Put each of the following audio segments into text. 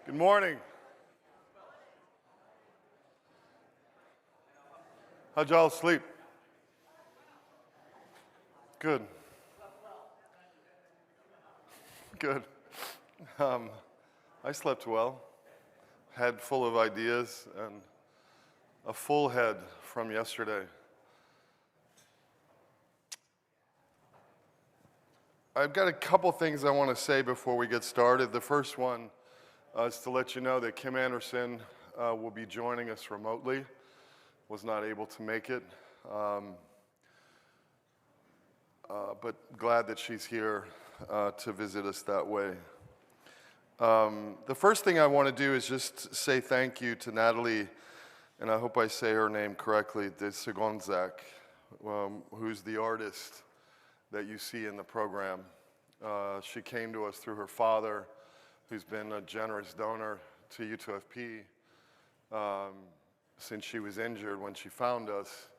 Good morning. How'd y'all sleep? Good. Good. I slept well. Head full of ideas and a full head from yesterday. I've got a couple things I want to say before we get started. The first one is to let you know that Kim Anderson will be joining us remotely. Was not able to make it, but glad that she's here to visit us that way. The first thing I want to do is just say thank you to Natalie, and I hope I say her name correctly, Decentralized, who's the artist that you see in the program. She came to us through her father, who's been a generous donor to U2FP since she was injured when she found us.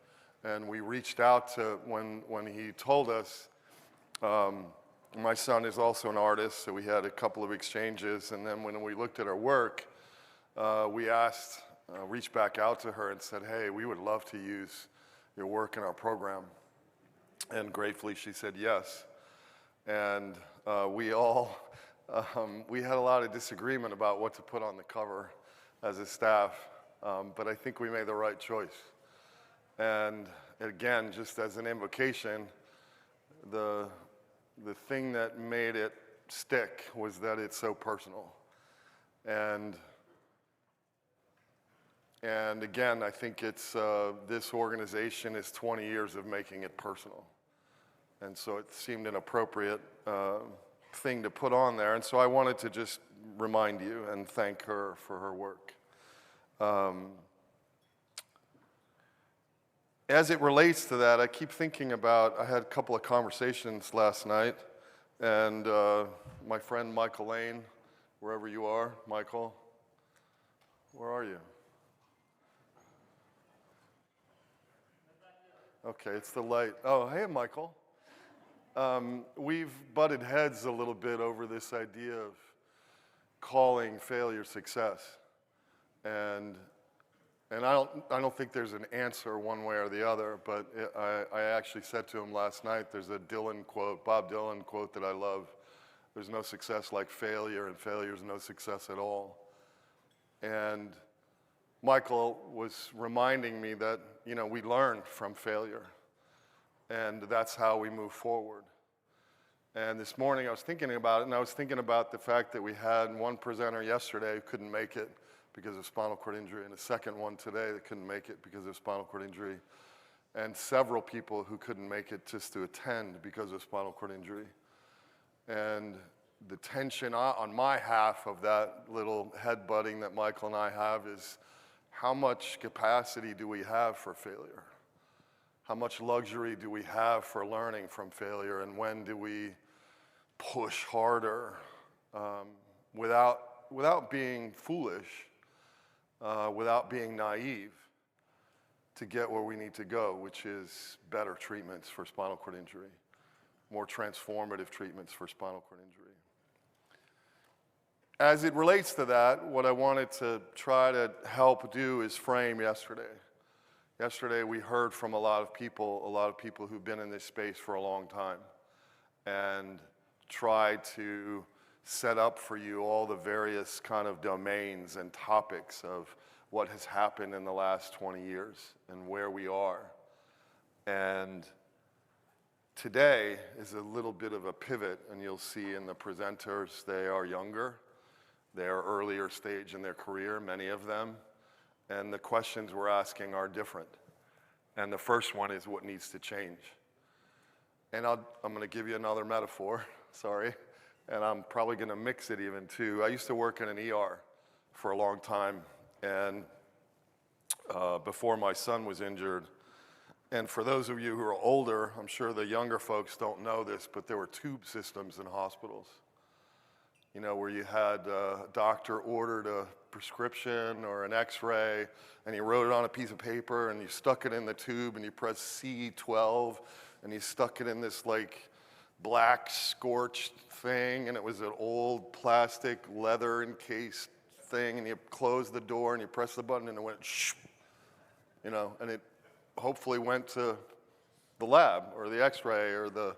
And we reached out to, when he told us, my son is also an artist, so we had a couple of exchanges. And then when we looked at her work, we reached back out to her and said, hey, we would love to use your work in our program. And gratefully she said yes. And we had a lot of disagreement about what to put on the cover as a staff, but I think we made the right choice. And again, just as an invocation, the thing that made it stick was that it's so personal. And again, I think it's this organization is 20 years of making it personal. And so it seemed an appropriate thing to put on there. And so I wanted to just remind you and thank her for her work. As it relates to that, I keep thinking about, I had a couple of conversations last night, and my friend Michael Lane, wherever you are, Michael, where are you? Okay, it's the light. Oh, hey, Michael. We've butted heads a little bit over this idea of calling failure success. And I don't think there's an answer one way or the other, but I actually said to him last night, there's a Bob Dylan quote that I love. There's no success like failure, and failure is no success at all. And Michael was reminding me that, we learn from failure. And that's how we move forward. And this morning I was thinking about it, and I was thinking about the fact that we had one presenter yesterday who couldn't make it because of spinal cord injury, and a second one today that couldn't make it because of spinal cord injury, and several people who couldn't make it just to attend because of spinal cord injury. And the tension on my half of that little headbutting that Michael and I have is, how much capacity do we have for failure? How much luxury do we have for learning from failure, and when do we push harder without being foolish, without being naive, to get where we need to go, which is better treatments for spinal cord injury, more transformative treatments for spinal cord injury. As it relates to that, what I wanted to try to help do is frame yesterday. Yesterday we heard from a lot of people who've been in this space for a long time, and tried to set up for you all the various kind of domains and topics of what has happened in the last 20 years and where we are. And today is a little bit of a pivot, and you'll see in the presenters, they are younger, they are earlier stage in their career, many of them. And the questions we're asking are different. And the first one is, what needs to change? And I'm going to give you another metaphor, sorry. And I'm probably going to mix it even too. I used to work in an ER for a long time, and before my son was injured. And for those of you who are older, I'm sure the younger folks don't know this, but there were tube systems in hospitals. Where you had a doctor ordered a prescription or an x-ray, and he wrote it on a piece of paper, and you stuck it in the tube, and you pressed C12, and you stuck it in this black scorched thing, and it was an old plastic leather encased thing, and you close the door, and you press the button, and it went shh, you know, and it hopefully went to the lab or the x-ray or the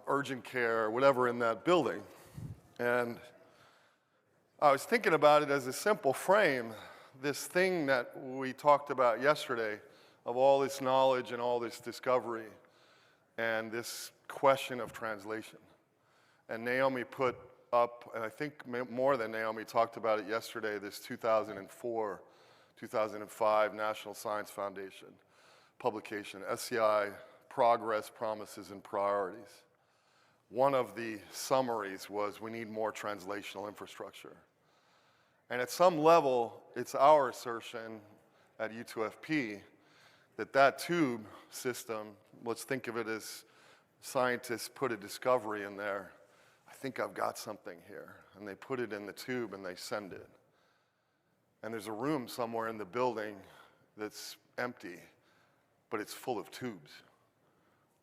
urgent care or whatever in that building. And I was thinking about it as a simple frame, this thing that we talked about yesterday of all this knowledge and all this discovery and this question of translation. And Naomi put up, and I think more than Naomi talked about it yesterday, this 2004, 2005 National Science Foundation publication, SCI, Progress, Promises, and Priorities. One of the summaries was we need more translational infrastructure. And at some level, it's our assertion at U2FP that that tube system, let's think of it as scientists put a discovery in there. I think I've got something here. And they put it in the tube and they send it. And there's a room somewhere in the building that's empty, but it's full of tubes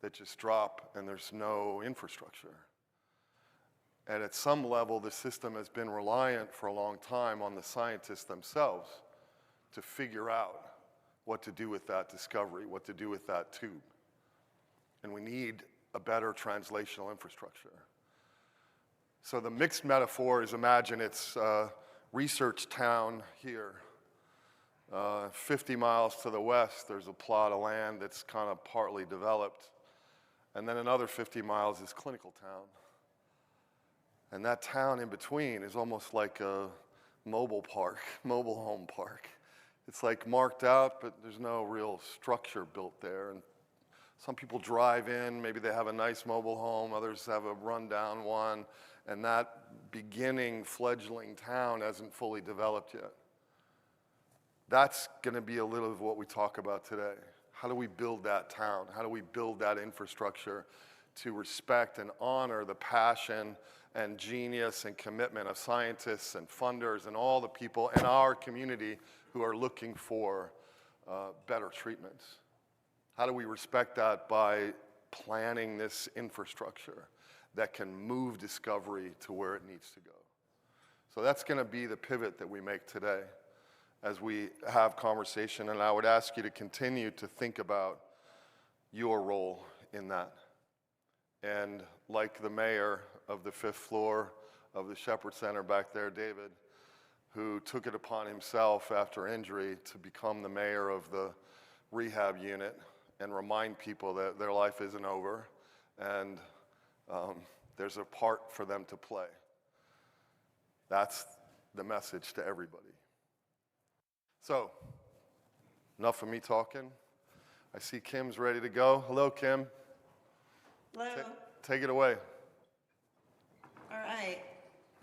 that just drop and there's no infrastructure. And at some level, the system has been reliant for a long time on the scientists themselves to figure out what to do with that discovery, what to do with that tube. And we need a better translational infrastructure. So the mixed metaphor is, imagine it's a research town here. 50 miles to the west, there's a plot of land that's kind of partly developed. And then another 50 miles is clinical town. And that town in between is almost like a mobile park, mobile home park. It's like marked out, but there's no real structure built there. And some people drive in, maybe they have a nice mobile home, others have a rundown one, and that beginning fledgling town hasn't fully developed yet. That's going to be a little of what we talk about today. How do we build that town? How do we build that infrastructure to respect and honor the passion and genius and commitment of scientists and funders and all the people in our community who are looking for better treatments? How do we respect that by planning this infrastructure that can move discovery to where it needs to go? So that's going to be the pivot that we make today as we have conversation, and I would ask you to continue to think about your role in that. And like the mayor of the 5th floor of the Shepherd Center back there, David, who took it upon himself after injury to become the mayor of the rehab unit and remind people that their life isn't over and there's a part for them to play. That's the message to everybody. So, enough of me talking. I see Kim's ready to go. Hello, Kim. Hello. Take it away. All right.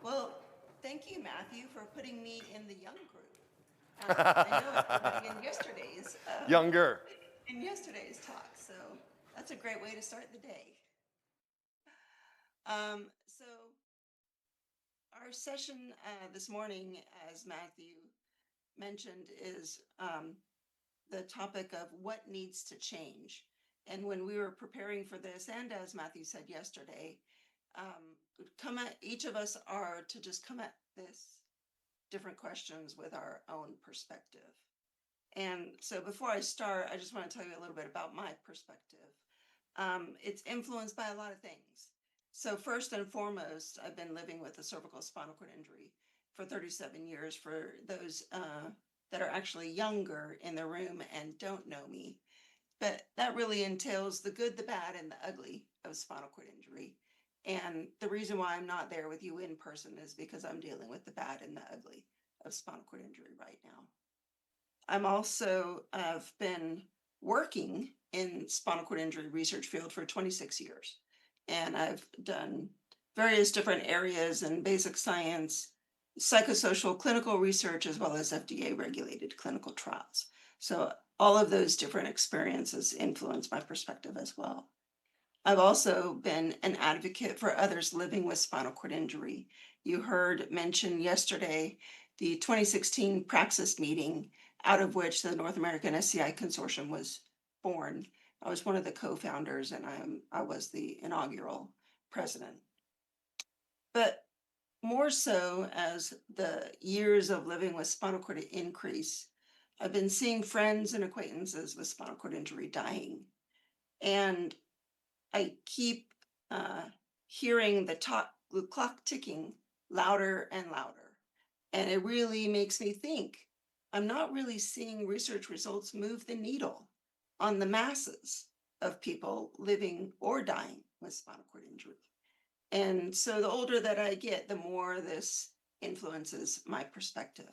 Well, thank you, Matthew, for putting me in the young group. I know it was in yesterday's in yesterday's talk, so that's a great way to start the day. So our session this morning, as Matthew mentioned, is the topic of what needs to change. And when we were preparing for this, and as Matthew said yesterday, each of us are to just come at this different questions with our own perspective. And so before I start, I just want to tell you a little bit about my perspective. It's influenced by a lot of things. So first and foremost, I've been living with a cervical spinal cord injury for 37 years. For those that are actually younger in the room and don't know me, but that really entails the good, the bad, and the ugly of spinal cord injury. And the reason why I'm not there with you in person is because I'm dealing with the bad and the ugly of spinal cord injury right now. I'm also have been working in spinal cord injury research field for 26 years. And I've done various different areas in basic science, psychosocial clinical research, as well as FDA regulated clinical trials. So all of those different experiences influence my perspective as well. I've also been an advocate for others living with spinal cord injury. You heard mentioned yesterday the 2016 Praxis meeting, out of which the North American SCI Consortium was born. I was one of the co-founders, and I was the inaugural president. But more so as the years of living with spinal cord increase, I've been seeing friends and acquaintances with spinal cord injury dying. And I keep hearing the clock ticking louder and louder. And it really makes me think I'm not really seeing research results move the needle on the masses of people living or dying with spinal cord injury. And so the older that I get, the more this influences my perspective.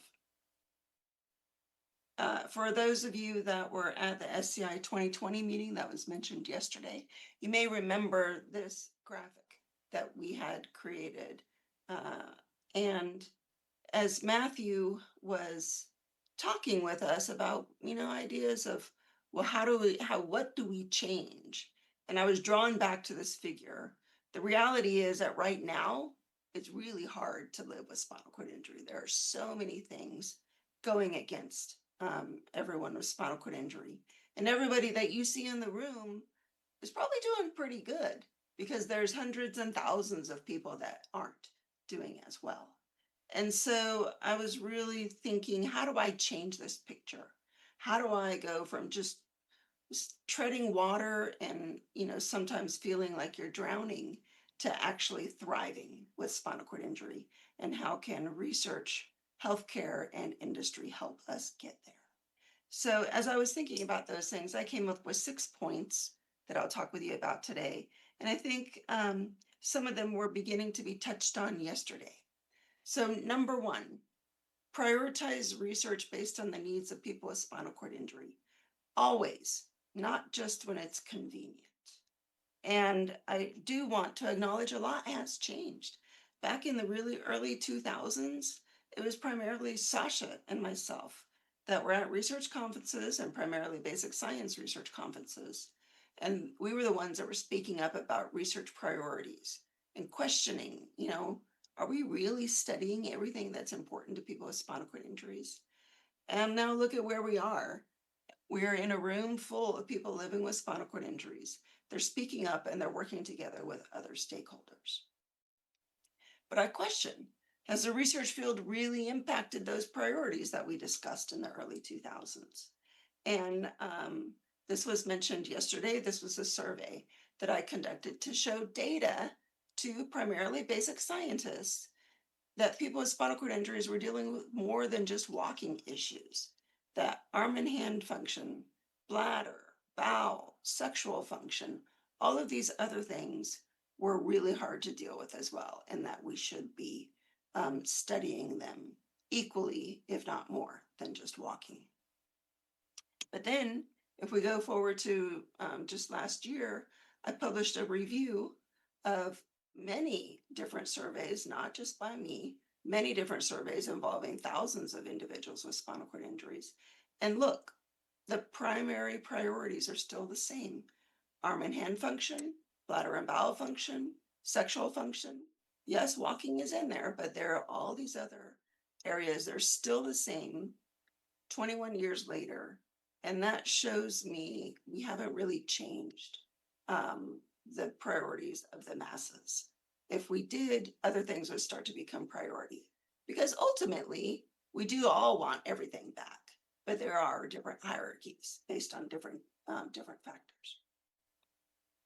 For those of you that were at the SCI 2020 meeting that was mentioned yesterday, you may remember this graphic that we had created. And as Matthew was talking with us about, ideas of, well, what do we change? And I was drawn back to this figure. The reality is that right now, it's really hard to live with spinal cord injury. There are so many things going against everyone with spinal cord injury. And everybody that you see in the room is probably doing pretty good because there's hundreds and thousands of people that aren't doing as well. And so I was really thinking, how do I change this picture? How do I go from just treading water and, sometimes feeling like you're drowning to actually thriving with spinal cord injury? And how can research, healthcare, and industry help us get there? So as I was thinking about those things, I came up with 6 points that I'll talk with you about today. And I think some of them were beginning to be touched on yesterday. So number 1, prioritize research based on the needs of people with spinal cord injury. Always, not just when it's convenient. And I do want to acknowledge a lot has changed. Back in the really early 2000s, it was primarily Sasha and myself that were at research conferences and primarily basic science research conferences. And we were the ones that were speaking up about research priorities and questioning, are we really studying everything that's important to people with spinal cord injuries? And now look at where we are. We're in a room full of people living with spinal cord injuries. They're speaking up and they're working together with other stakeholders. But I question, has the research field really impacted those priorities that we discussed in the early 2000s? And this was mentioned yesterday. This was a survey that I conducted to show data to primarily basic scientists that people with spinal cord injuries were dealing with more than just walking issues, that arm and hand function, bladder, bowel, sexual function, all of these other things were really hard to deal with as well, and that we should be studying them equally, if not more, than just walking. But then, if we go forward to just last year, I published a review of many different surveys, not just by me, many different surveys involving thousands of individuals with spinal cord injuries. And look, the primary priorities are still the same. Arm and hand function, bladder and bowel function, sexual function. Yes, walking is in there, but there are all these other areas. They're still the same 21 years later. And that shows me we haven't really changed the priorities of the masses. If we did, other things would start to become priority. Because ultimately, we do all want everything back, but there are different hierarchies based on different factors.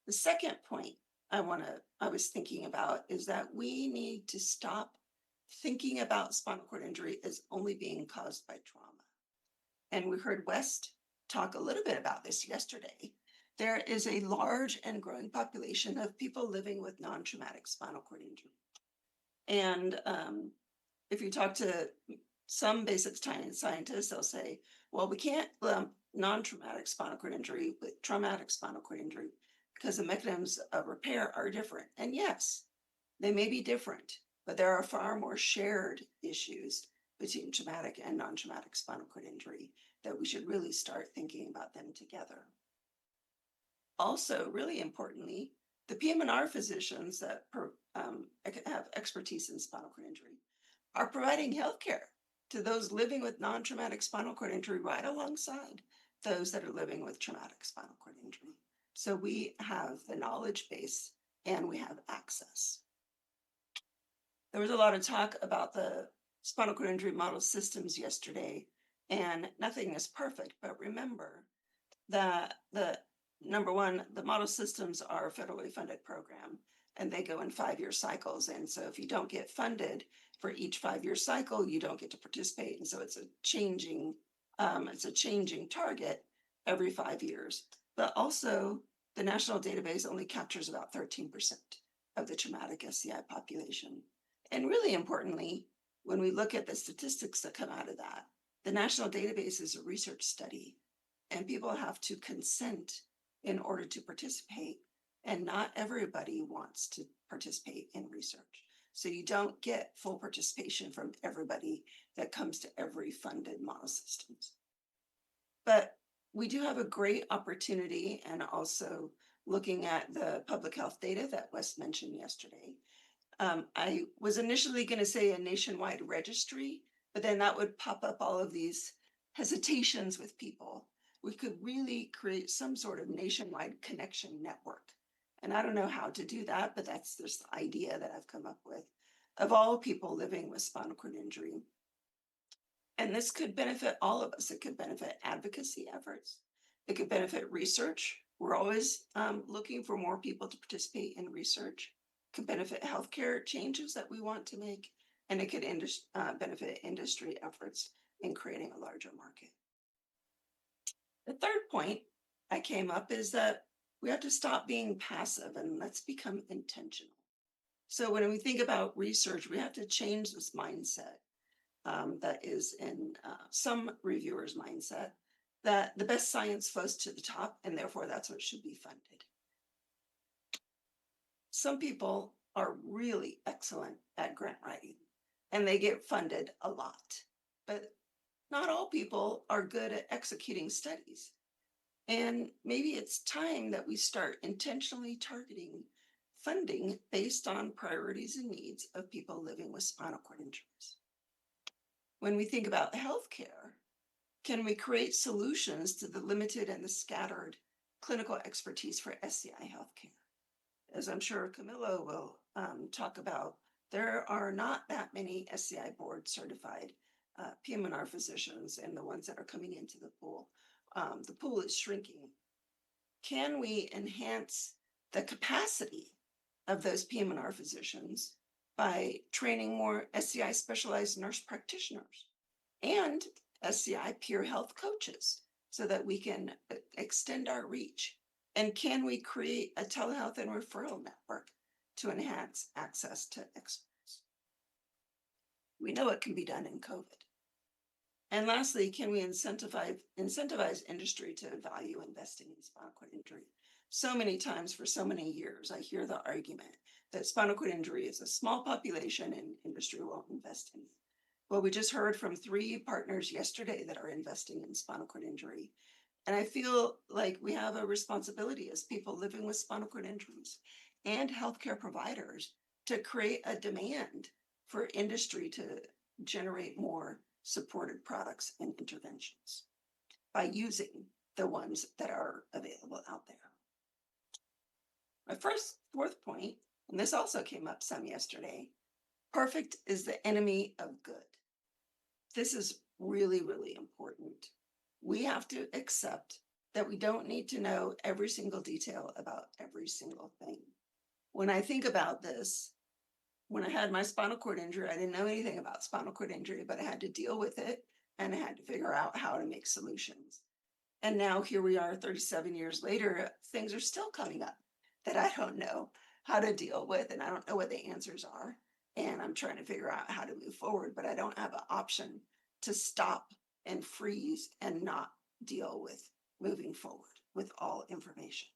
The second point I was thinking about is that we need to stop thinking about spinal cord injury as only being caused by trauma. And we heard West talk a little bit about this yesterday. There is a large and growing population of people living with non-traumatic spinal cord injury. And if you talk to some basic scientists, they'll say, well, we can't lump non-traumatic spinal cord injury with traumatic spinal cord injury because the mechanisms of repair are different. And yes, they may be different, but there are far more shared issues between traumatic and non-traumatic spinal cord injury that we should really start thinking about them together. Also, really importantly, the PM&R physicians that have expertise in spinal cord injury are providing healthcare to those living with non-traumatic spinal cord injury right alongside those that are living with traumatic spinal cord injury. So we have the knowledge base and we have access. There was a lot of talk about the spinal cord injury model systems yesterday, and nothing is perfect. But remember that the number one, the model systems are a federally funded program, and they go in 5-year cycles. And so if you don't get funded for each 5-year cycle, you don't get to participate. And so it's a changing target every 5 years. But also, the national database only captures about 13% of the traumatic SCI population. And really importantly, when we look at the statistics that come out of that, the national database is a research study, and people have to consent in order to participate. And not everybody wants to participate in research. So you don't get full participation from everybody that comes to every funded model systems. But we do have a great opportunity, and also looking at the public health data that Wes mentioned yesterday. I was initially going to say a nationwide registry, but then that would pop up all of these hesitations with people. We could really create some sort of nationwide connection network. And I don't know how to do that, but that's this idea that I've come up with of all people living with spinal cord injury. And this could benefit all of us. It could benefit advocacy efforts. It could benefit research. We're always looking for more people to participate in research. It could benefit healthcare changes that we want to make. And it could benefit industry efforts in creating a larger market. The third point I came up is that we have to stop being passive and let's become intentional. So when we think about research, we have to change this mindset that is in some reviewers' mindset, that the best science flows to the top, and therefore that's what should be funded. Some people are really excellent at grant writing, and they get funded a lot, but not all people are good at executing studies. And maybe it's time that we start intentionally targeting funding based on priorities and needs of people living with spinal cord injuries. When we think about healthcare, can we create solutions to the limited and the scattered clinical expertise for SCI healthcare? As I'm sure Camilo will talk about, there are not that many SCI board certified PM&R physicians, and the ones that are coming into the pool is shrinking. Can we enhance the capacity of those PM&R physicians by training more SCI specialized nurse practitioners and SCI peer health coaches so that we can extend our reach? And can we create a telehealth and referral network to enhance access to experts? We know it can be done in COVID. And lastly, can we incentivize industry to value investing in spinal cord injury? So many times for so many years, I hear the argument that spinal cord injury is a small population and industry won't invest in it. Well, we just heard from 3 partners yesterday that are investing in spinal cord injury. And I feel like we have a responsibility as people living with spinal cord injuries and healthcare providers to create a demand for industry to generate more supported products and interventions by using the ones that are available out there. My fourth point, and this also came up some yesterday, perfect is the enemy of good. This is really, really important. We have to accept that we don't need to know every single detail about every single thing. When I think about this, when I had my spinal cord injury, I didn't know anything about spinal cord injury, but I had to deal with it and I had to figure out how to make solutions. And now here we are 37 years later, things are still coming up that I don't know how to deal with, and I don't know what the answers are. And I'm trying to figure out how to move forward, but I don't have an option to stop and freeze and not deal with moving forward with all information.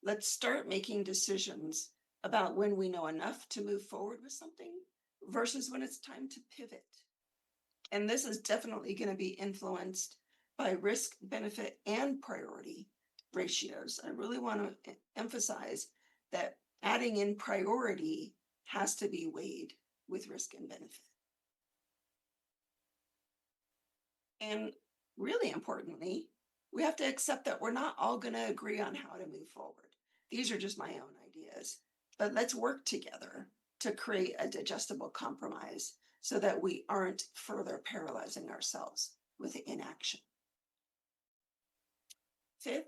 Let's start making decisions about when we know enough to move forward with something versus when it's time to pivot. And this is definitely going to be influenced by risk, benefit, and priority ratios. I really want to emphasize that adding in priority has to be weighed with risk and benefit. And really importantly, we have to accept that we're not all going to agree on how to move forward. These are just my own ideas, but let's work together to create a digestible compromise so that we aren't further paralyzing ourselves with inaction. Fifth,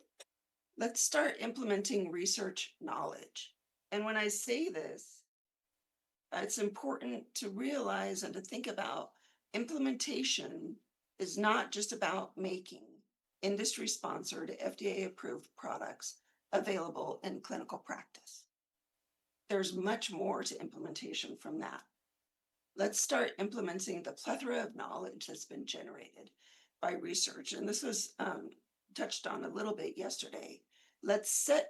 let's start implementing research knowledge. And when I say this, it's important to realize and to think about implementation is not just about making industry-sponsored, FDA-approved products available in clinical practice. There's much more to implementation from that. Let's start implementing the plethora of knowledge that's been generated by research. And this was touched on a little bit yesterday.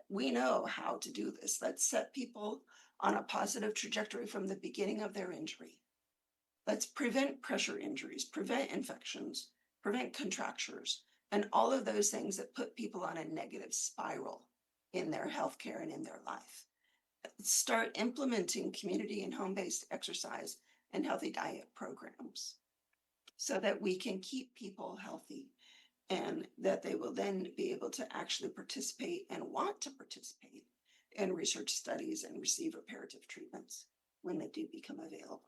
We know how to do this. Let's set people on a positive trajectory from the beginning of their injury. Let's prevent pressure injuries, prevent infections, prevent contractures, and all of those things that put people on a negative spiral in their healthcare and in their life. Start implementing community and home-based exercise and healthy diet programs so that we can keep people healthy and that they will then be able to actually participate and want to participate in research studies and receive reparative treatments when they do become available.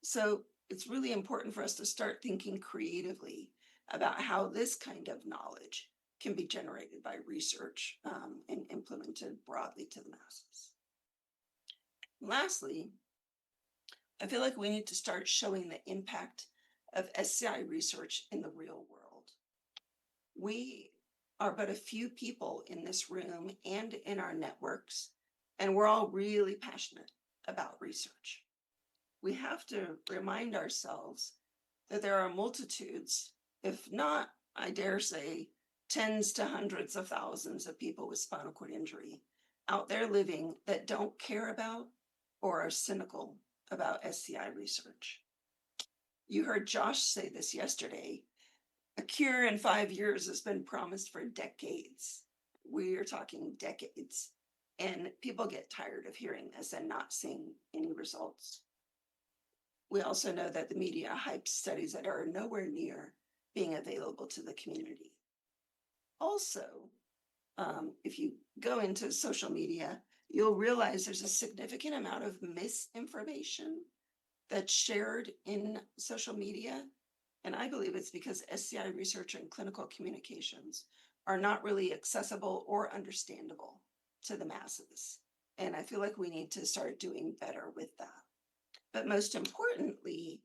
So it's really important for us to start thinking creatively about how this kind of knowledge can be generated by research and implemented broadly to the masses. Lastly, I feel like we need to start showing the impact of SCI research in the real world. We are but a few people in this room and in our networks, and we're all really passionate about research. We have to remind ourselves that there are multitudes, if not, I dare say, tens to hundreds of thousands of people with spinal cord injury out there living that don't care about or are cynical about SCI research. You heard Josh say this yesterday. A cure in 5 years has been promised for decades. We are talking decades. And people get tired of hearing this and not seeing any results. We also know that the media hypes studies that are nowhere near being available to the community. Also, if you go into social media, you'll realize there's a significant amount of misinformation that's shared in social media. And I believe it's because SCI research and clinical communications are not really accessible or understandable to the masses. And I feel like we need to start doing better with that. But most importantly,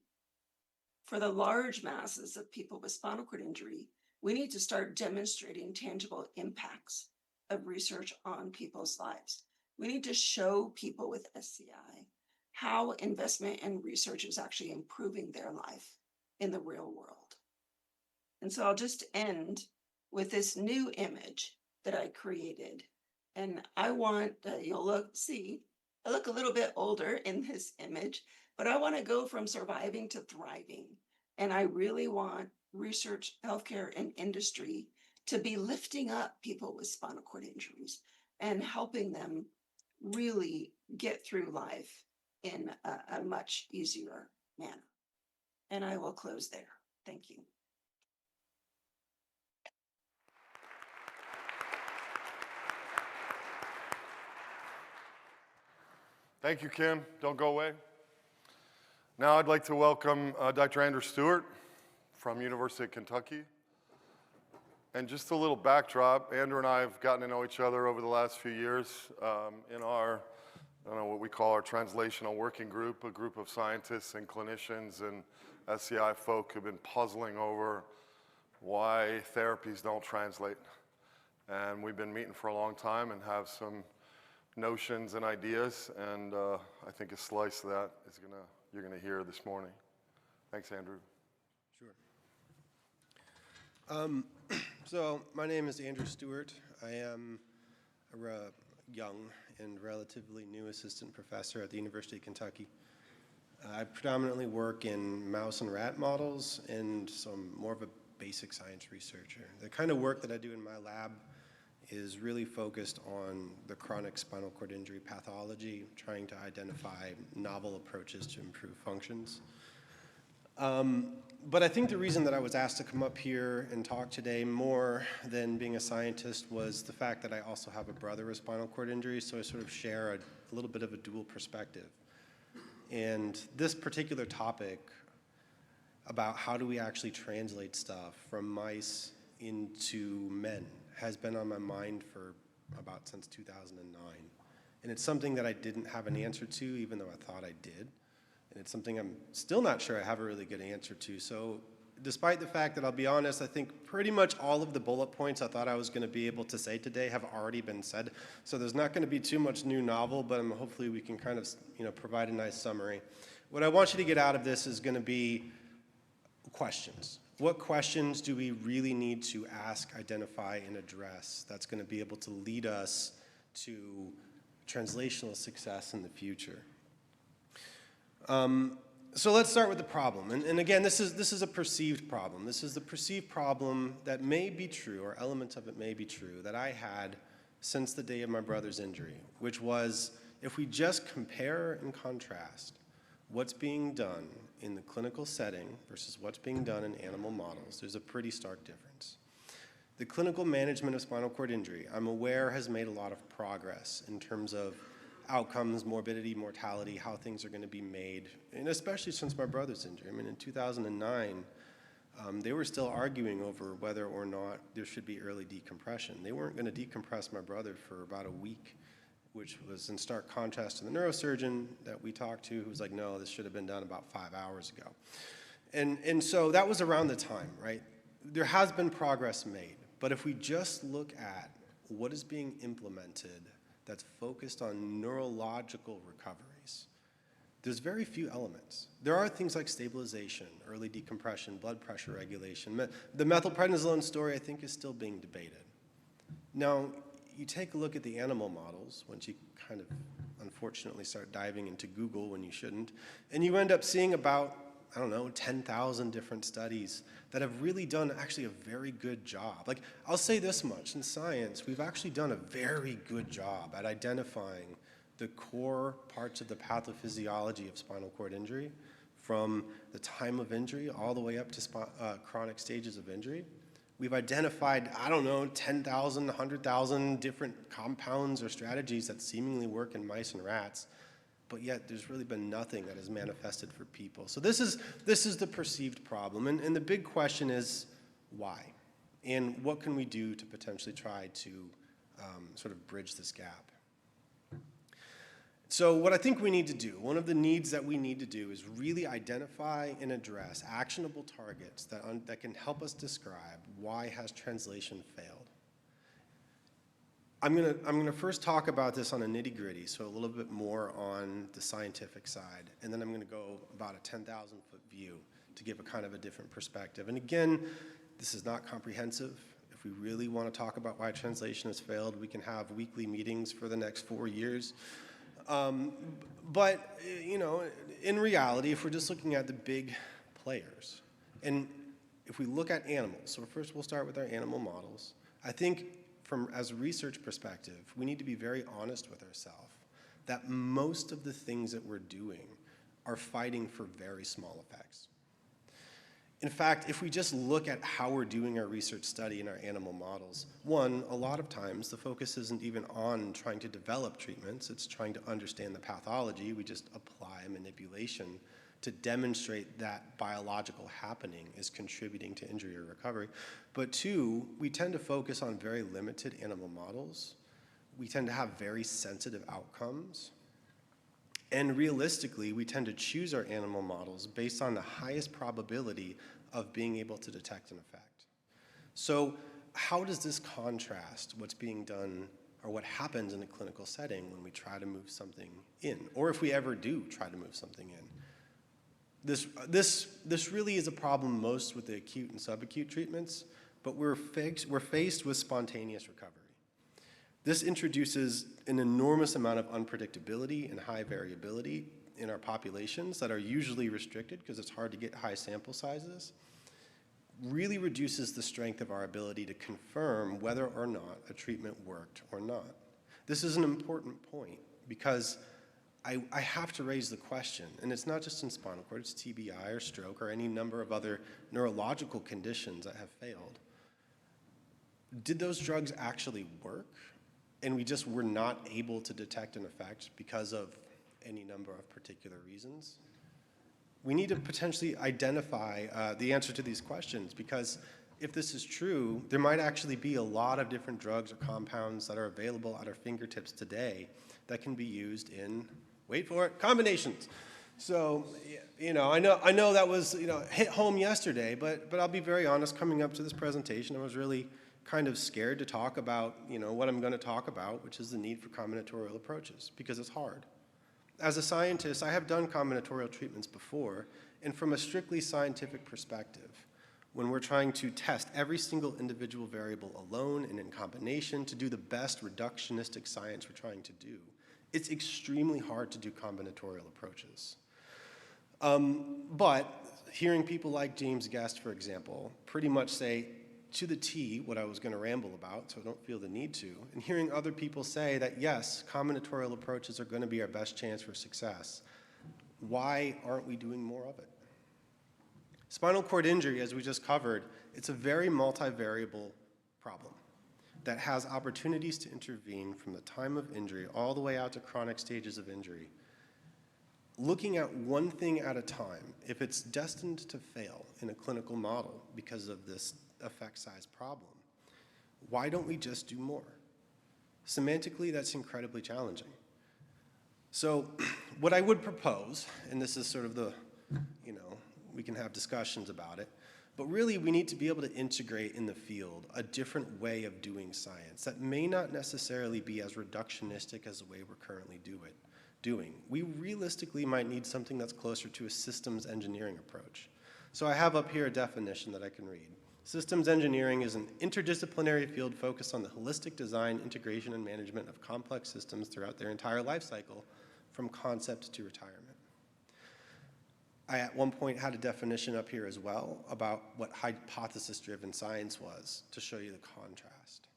for the large masses of people with spinal cord injury, we need to start demonstrating tangible impacts of research on people's lives. We need to show people with SCI how investment in research is actually improving their life in the real world. And so I'll just end with this new image that I created. And I want, I look a little bit older in this image, but I want to go from surviving to thriving. And I really want research, healthcare, and industry to be lifting up people with spinal cord injuries and helping them really get through life in a much easier manner. And I will close there. Thank you. Thank you, Kim. Don't go away. Now I'd like to welcome Dr. Andrew Stewart from University of Kentucky. And just a little backdrop, Andrew and I have gotten to know each other over the last few years in our, I don't know what we call our translational working group, a group of scientists and clinicians and SCI folk who've been puzzling over why therapies don't translate. And we've been meeting for a long time and have some notions and ideas, and I think a slice of that is you're gonna hear this morning. Thanks, Andrew. Sure. So my name is Andrew Stewart. I am a young and relatively new assistant professor at the University of Kentucky. I predominantly work in mouse and rat models and some more of a basic science researcher. The kind of work that I do in my lab is really focused on the chronic spinal cord injury pathology, trying to identify novel approaches to improve functions. But I think the reason that I was asked to come up here and talk today more than being a scientist was the fact that I also have a brother with spinal cord injury, so I sort of share a little bit of a dual perspective. And this particular topic about how do we actually translate stuff from mice into men has been on my mind for about since 2009. And it's something that I didn't have an answer to, even though I thought I did. And it's something I'm still not sure I have a really good answer to. So despite the fact that, I'll be honest, I think pretty much all of the bullet points I thought I was going to be able to say today have already been said. So there's not going to be too much new novel, but hopefully we can kind of, provide a nice summary. What I want you to get out of this is going to be questions. What questions do we really need to ask, identify, and address that's going to be able to lead us to translational success in the future? So let's start with the problem. And again, this is a perceived problem. This is the perceived problem that may be true, or elements of it may be true, that I had since the day of my brother's injury, which was, if we just compare and contrast what's being done in the clinical setting versus what's being done in animal models, there's a pretty stark difference. The clinical management of spinal cord injury, I'm aware, has made a lot of progress in terms of outcomes, morbidity, mortality, how things are going to be made, and especially since my brother's injury. I mean, in 2009, they were still arguing over whether or not there should be early decompression. They weren't going to decompress my brother for about a week, which was in stark contrast to the neurosurgeon that we talked to, who was like, no, this should have been done about 5 hours ago. And so that was around the time, right? There has been progress made, but if we just look at what is being implemented that's focused on neurological recoveries, there's very few elements. There are things like stabilization, early decompression, blood pressure regulation. The methylprednisolone story, I think, is still being debated. Now, you take a look at the animal models, once you kind of unfortunately start diving into Google when you shouldn't, and you end up seeing about, 10,000 different studies that have really done actually a very good job. Like, I'll say this much, in science, we've actually done a very good job at identifying the core parts of the pathophysiology of spinal cord injury, from the time of injury all the way up to chronic stages of injury. We've identified, 10,000, 100,000 different compounds or strategies that seemingly work in mice and rats, but yet there's really been nothing that has manifested for people. So this is the perceived problem, and the big question is why? And what can we do to potentially try to sort of bridge this gap? So what I think we need to do, one of the needs that we need to do, is really identify and address actionable targets that can help us describe why has translation failed. I'm gonna first talk about this on a nitty-gritty, so a little bit more on the scientific side, and then I'm gonna go about a 10,000-foot view to give a kind of a different perspective. And again, this is not comprehensive. If we really want to talk about why translation has failed, we can have weekly meetings for the next 4 years. But in reality, if we're just looking at the big players, and if we look at animals, so first we'll start with our animal models. I think as a research perspective, we need to be very honest with ourselves that most of the things that we're doing are fighting for very small effects. In fact, if we just look at how we're doing our research study in our animal models, one, a lot of times the focus isn't even on trying to develop treatments, it's trying to understand the pathology. We just apply manipulation to demonstrate that biological happening is contributing to injury or recovery. But two, we tend to focus on very limited animal models. We tend to have very sensitive outcomes. And realistically, we tend to choose our animal models based on the highest probability of being able to detect an effect. So how does this contrast what's being done or what happens in a clinical setting when we try to move something in, or if we ever do try to move something in? This really is a problem most with the acute and subacute treatments, but we're faced with spontaneous recovery. This introduces an enormous amount of unpredictability and high variability in our populations that are usually restricted because it's hard to get high sample sizes. Really reduces the strength of our ability to confirm whether or not a treatment worked or not. This is an important point because I have to raise the question, and it's not just in spinal cord, it's TBI or stroke or any number of other neurological conditions that have failed. Did those drugs actually work? And we just were not able to detect an effect because of any number of particular reasons. We need to potentially identify the answer to these questions, because if this is true, there might actually be a lot of different drugs or compounds that are available at our fingertips today that can be used in, wait for it, combinations. So, you know, I know that was, you know, hit home yesterday, but I'll be very honest, coming up to this presentation, I was really kind of scared to talk about, you know, what I'm going to talk about, which is the need for combinatorial approaches, because it's hard. As a scientist, I have done combinatorial treatments before, and from a strictly scientific perspective, when we're trying to test every single individual variable alone and in combination to do the best reductionistic science we're trying to do, it's extremely hard to do combinatorial approaches. But hearing people like James Guest, for example, pretty much say to the T what I was going to ramble about, so I don't feel the need to, and hearing other people say that, yes, combinatorial approaches are going to be our best chance for success, why aren't we doing more of it? Spinal cord injury, as we just covered, it's a very multivariable problem that has opportunities to intervene from the time of injury all the way out to chronic stages of injury. Looking at one thing at a time, if it's destined to fail in a clinical model because of this effect size problem, why don't we just do more? Semantically, that's incredibly challenging. So what I would propose, and this is sort of the, you know, we can have discussions about it, but really we need to be able to integrate in the field a different way of doing science that may not necessarily be as reductionistic as the way we're currently doing. We realistically might need something that's closer to a systems engineering approach. So I have up here a definition that I can read. Systems engineering is an interdisciplinary field focused on the holistic design, integration, and management of complex systems throughout their entire life cycle, from concept to retirement. I at one point had a definition up here as well about what hypothesis-driven science was, to show you the contrast.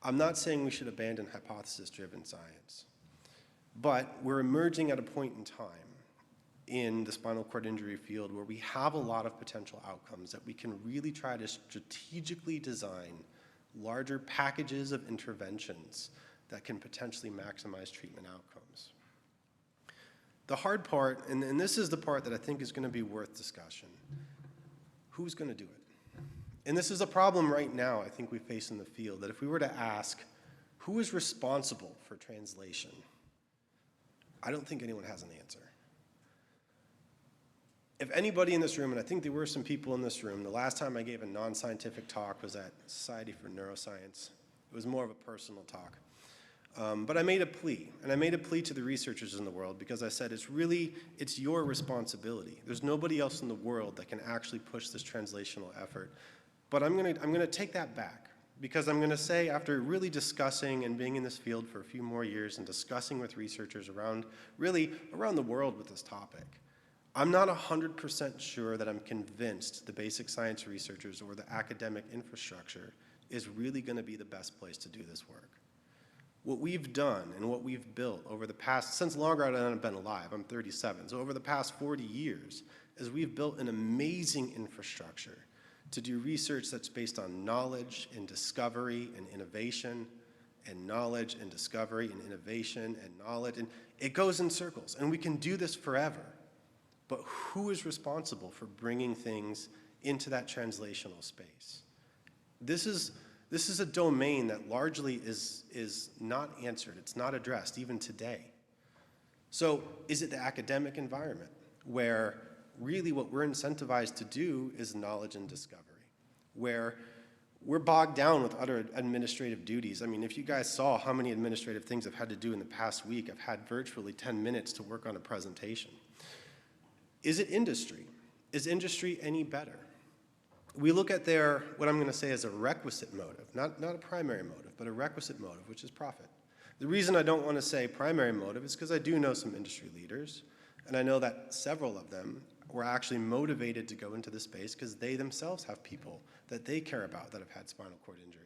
I'm not saying we should abandon hypothesis-driven science, but we're emerging at a point in time in the spinal cord injury field where we have a lot of potential outcomes that we can really try to strategically design larger packages of interventions that can potentially maximize treatment outcomes. The hard part, and this is the part that I think is going to be worth discussion, who's going to do it? And this is a problem right now I think we face in the field, that if we were to ask who is responsible for translation, I don't think anyone has an answer. If anybody in this room, and I think there were some people in this room, the last time I gave a non-scientific talk was at Society for Neuroscience. It was more of a personal talk. But I made a plea, and I made a plea to the researchers in the world because I said it's your responsibility. There's nobody else in the world that can actually push this translational effort. But I'm gonna take that back, because I'm gonna say, after really discussing and being in this field for a few more years and discussing with researchers around the world with this topic, I'm not 100% sure that I'm convinced the basic science researchers or the academic infrastructure is really gonna be the best place to do this work. What we've done and what we've built over the past, since longer than I've been alive, I'm 37, so over the past 40 years, is we've built an amazing infrastructure to do research that's based on knowledge and discovery and innovation, and knowledge and discovery and innovation and knowledge, and it goes in circles, and we can do this forever. But who is responsible for bringing things into that translational space? This is a domain that largely is not answered. It's not addressed even today. So is it the academic environment where really what we're incentivized to do is knowledge and discovery, where we're bogged down with other administrative duties? I mean, if you guys saw how many administrative things I've had to do in the past week, I've had virtually 10 minutes to work on a presentation. Is it industry? Is industry any better? We look at their, what I'm going to say is a requisite motive, not a primary motive, but a requisite motive, which is profit. The reason I don't want to say primary motive is because I do know some industry leaders, and I know that several of them were actually motivated to go into this space because they themselves have people that they care about that have had spinal cord injury.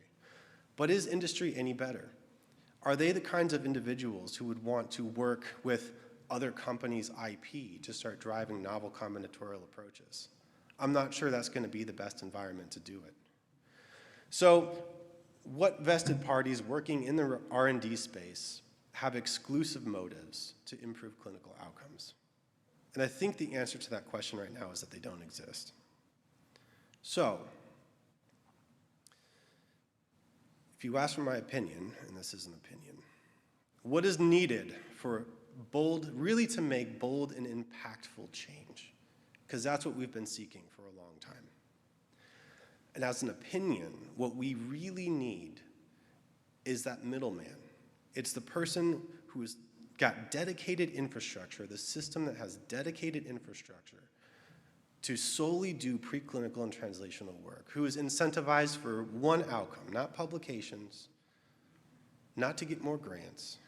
But is industry any better? Are they the kinds of individuals who would want to work with other companies' IP to start driving novel combinatorial approaches? I'm not sure that's going to be the best environment to do it. So what vested parties working in the R&D space have exclusive motives to improve clinical outcomes? And I think the answer to that question right now is that they don't exist. So, if you ask for my opinion, and this is an opinion, what is needed for really to make bold and impactful change? Because that's what we've been seeking for a long time. And as an opinion, what we really need is that middleman. It's the person who's got dedicated infrastructure, the system that has dedicated infrastructure to solely do preclinical and translational work, who is incentivized for one outcome, not publications, not to get more grants,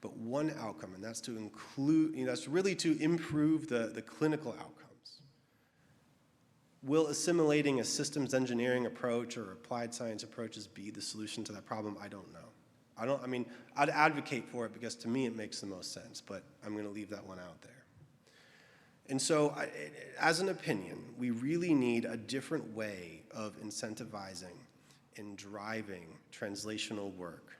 but one outcome, and that's to include, that's really to improve the clinical outcomes. Will assimilating a systems engineering approach or applied science approaches be the solution to that problem? I don't know. I'd advocate for it because to me it makes the most sense, but I'm going to leave that one out there. And so, as an opinion, we really need a different way of incentivizing and driving translational work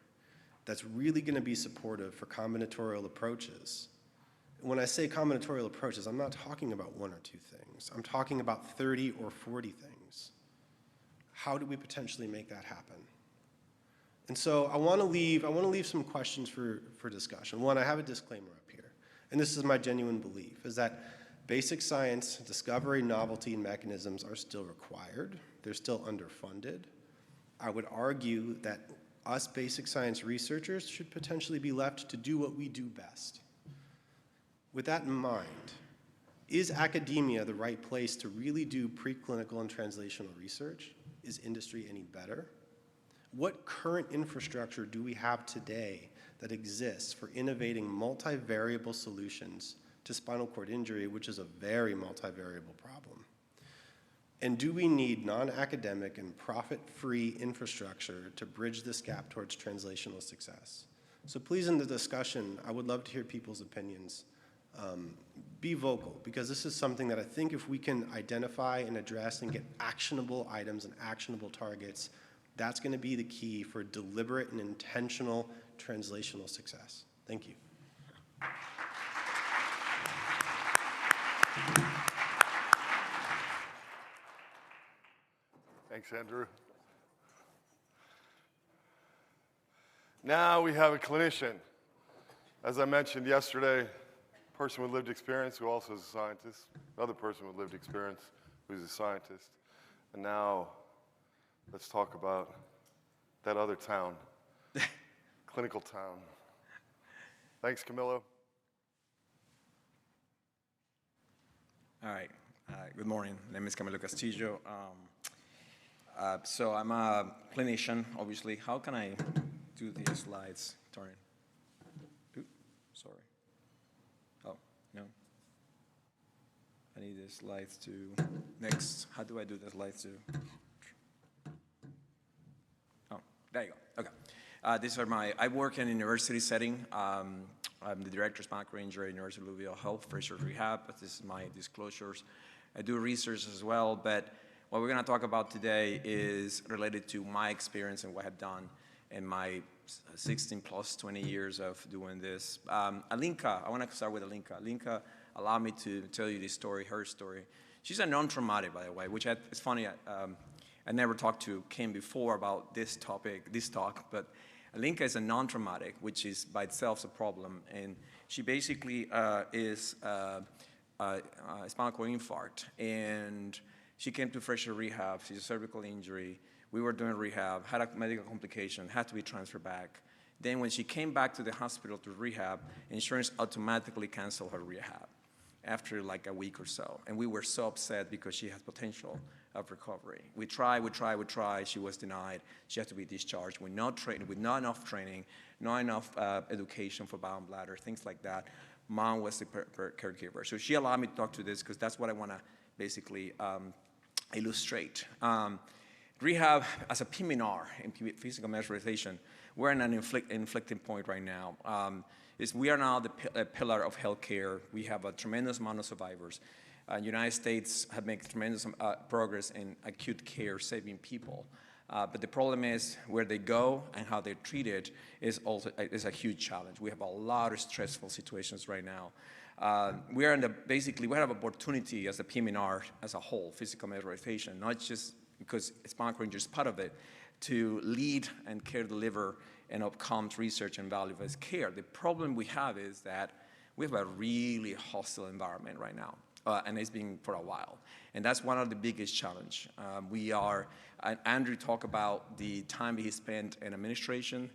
that's really going to be supportive for combinatorial approaches. When I say combinatorial approaches, I'm not talking about one or two things. I'm talking about 30 or 40 things. How do we potentially make that happen? And so I want to leave some questions for discussion. One, I have a disclaimer up here, and this is my genuine belief, is that basic science, discovery, novelty, and mechanisms are still required. They're still underfunded. I would argue that us basic science researchers should potentially be left to do what we do best. With that in mind, is academia the right place to really do preclinical and translational research? Is industry any better? What current infrastructure do we have today that exists for innovating multivariable solutions to spinal cord injury, which is a very multivariable problem? And do we need non-academic and profit-free infrastructure to bridge this gap towards translational success? So please, in the discussion, I would love to hear people's opinions. Be vocal, because this is something that I think if we can identify and address and get actionable items and actionable targets, that's going to be the key for deliberate and intentional translational success. Thank you. Thanks, Andrew. Now we have a clinician. As I mentioned yesterday, a person with lived experience who also is a scientist, another person with lived experience who's a scientist. And now let's talk about that other town, clinical town. Thanks, Camilo. All right. Good morning. My name is Camilo Castillo. So I'm a clinician, obviously. How can I do these slides? Sorry. Oh, no. I need the slides to next. How do I do the slides to? Oh, there you go. Okay. These are I work in a university setting. I'm the director of spinal cord injury at University of Louisville Health, Research Rehab. This is my disclosures. I do research as well, but what we're going to talk about today is related to my experience and what I've done in my 16 plus 20 years of doing this. Alinka, I want to start with Alinka. Alinka allowed me to tell you this story, her story. She's a non-traumatic, by the way, which it's funny. I never talked to Kim before about this talk, but Alinka is a non-traumatic, which is by itself a problem. And she basically is a spinal cord infarct. And she came to Fresher Rehab. She's a cervical injury. We were doing rehab, had a medical complication, had to be transferred back. Then when she came back to the hospital to rehab, insurance automatically canceled her rehab after like a week or so. And we were so upset because she has potential of recovery. We tried. She was denied. She had to be discharged with not enough training, not enough education for bowel and bladder, things like that. Mom was the caregiver. So she allowed me to talk to this because that's what I want to basically illustrate. Rehab as a PMNR in physical measurization, we're in an inflecting point right now. We are now the pillar of healthcare. We have a tremendous amount of survivors. United States have made tremendous progress in acute care, saving people. But the problem is where they go and how they're treated is a huge challenge. We have a lot of stressful situations right now. We have an opportunity as a PM&R as a whole, physical rehabilitation, not just because spinal cord injury is part of it, to lead and care deliver and outcomes research and value-based care. The problem we have is that we have a really hostile environment right now, and it's been for a while. And that's one of the biggest challenge. Andrew talked about the time he spent in administration.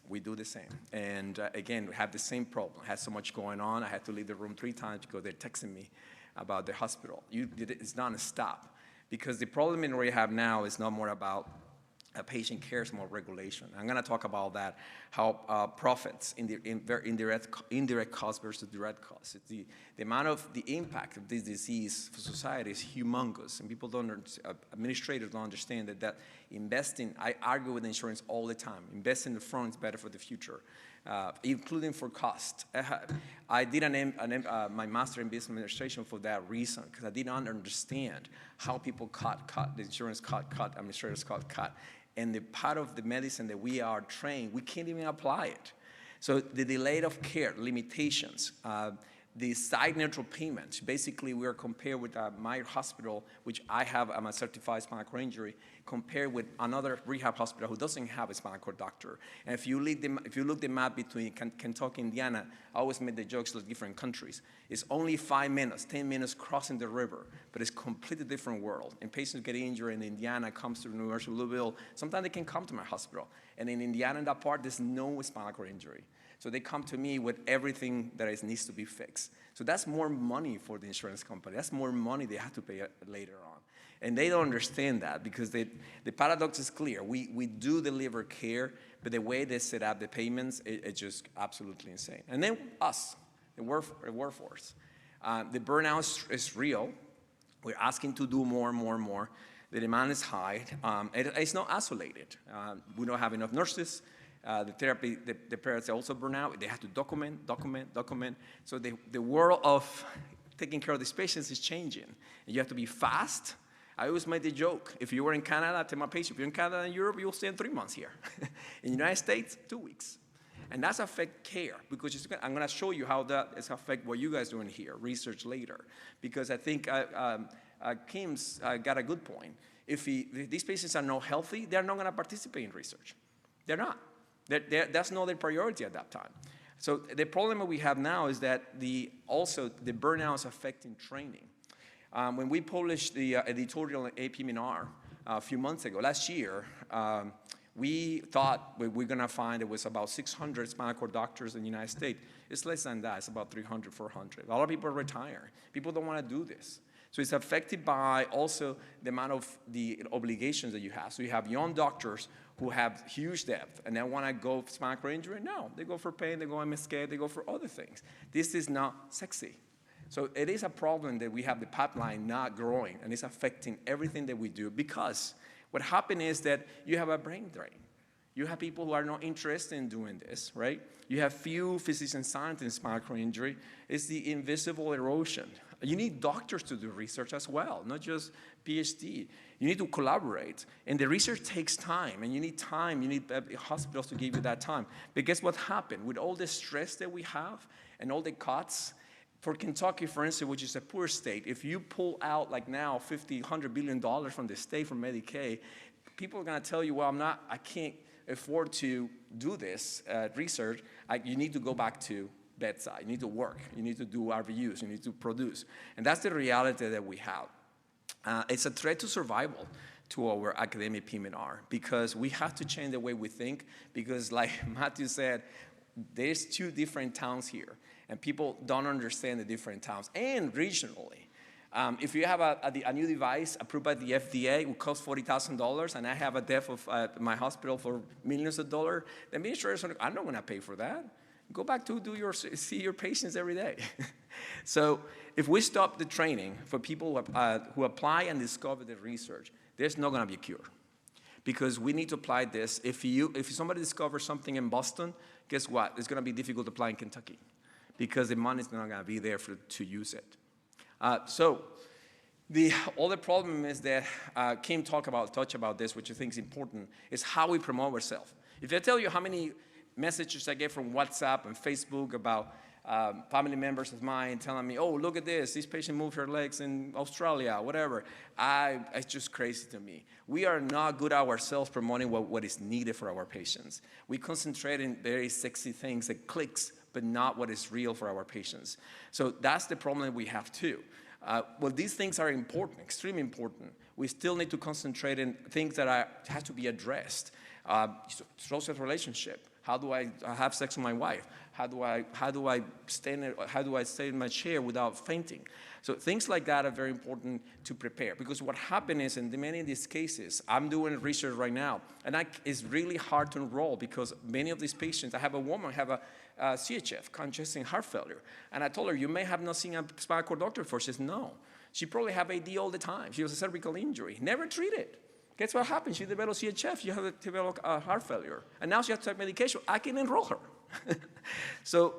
We do the same. And again, we have the same problem. I had so much going on. I had to leave the room 3 times because they're texting me about the hospital. It's non-stop. Because the problem in we have now is not more about patient care, it's more regulation. I'm going to talk about that, how profits, indirect costs versus direct costs. The amount of the impact of this disease for society is humongous, and people administrators don't understand that investing, I argue with insurance all the time, investing in the front is better for the future, including for cost. I did my master in business administration for that reason, because I did not understand how people cut, the insurance cut, administrators cut. And the part of the medicine that we are trained, we can't even apply it. So the delay of care, limitations, the side neutral payments, basically we are compared with my hospital, which I'm a certified spinal cord injury, compared with another rehab hospital who doesn't have a spinal cord doctor. And if you look the map between Kentucky and Indiana, I always made the jokes like different countries. It's only 5 minutes, 10 minutes crossing the river, but it's a completely different world. And patients get injured in Indiana, comes to the University of Louisville, sometimes they can come to my hospital. And in Indiana, in that part, there's no spinal cord injury. So they come to me with everything that needs to be fixed. So that's more money for the insurance company. That's more money they have to pay later on. And they don't understand that because the paradox is clear. We do deliver care, but the way they set up the payments, it's just absolutely insane. And then us, the workforce. The burnout is real. We're asking to do more and more and more. The demand is high. It's not isolated. We don't have enough nurses. The Perez also burn out. They have to document. So the world of taking care of these patients is changing. And you have to be fast. I always make the joke, if you were in Canada, I tell my patient, if you're in Canada and Europe, you'll stay 3 months here. In the United States, 2 weeks. And that's affect care, because I'm going to show you how that is affect what you guys doing here, research later. Because I think Kim's got a good point. If these patients are not healthy, they're not going to participate in research. They're not. That's not their priority at that time. So the problem that we have now is that also the burnout is affecting training. When we published the editorial in AP&R a few months ago, last year, we thought we're going to find it was about 600 spinal cord doctors in the United States. It's less than that. It's about 300, 400. A lot of people are retiring. People don't want to do this. So it's affected by also the amount of the obligations that you have. So you have young doctors who have huge depth, and they want to go for spinal cord injury? No, they go for pain, they go MSK, they go for other things. This is not sexy. So it is a problem that we have the pipeline not growing, and it's affecting everything that we do, because what happened is that you have a brain drain. You have people who are not interested in doing this, right? You have few physician scientists in spinal cord injury. It's the invisible erosion. You need doctors to do research as well, not just PhD. You need to collaborate. And the research takes time, and you need time. You need hospitals to give you that time. But guess what happened? With all the stress that we have and all the cuts, for Kentucky, for instance, which is a poor state, if you pull out like now $50, $100 billion from the state from Medicaid, people are going to tell you, well, I can't afford to do this research. You need to go back to bedside. You need to work. You need to do RVUs. You need to produce. And that's the reality that we have. It's a threat to survival to our academic PM&R, because we have to change the way we think, because like Matthew said, there's 2 different towns here, and people don't understand the different towns, and regionally. If you have a new device approved by the FDA, it will cost $40,000, and I have a debt of my hospital for millions of dollars, the administrators are like, I'm not going to pay for that. Go back to see your patients every day. So if we stop the training for people who apply and discover the research, there's not going to be a cure. Because we need to apply this. If somebody discovers something in Boston, guess what? It's going to be difficult to apply in Kentucky, because the money's not going to be there to use it. So The other problem is that Kim touched about this, which I think is important, is how we promote ourselves. If I tell you how many messages I get from WhatsApp and Facebook about family members of mine telling me, oh, look at this patient moved her legs in Australia, whatever, it's just crazy to me. We are not good at ourselves promoting what is needed for our patients. We concentrate in very sexy things that clicks, but not what is real for our patients. So that's the problem that we have too. Well, these things are important, extremely important. We still need to concentrate in things that have to be addressed. Social relationship. How do I have sex with my wife? How do I stay in my chair without fainting? So things like that are very important to prepare, because what happens is in many of these cases, I'm doing research right now, and it's really hard to enroll because many of these patients, I have a woman have a CHF, congestive heart failure, and I told her, you may have not seen a spinal cord doctor before. She says, no. She probably have AD all the time. She was a cervical injury, never treated. Guess what happened? She developed CHF, she had developed heart failure, and now she has to take medication. I can enroll her. So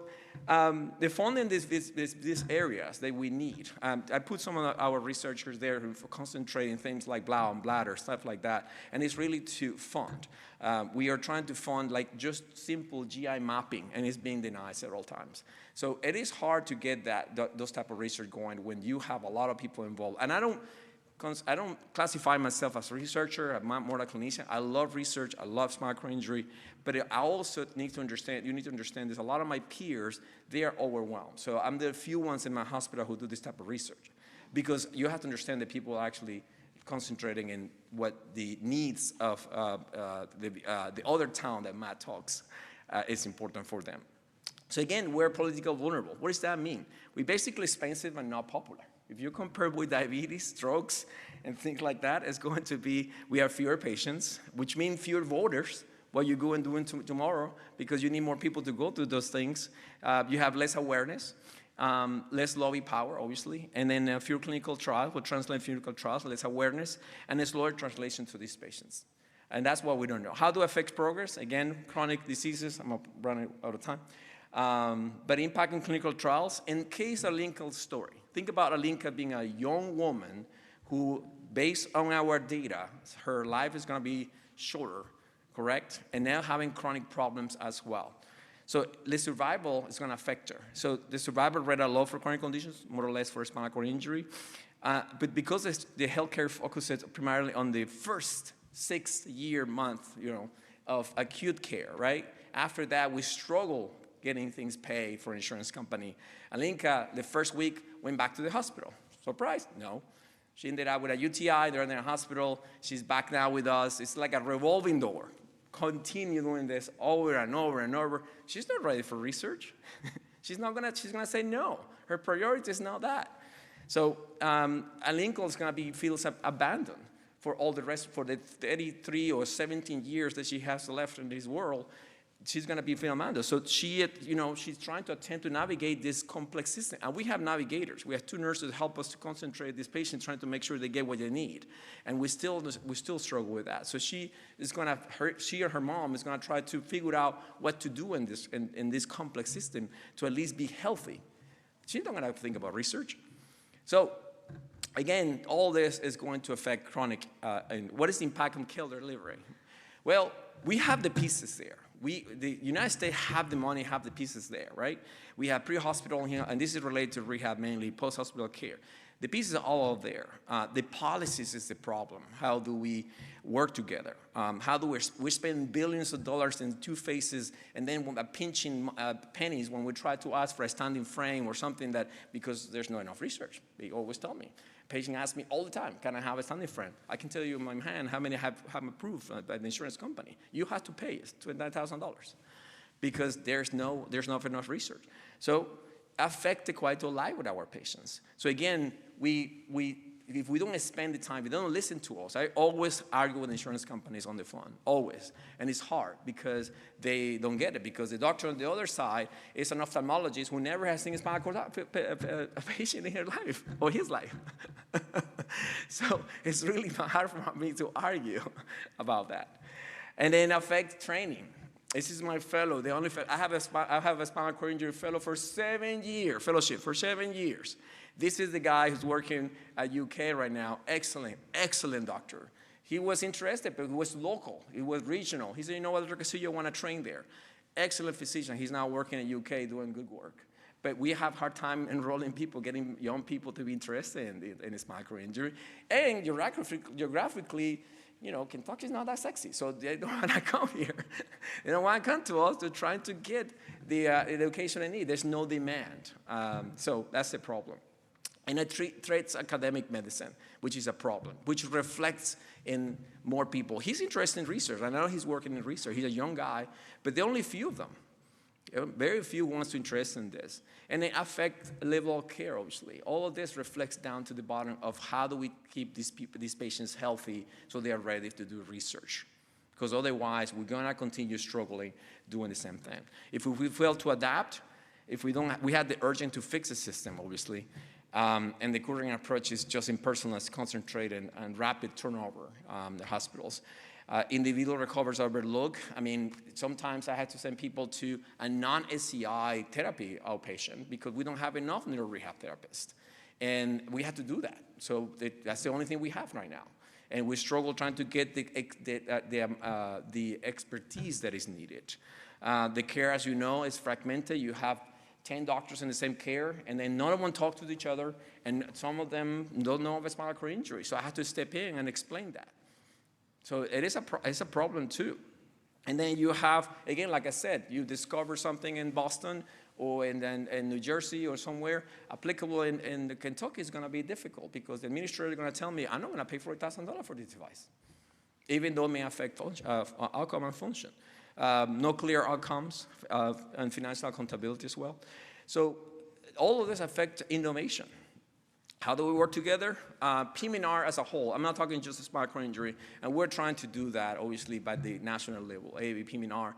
the funding these areas that we need. I put some of our researchers there who concentrate in things like bladder, stuff like that, and it's really to fund. We are trying to fund like just simple GI mapping, and it's being denied several times. So it is hard to get those type of research going when you have a lot of people involved. And I don't classify myself as a researcher. I'm more like a clinician. I love research. I love spinal cord injury. But I also need to understand, you need to understand this, a lot of my peers, they are overwhelmed. So I'm the few ones in my hospital who do this type of research. Because you have to understand that people are actually concentrating in what the needs of the other town that Matt talks is important for them. So again, we're politically vulnerable. What does that mean? We're basically expensive and not popular. If you compare with diabetes, strokes, and things like that, it's going to be, we have fewer patients, which means fewer voters, what you go and do tomorrow, because you need more people to go through those things. You have less awareness, less lobby power, obviously, and then fewer clinical trials, will translate clinical trials, less awareness, and a slower translation to these patients. And that's what we don't know. How do affect progress? Again, chronic diseases, I'm running out of time. But impacting clinical trials, in case of Lincoln's story. Think about Alinka being a young woman who, based on our data, her life is going to be shorter, correct? And now having chronic problems as well. So the survival is going to affect her. So the survival rate are low for chronic conditions, more or less for spinal cord injury. But because the healthcare focuses primarily on the first 6-year month, of acute care, right? After that, we struggle getting things paid for insurance company. Alinka, the first week, went back to the hospital. Surprise? No. She ended up with a UTI, they're in the hospital, she's back now with us. It's like a revolving door. Continue doing this over and over and over. She's not ready for research. she's gonna say no. Her priority is not that. So Alinka is gonna feels abandoned for all the rest, for the 33 or 17 years that she has left in this world. She's going to be feeling abandoned. So she's trying to attempt to navigate this complex system. And we have navigators. We have 2 nurses to help us to concentrate these patients, trying to make sure they get what they need. And we still struggle with that. So she or her mom is going to try to figure out what to do in this complex system to at least be healthy. She's not going to think about research. So again, all this is going to affect chronic, and what is the impact on care delivery? Well, we have the pieces there. The United States have the money, have the pieces there, right? We have pre-hospital here, and this is related to rehab mainly, post-hospital care. The pieces are all there. The policies is the problem. How do we work together? How do we spend billions of dollars in 2 phases, and then pinching pennies when we try to ask for a standing frame or something that, because there's not enough research. They always tell me. Patient asks me all the time, can I have a standing frame? I can tell you in my hand how many have approved by the insurance company. You have to pay $29,000 because there's not enough research. So affect the quality of life with our patients. So again, if we don't spend the time, we don't listen to us. I always argue with insurance companies on the phone, always. And it's hard because they don't get it, because the doctor on the other side is an ophthalmologist who never has seen a spinal cord a patient in her life, or his life. So it's really hard for me to argue about that. And then affect training. This is my fellow, the only fellow. I have a spinal cord injury fellow for 7 years, fellowship for 7 years. This is the guy who's working at UK right now. Excellent, excellent doctor. He was interested, but it was local. It was regional. He said, you know what, Dr. Castillo, I want to train there. Excellent physician. He's now working at UK doing good work. But we have a hard time enrolling people, getting young people to be interested in spinal cord injury. And geographically, you know, Kentucky is not that sexy, so they don't want to come here. They don't want to come to us to try to get the education they need. There's no demand. So that's the problem. And it treats academic medicine, which is a problem, which reflects in more people. He's interested in research. I know he's working in research. He's a young guy, but there are only a few of them. Very few wants to invest in this. And they affect level of care, obviously. All of this reflects down to the bottom of how do we keep these patients healthy so they are ready to do research. Because otherwise, we're going to continue struggling doing the same thing. If we fail to adapt, if we don't, we had the urgent to fix the system, obviously. And the current approach is just impersonalized, concentrated, and rapid turnover in the hospitals. Individual recovers overlooked. I mean, sometimes I had to send people to a non-SCI therapy outpatient because we don't have enough neuro rehab therapists. And we had to do that. So that's the only thing we have right now. And we struggle trying to get the expertise that is needed. The care, as you know, is fragmented. You have 10 doctors in the same care, and then none of them talk to each other, and some of them don't know of a spinal cord injury. So I had to step in and explain that. So it's a problem too. And then you have, again, like I said, you discover something in Boston or in New Jersey or somewhere, applicable in Kentucky is gonna be difficult because the administrator is gonna tell me, I'm not gonna pay $40,000 for this device, even though it may affect outcome and function. No clear outcomes and financial accountability as well. So all of this affects innovation. How do we work together? PM&R as a whole. I'm not talking just a spinal cord injury, and we're trying to do that, obviously, by the national level. AAP-PM&R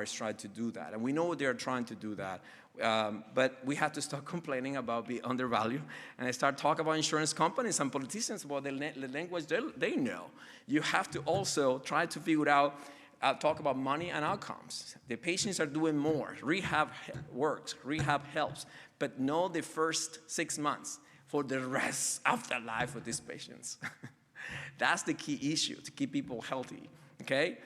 is trying to do that, and we know they're trying to do that. But we have to start complaining about being undervalued, and I start talking about insurance companies and politicians about the language they know. You have to also try to figure out, talk about money and outcomes. The patients are doing more. Rehab works, rehab helps, but know the first 6 months for the rest of the life of these patients. That's the key issue, to keep people healthy, okay?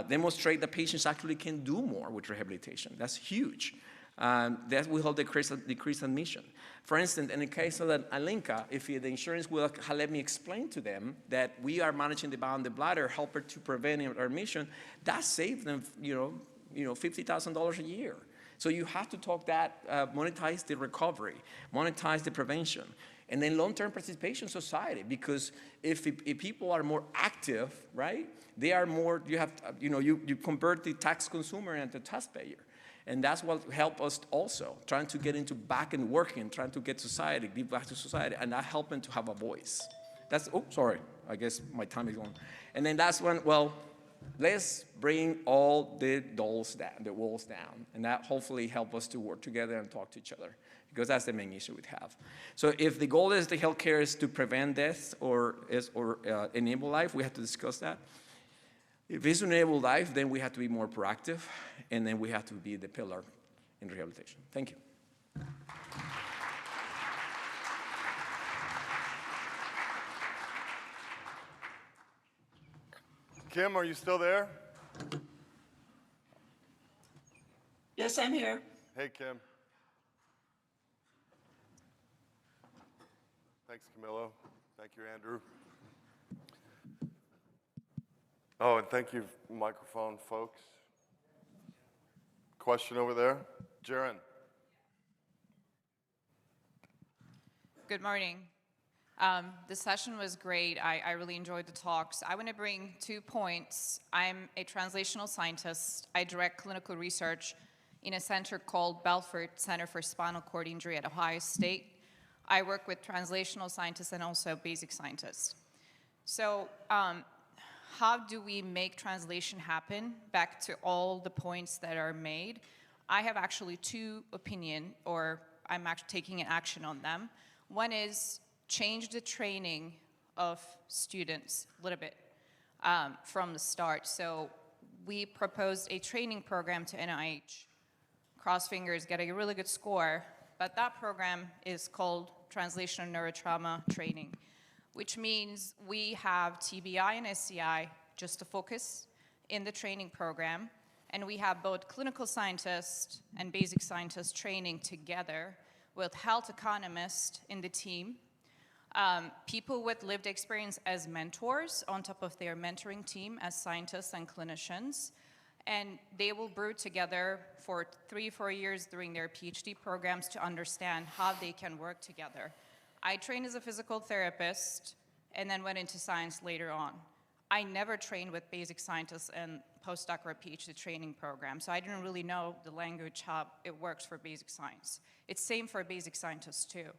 Demonstrate that patients actually can do more with rehabilitation. That's huge. That will help decrease admission. For instance, in the case of Alinka, if the insurance will let me explain to them that we are managing the bowel and the bladder, help her to prevent admission, that saved them, $50,000 a year. So you have to talk that, monetize the recovery, monetize the prevention, and then long-term participation society. Because if people are more active, right, they are more. You have, you convert the tax consumer into taxpayer. And that's what helped us also, trying to get into back and working, trying to get society, give back to society, and that helped them to have a voice. That's, oh, sorry, I guess my time is gone. And then that's when, well, let's bring all the walls down, and that hopefully help us to work together and talk to each other, because that's the main issue we have. So if the goal is the healthcare is to prevent death or enable life, we have to discuss that. If it's enable life, then we have to be more proactive, and then we have to be the pillar in rehabilitation. Thank you. Kim, are you still there? Yes, I'm here. Hey, Kim. Thanks, Camilo. Thank you, Andrew. Oh, and thank you, microphone folks. Question over there? Jaren. Good morning. The session was great. I really enjoyed the talks. I want to bring 2 points. I'm a translational scientist. I direct clinical research in a center called Belfort Center for Spinal Cord Injury at Ohio State. I work with translational scientists and also basic scientists. So how do we make translation happen? Back to all the points that are made. I have actually 2 opinions, or I'm actually taking an action on them. One is change the training of students a little bit from the start. So we proposed a training program to NIH. Cross fingers, get a really good score. But that program is called Translational Neurotrauma Training, which means we have TBI and SCI just to focus in the training program. And we have both clinical scientists and basic scientist training together with health economists in the team, people with lived experience as mentors on top of their mentoring team as scientists and clinicians. And they will brew together for 3-4 years during their PhD programs to understand how they can work together. I trained as a physical therapist and then went into science later on. I never trained with basic scientists and postdoc or PhD training programs, so I didn't really know the language, how it works for basic science. It's same for basic scientists too.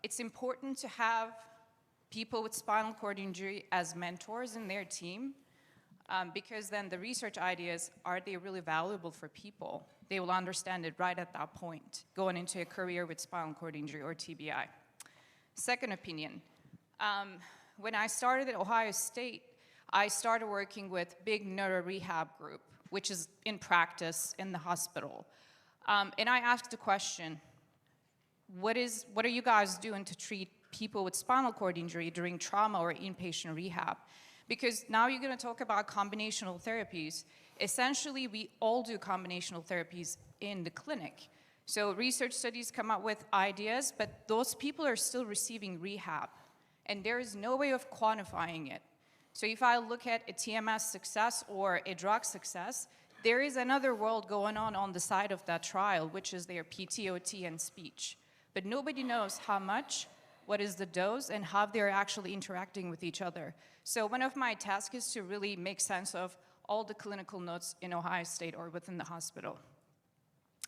It's important to have people with spinal cord injury as mentors in their team, because then the research ideas, are they really valuable for people? They will understand it right at that point, going into a career with spinal cord injury or TBI. Second opinion, when I started at Ohio State, I started working with big neuro rehab group, which is in practice in the hospital. And I asked the question, what are you guys doing to treat people with spinal cord injury during trauma or inpatient rehab? Because now you're going to talk about combinational therapies. Essentially, we all do combinational therapies in the clinic. So research studies come up with ideas, but those people are still receiving rehab, and there is no way of quantifying it. So if I look at a TMS success or a drug success, there is another world going on the side of that trial, which is their PTOT and speech. But nobody knows how much, what is the dose, and how they're actually interacting with each other. So one of my tasks is to really make sense of all the clinical notes in Ohio State or within the hospital.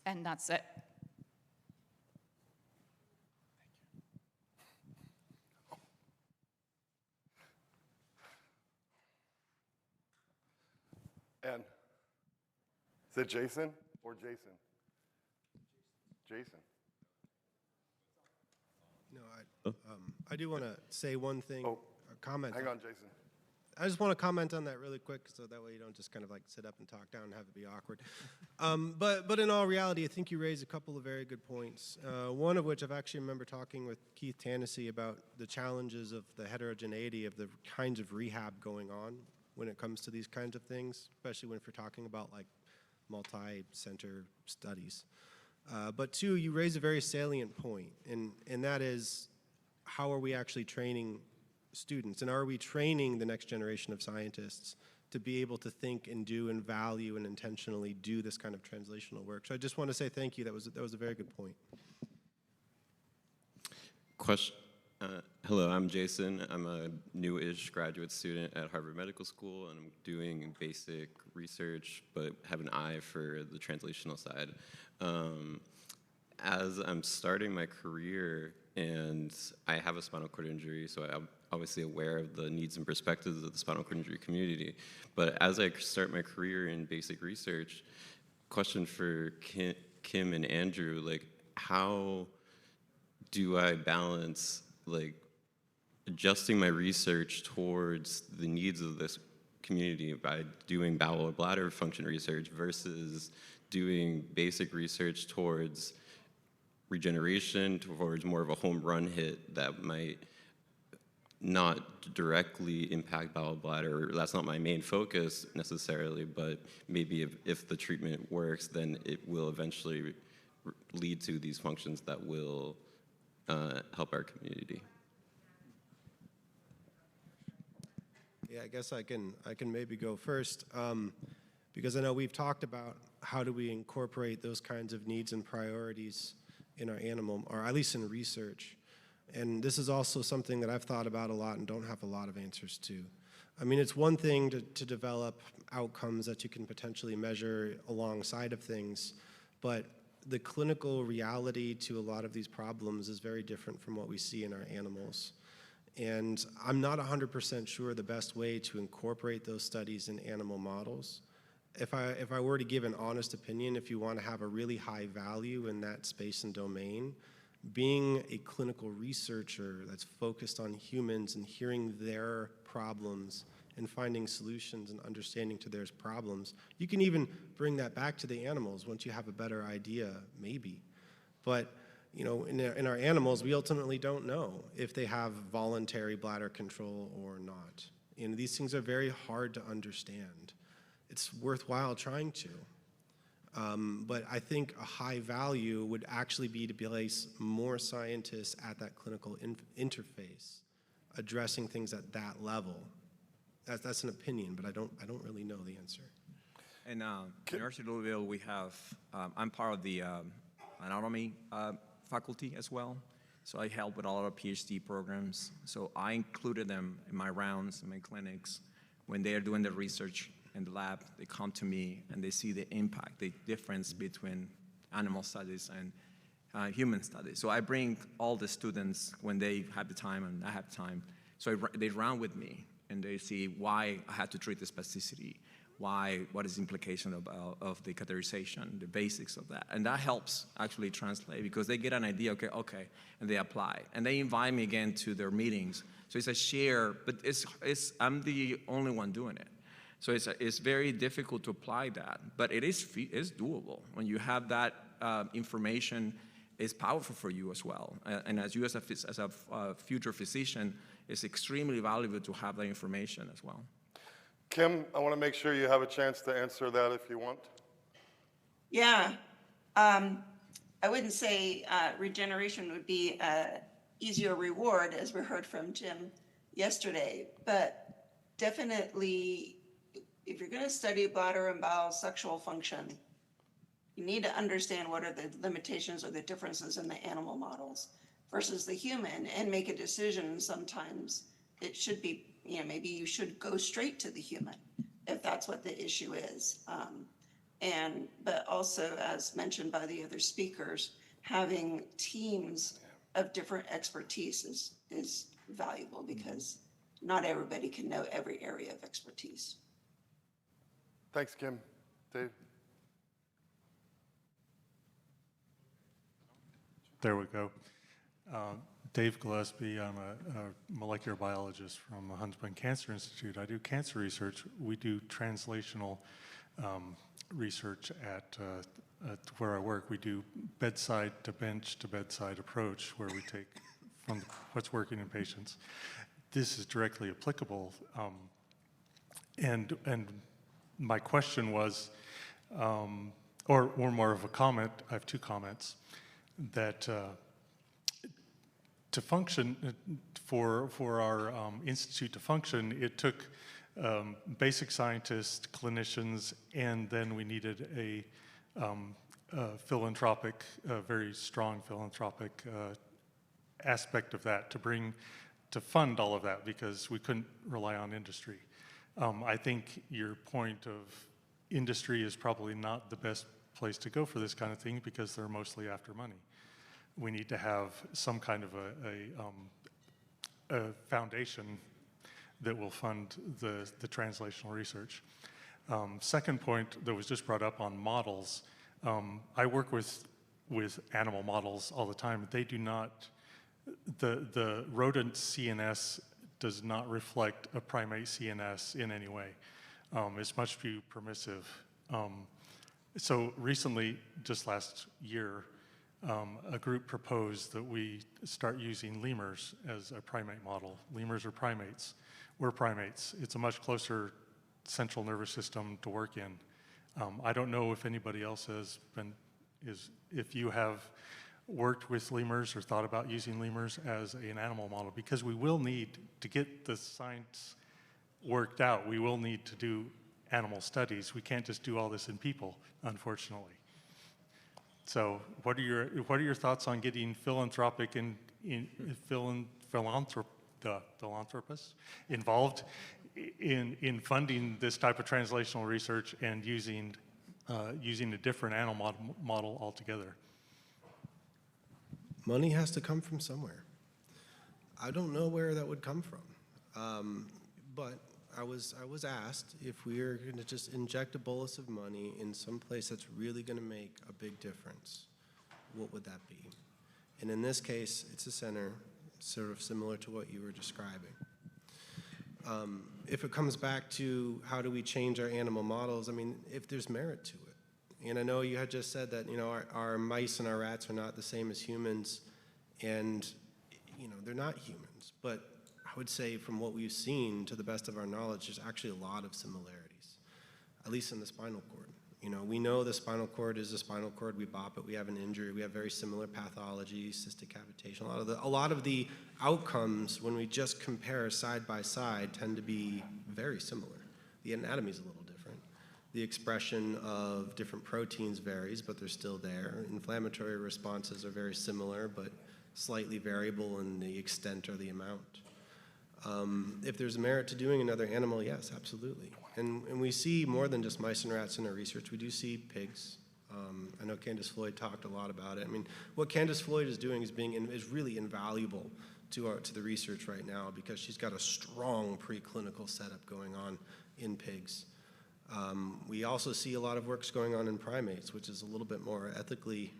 And that's it. And is it Jason or Jason? Jason. No, I do want to say one thing, Oh, or comment. hang on, Jason. I just want to comment on that really quick, so that way you don't just kind of like sit up and talk down and have it be awkward. But in all reality, I think you raised a couple of very good points. One of which I've actually remember talking with Keith Tennessee about the challenges of the heterogeneity of the kinds of rehab going on when it comes to these kinds of things, especially when we're talking about like multi-center studies. But two, you raise a very salient point, and that is, how are we actually training students? And are we training the next generation of scientists to be able to think and do and value and intentionally do this kind of translational work? So I just want to say thank you. That was a very good point. Question. Hello, I'm Jason. I'm a new-ish graduate student at Harvard Medical School, and I'm doing basic research, but have an eye for the translational side. As I'm starting my career, and I have a spinal cord injury, so I'm obviously aware of the needs and perspectives of the spinal cord injury community. But as I start my career in basic research, question for Kim and Andrew, like, how do I balance, like, adjusting my research towards the needs of this community by doing bowel or bladder function research versus doing basic research towards regeneration, towards more of a home run hit that might not directly impact bowel bladder. That's not my main focus necessarily, but maybe if the treatment works, then it will eventually lead to these functions that will help our community. Yeah, I guess I can maybe go first, because I know we've talked about how do we incorporate those kinds of needs and priorities in our animal, or at least in research. And this is also something that I've thought about a lot and don't have a lot of answers to. I mean, it's one thing to develop outcomes that you can potentially measure alongside of things, but the clinical reality to a lot of these problems is very different from what we see in our animals. And I'm not 100% sure the best way to incorporate those studies in animal models. If I were to give an honest opinion, if you want to have a really high value in that space and domain, being a clinical researcher that's focused on humans and hearing their problems and finding solutions and understanding to their problems. You can even bring that back to the animals once you have a better idea, maybe. But you know, in our animals, we ultimately don't know if they have voluntary bladder control or not. And these things are very hard to understand. It's worthwhile trying to. But I think a high value would actually be to place more scientists at that clinical interface, addressing things at that level. That's an opinion, but I don't really know the answer. And University of Louisville, we have, I'm part of the anatomy faculty as well. So I help with a lot of PhD programs. So I included them in my rounds, in my clinics. When they are doing the research in the lab, they come to me and they see the impact, the difference between animal studies and human studies. So I bring all the students when they have the time and I have time. So they run with me and they see why I had to treat the spasticity, what is the implication of the catheterization, the basics of that. And that helps actually translate because they get an idea, okay, and they apply. And they invite me again to their meetings. So it's a share, but I'm the only one doing it. So it's very difficult to apply that, but it's doable. When you have that information, it's powerful for you as well. And as you as a future physician, it's extremely valuable to have that information as well. Kim, I want to make sure you have a chance to answer that if you want. Yeah, I wouldn't say regeneration would be an easier reward, as we heard from Jim yesterday, but definitely, if you're going to study bladder and bowel sexual function, you need to understand what are the limitations or the differences in the animal models versus the human and make a decision. Sometimes it should be, maybe you should go straight to the human if that's what the issue is. But also, as mentioned by the other speakers, having teams of different expertise is valuable because not everybody can know every area of expertise. Thanks, Kim. Dave? There we go. Dave Gillespie, I'm a molecular biologist from the Huntsman Cancer Institute. I do cancer research. We do translational research at where I work. We do bedside to bench to bedside approach where we take from what's working in patients. This is directly applicable. And my question was, or more of a comment, I have two comments, that to function, for our institute to function, it took basic scientists, clinicians, and then we needed a philanthropic, very strong philanthropic aspect of that to fund all of that because we couldn't rely on industry. I think your point of industry is probably not the best place to go for this kind of thing because they're mostly after money. We need to have some kind of a foundation that will fund the translational research. Second point that was just brought up on models. I work with animal models all the time. They do not, the rodent CNS does not reflect a primate CNS in any way. It's much too permissive. So recently, just last year, a group proposed that we start using lemurs as a primate model. Lemurs are primates. We're primates. It's a much closer central nervous system to work in. I don't know if anybody else has if you have worked with lemurs or thought about using lemurs as an animal model, because we will need, to get the science worked out, we will need to do animal studies. We can't just do all this in people, unfortunately. So what are your thoughts on getting philanthropists involved in funding this type of translational research and using a different animal model altogether? Money has to come from somewhere. I don't know where that would come from, but I was asked if we are going to just inject a bolus of money in some place that's really going to make a big difference, what would that be? And in this case, it's a center sort of similar to what you were describing. If it comes back to how do we change our animal models, I mean, if there's merit to it. And I know you had just said that, our mice and our rats are not the same as humans, and, they're not humans. But I would say from what we've seen, to the best of our knowledge, there's actually a lot of similarities, at least in the spinal cord. We know the spinal cord is a spinal cord. We bop it. We have an injury. We have very similar pathology, cystic cavitation. A lot of the outcomes, when we just compare side by side, tend to be very similar. The anatomy is a little different. The expression of different proteins varies, but they're still there. Inflammatory responses are very similar, but slightly variable in the extent or the amount. If there's merit to doing another animal, yes, absolutely. And we see more than just mice and rats in our research. We do see pigs. I know Candace Floyd talked a lot about it. I mean, what Candace Floyd is doing is really invaluable to the research right now, because she's got a strong preclinical setup going on in pigs. We also see a lot of works going on in primates, which is a little bit more ethically,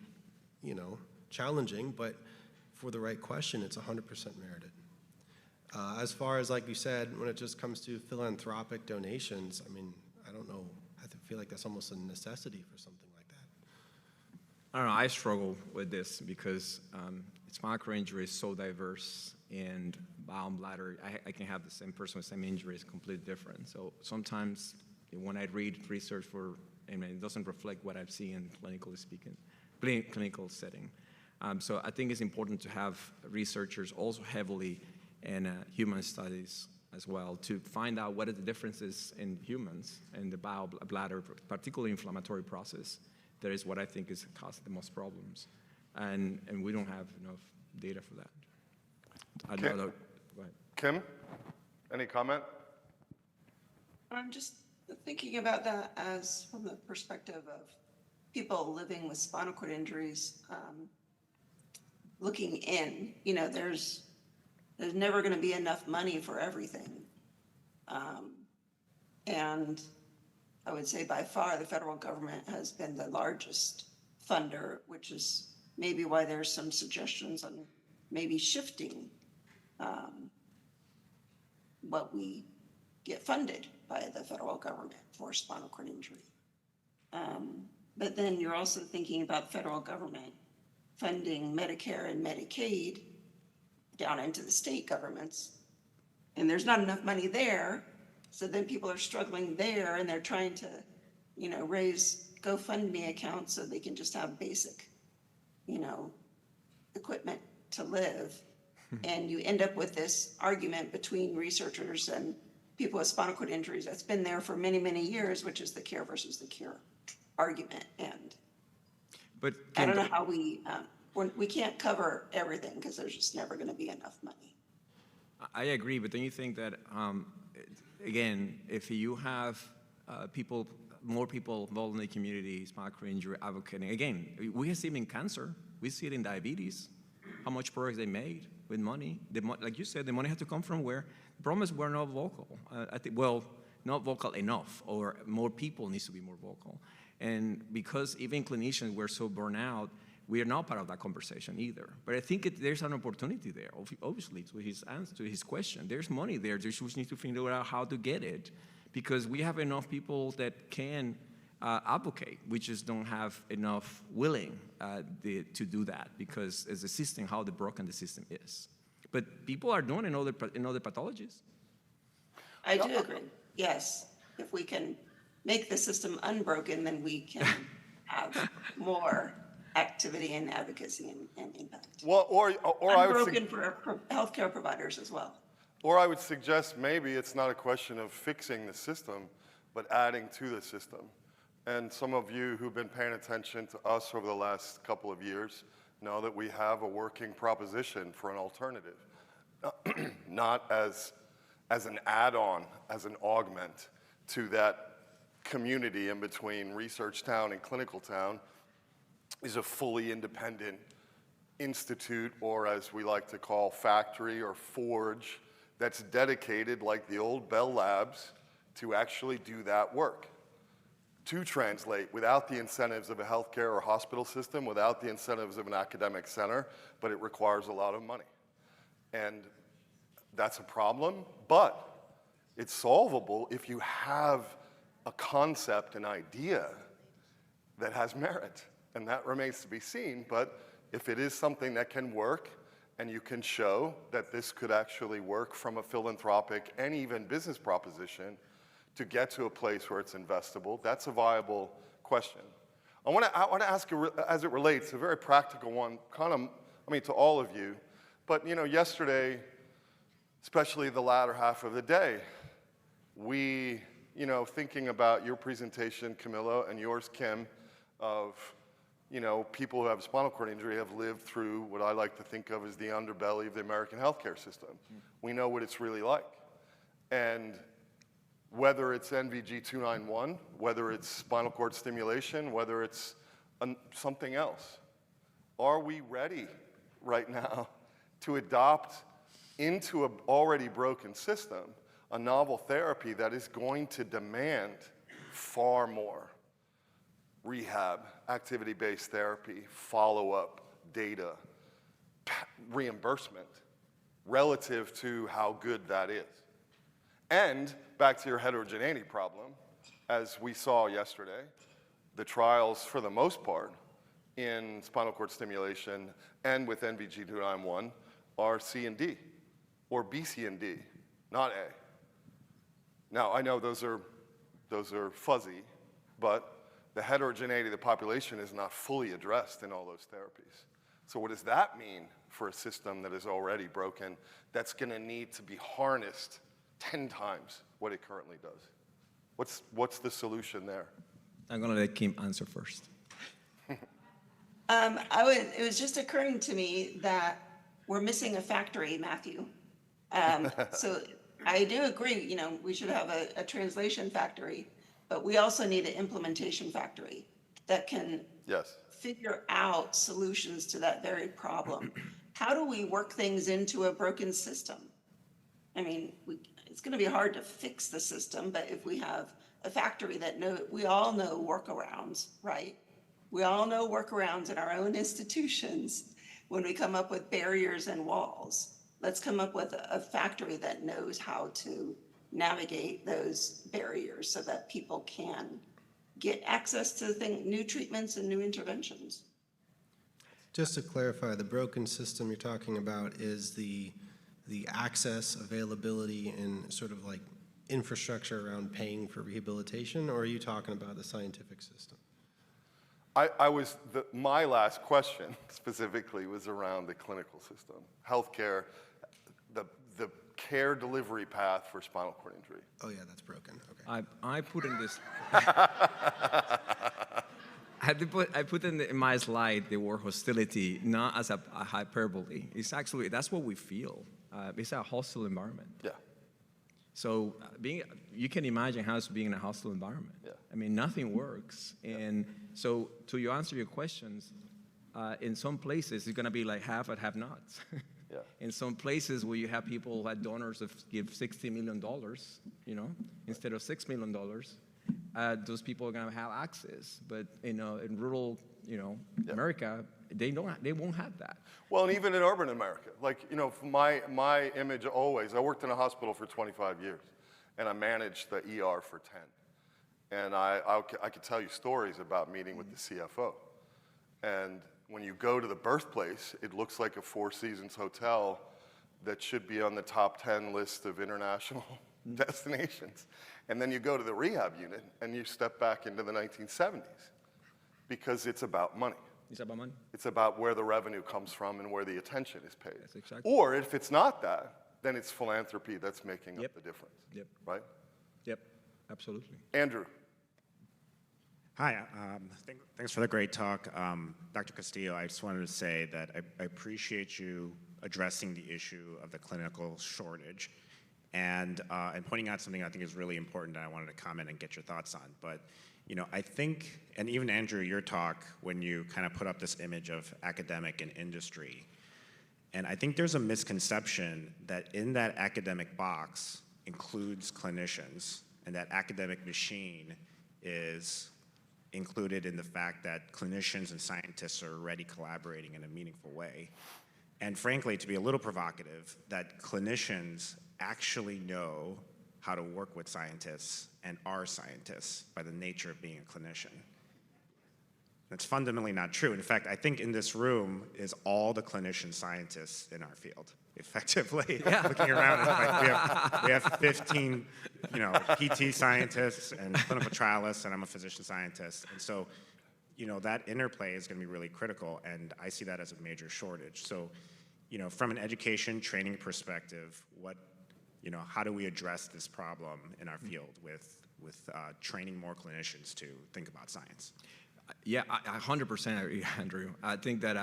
challenging, but for the right question, it's 100% merited. As far as, like you said, when it just comes to philanthropic donations, I mean, I don't know. I feel like that's almost a necessity for something like that. I don't know, I struggle with this because spinal cord injury is so diverse, and bowel and bladder, I can have the same person with the same injury, is completely different. So sometimes when I read research it doesn't reflect what I've seen in clinical setting. So I think it's important to have researchers also heavily in human studies as well, to find out what are the differences in humans and the bowel, bladder, particularly inflammatory process. That is what I think is causing the most problems. And we don't have enough data for that. Go ahead. Kim, any comment? I'm just thinking about that as from the perspective of people living with spinal cord injuries, looking in, there's never going to be enough money for everything. And I would say by far the federal government has been the largest funder, which is maybe why there's some suggestions on maybe shifting what we get funded by the federal government for spinal cord injury. But then you're also thinking about federal government funding Medicare and Medicaid down into the state governments, and there's not enough money there. So then people are struggling there, and they're trying to, raise GoFundMe accounts so they can just have basic, equipment to live. And you end up with this argument between researchers and people with spinal cord injuries that's been there for many, many years, which is the care versus the cure argument. And But I don't know how we can't cover everything because there's just never going to be enough money. I agree, but don't you think that, again, if you have more people involved in the community, spinal cord injury advocating, again, we see it in cancer, we see it in diabetes, how much progress they made with money. Like you said, the money had to come from where? The problem is we're not vocal. Not vocal enough, or more people needs to be more vocal. And because even clinicians were so burnt out, we are not part of that conversation either. But I think there's an opportunity there, obviously, to his answer, to his question. There's money there. They just need to figure out how to get it, because we have enough people that can advocate. We just don't have enough willing to do that, because as a system, how broken the system is. But people are doing it in other pathologies. I do agree. Yes, if we can make the system unbroken, then we can have more activity and advocacy and impact. Well, or I would Unbroken for healthcare providers as well. Or I would suggest maybe it's not a question of fixing the system, but adding to the system. And some of you who've been paying attention to us over the last couple of years know that we have a working proposition for an alternative, not as an add-on, as an augment to that community in between research town and clinical town, is a fully independent institute, or as we like to call factory or forge, that's dedicated, like the old Bell Labs, to actually do that work, to translate without the incentives of a healthcare or hospital system, without the incentives of an academic center, but it requires a lot of money. And that's a problem, but It's solvable if you have a concept, an idea that has merit. And that remains to be seen, but if it is something that can work and you can show that this could actually work from a philanthropic and even business proposition to get to a place where it's investable, that's a viable question. I want to ask, as it relates, a very practical one, to all of you, but yesterday, especially the latter half of the day, we, thinking about your presentation, Camilo, and yours, Kim, of, people who have spinal cord injury have lived through what I like to think of as the underbelly of the American healthcare system. We know what it's really like. And whether it's NVG-291, whether it's spinal cord stimulation, whether it's something else, are we ready right now to adopt into an already broken system a novel therapy that is going to demand far more rehab, activity-based therapy, follow-up, data, reimbursement, relative to how good that is? And back to your heterogeneity problem, as we saw yesterday, the trials, for the most part, in spinal cord stimulation and with NVG-291 are C and D, or B, C, and D, not A. Now, I know those are fuzzy, but the heterogeneity of the population is not fully addressed in all those therapies. So what does that mean for a system that is already broken that's going to need to be harnessed 10 times what it currently does? What's the solution there? I'm going to let Kim answer first. It was just occurring to me that we're missing a factory, Matthew. So I do agree, we should have a translation factory, but we also need an implementation factory that can figure out solutions to that very problem. How do we work things into a broken system? I mean, it's going to be hard to fix the system, but if we have a factory we all know workarounds, right? We all know workarounds in our own institutions when we come up with barriers and walls. Let's come up with a factory that knows how to navigate those barriers so that people can get access to new treatments and new interventions. Just to clarify, the broken system you're talking about is the access, availability, and sort of like infrastructure around paying for rehabilitation, or are you talking about the scientific system? My last question specifically was around the clinical system, healthcare, the care delivery path for spinal cord injury. Oh yeah, that's broken, okay. I put in this, I put in my slide the word hostility, not as a hyperbole. It's actually, that's what we feel. It's a hostile environment. Yeah. So you can imagine how it's being in a hostile environment. Yeah. I mean, nothing works. And so to answer your questions, in some places, it's going to be like have and have-nots. Yeah. In some places where you have people who had donors that give $60 million, instead of $6 million, those people are going to have access. But in rural, America, they won't have that. Well, and even in urban America, my image always, I worked in a hospital for 25 years, and I managed the ER for 10. And I could tell you stories about meeting with the CFO. And when you go to the birthplace, it looks like a Four Seasons hotel that should be on the top 10 list of international destinations. And then you go to the rehab unit, and you step back into the 1970s, because it's about money. It's about money. It's about where the revenue comes from and where the attention is paid. That's exactly. Or if it's not that, then it's philanthropy that's making up the difference. Yep. Right? Yep, absolutely. Andrew. Hi, thanks for the great talk. Dr. Castillo, I just wanted to say that I appreciate you addressing the issue of the clinical shortage and pointing out something I think is really important that I wanted to comment and get your thoughts on. But I think, and even Andrew, your talk, when you kind of put up this image of academic and industry, and I think there's a misconception that in that academic box includes clinicians, and that academic machine is included in the fact that clinicians and scientists are already collaborating in a meaningful way. And frankly, to be a little provocative, that clinicians actually know how to work with scientists and are scientists by the nature of being a clinician. That's fundamentally not true. In fact, I think in this room is all the clinician scientists in our field, effectively. Looking around, it's like we have 15, PT scientists and clinical trialists, and I'm a physician scientist. And so, that interplay is going to be really critical, and I see that as a major shortage. So, from an education training perspective, how do we address this problem in our field with training more clinicians to think about science? Yeah, I 100% agree, Andrew. I think that,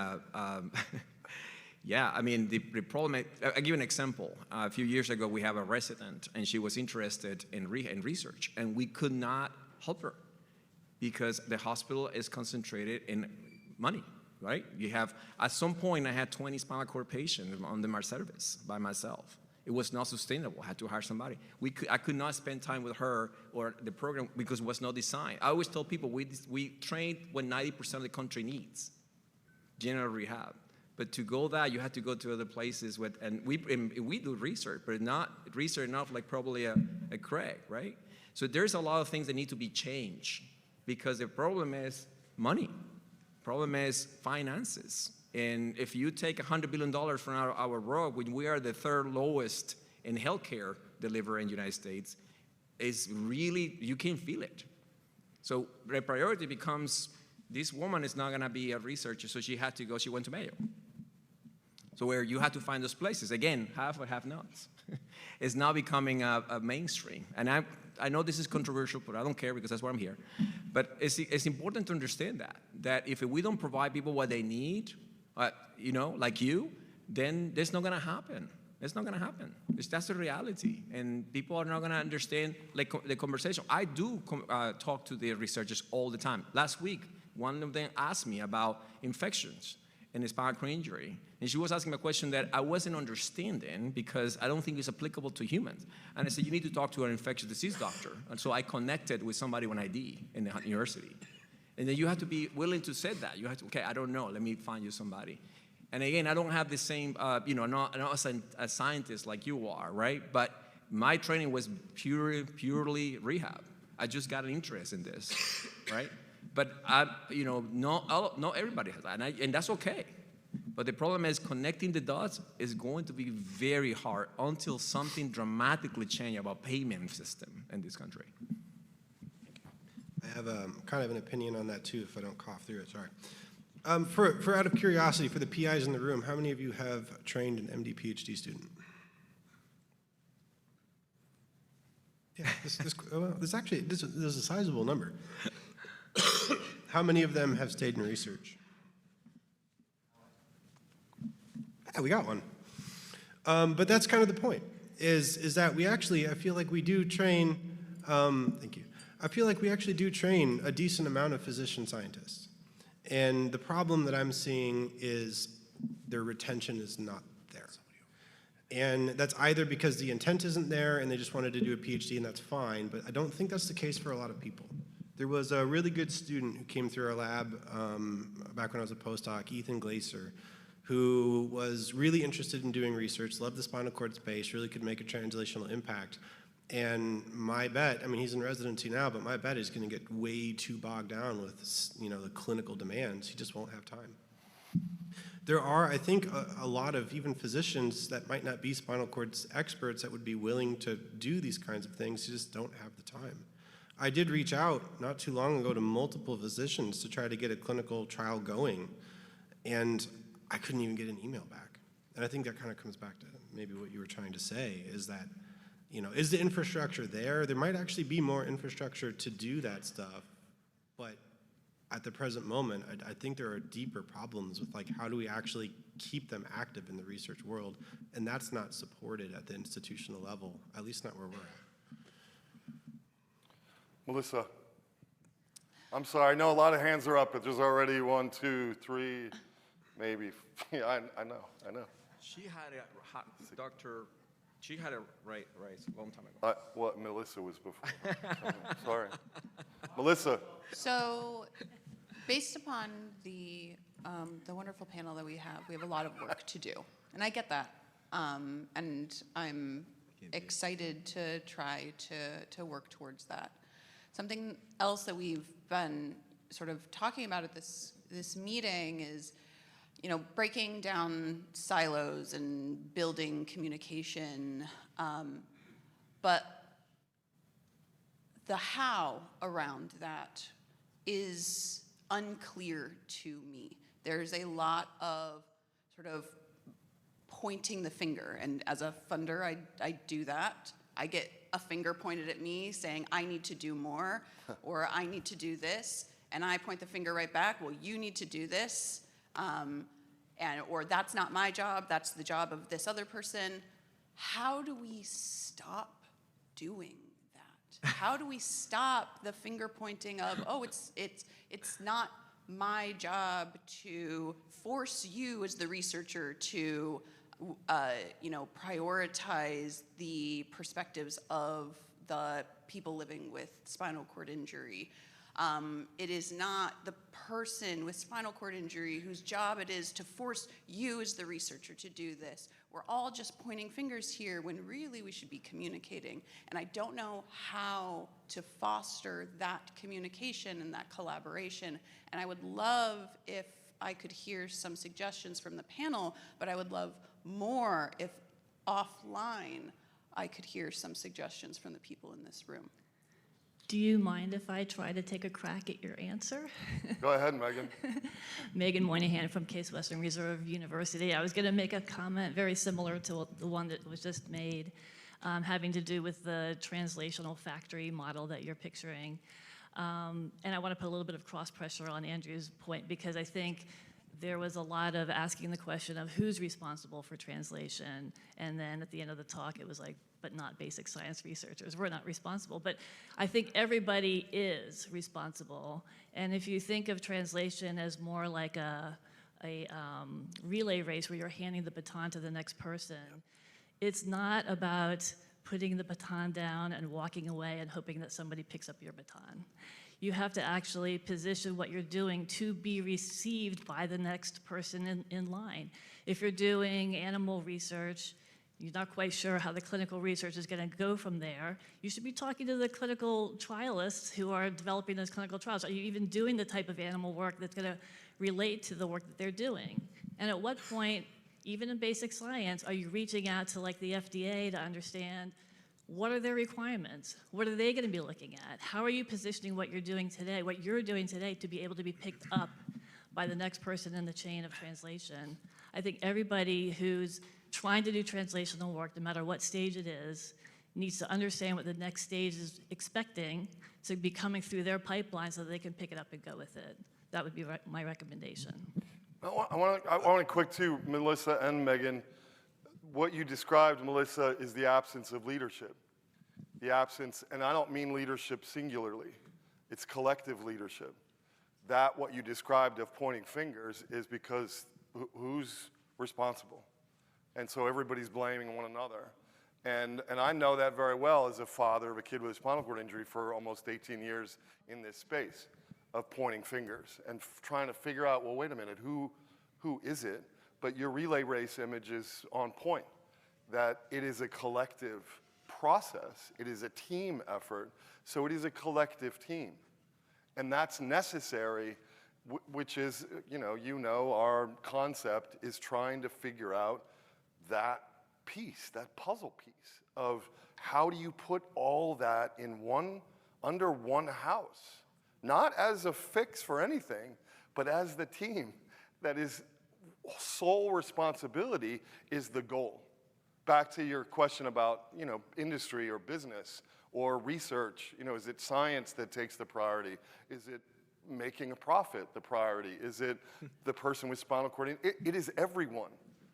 yeah, I mean, the problem, I'll give you an example. A few years ago, we have a resident, and she was interested in research, and we could not help her because the hospital is concentrated in money, right? At some point, I had 20 spinal cord patients on my service by myself. It was not sustainable. I had to hire somebody. I could not spend time with her or the program because it was not designed. I always tell people we train what 90% of the country needs, general rehab. But to go that, you have to go to other places and we do research, but not research enough like probably a Craig, right? So there's a lot of things that need to be changed because the problem is money. Problem is finances. And if you take $100 billion from our road, when we are the third lowest in healthcare delivery in the United States, is really, you can feel it. So the priority becomes, this woman is not gonna be a researcher, so she went to Mayo. So where you have to find those places, again, have or have nots. It's now becoming a mainstream. And I know this is controversial, but I don't care because that's why I'm here. But it's important to understand that if we don't provide people what they need, like you, then that's not gonna happen. It's not gonna happen. That's the reality. And people are not gonna understand the conversation. I do talk to the researchers all the time. Last week, one of them asked me about infections and spinal cord injury. And she was asking me a question that I wasn't understanding because I don't think it's applicable to humans. And I said, you need to talk to an infectious disease doctor. And so I connected with somebody when I did in the university. And then you have to be willing to say that. You have to, okay, I don't know, let me find you somebody. And again, I don't have the same, not a scientist like you are, right? But my training was purely rehab. I just got an interest in this, right? But not everybody has that, and that's okay. But the problem is connecting the dots is going to be very hard until something dramatically changes about payment system in this country. I have kind of an opinion on that too, if I don't cough through it, sorry. For out of curiosity, for the PIs in the room, how many of you have trained an MD PhD student? Yeah, this is a sizable number. How many of them have stayed in research? Yeah, we got one. But that's kind of the point, is that we actually, I feel like we do train, thank you. I feel like we actually do train a decent amount of physician scientists. And the problem that I'm seeing is their retention is not there. And that's either because the intent isn't there and they just wanted to do a PhD and that's fine, but I don't think that's the case for a lot of people. There was a really good student who came through our lab back when I was a postdoc, Ethan Glaser, who was really interested in doing research, loved the spinal cord space, really could make a translational impact. And my bet, I mean, he's in residency now, but my bet is going to get way too bogged down with, the clinical demands. He just won't have time. There are, I think, a lot of even physicians that might not be spinal cord experts that would be willing to do these kinds of things, who just don't have the time. I did reach out not too long ago to multiple physicians to try to get a clinical trial going, and I couldn't even get an email back. And I think that kind of comes back to maybe what you were trying to say, is that, is the infrastructure there? There might actually be more infrastructure to do that stuff, but at the present moment, I think there are deeper problems with how do we actually keep them active in the research world, and that's not supported at the institutional level, at least not where we're at. Melissa, I'm sorry, I know a lot of hands are up, but there's already 1, 2, 3, maybe. Yeah, I know. She had a doctor. She had a right a long time ago. What Melissa was before. Sorry. Melissa. So, based upon the wonderful panel that we have a lot of work to do, and I get that. And I'm excited to try to work towards that. Something else that we've been sort of talking about at this meeting is, breaking down silos and building communication, but the how around that is unclear to me. There's a lot of sort of pointing the finger, and as a funder, I do that. I get a finger pointed at me saying, I need to do more, or I need to do this, and I point the finger right back, well, you need to do this, or that's not my job, that's the job of this other person. How do we stop doing that? How do we stop the finger pointing of, oh, it's not my job to force you as the researcher to prioritize the perspectives of the people living with spinal cord injury. It is not the person with spinal cord injury whose job it is to force you as the researcher to do this. We're all just pointing fingers here when really we should be communicating. And I don't know how to foster that communication and that collaboration. And I would love if I could hear some suggestions from the panel, but I would love more if offline I could hear some suggestions from the people in this room. Do you mind if I try to take a crack at your answer? Go ahead, Megan. Megan Moynihan from Case Western Reserve University. I was going to make a comment very similar to the one that was just made, having to do with the translational factory model that you're picturing. And I want to put a little bit of cross pressure on Andrew's point, because I think there was a lot of asking the question of who's responsible for translation. And then at the end of the talk, it was like, but not basic science researchers. We're not responsible. But I think everybody is responsible. And if you think of translation as more like a relay race where you're handing the baton to the next person, it's not about putting the baton down and walking away and hoping that somebody picks up your baton. You have to actually position what you're doing to be received by the next person in line. If you're doing animal research, you're not quite sure how the clinical research is going to go from there, you should be talking to the clinical trialists who are developing those clinical trials. Are you even doing the type of animal work that's going to relate to the work that they're doing? And at what point, even in basic science, are you reaching out to like the FDA to understand what are their requirements? What are they going to be looking at? How are you positioning what you're doing today to be able to be picked up by the next person in the chain of translation? I think everybody who's trying to do translational work, no matter what stage it is, needs to understand what the next stage is expecting to be coming through their pipeline so that they can pick it up and go with it. That would be my recommendation. I want to quick too, Melissa and Megan. What you described, Melissa, is the absence of leadership. The absence, and I don't mean leadership singularly, it's collective leadership. That what you described of pointing fingers is because who's responsible? And so everybody's blaming one another. And I know that very well as a father of a kid with a spinal cord injury for almost 18 years in this space of pointing fingers and trying to figure out, well, wait a minute, who is it? But your relay race image is on point, that it is a collective process. It is a team effort, so it is a collective team. And that's necessary, which is, our concept is trying to figure out that piece, that puzzle piece of how do you put all that in under one house, not as a fix for anything, but as the team that is sole responsibility is the goal. Back to your question about, industry or business or research, is it science that takes the priority? Is it making a profit the priority? Is it the person with spinal cord injury? It is everyone,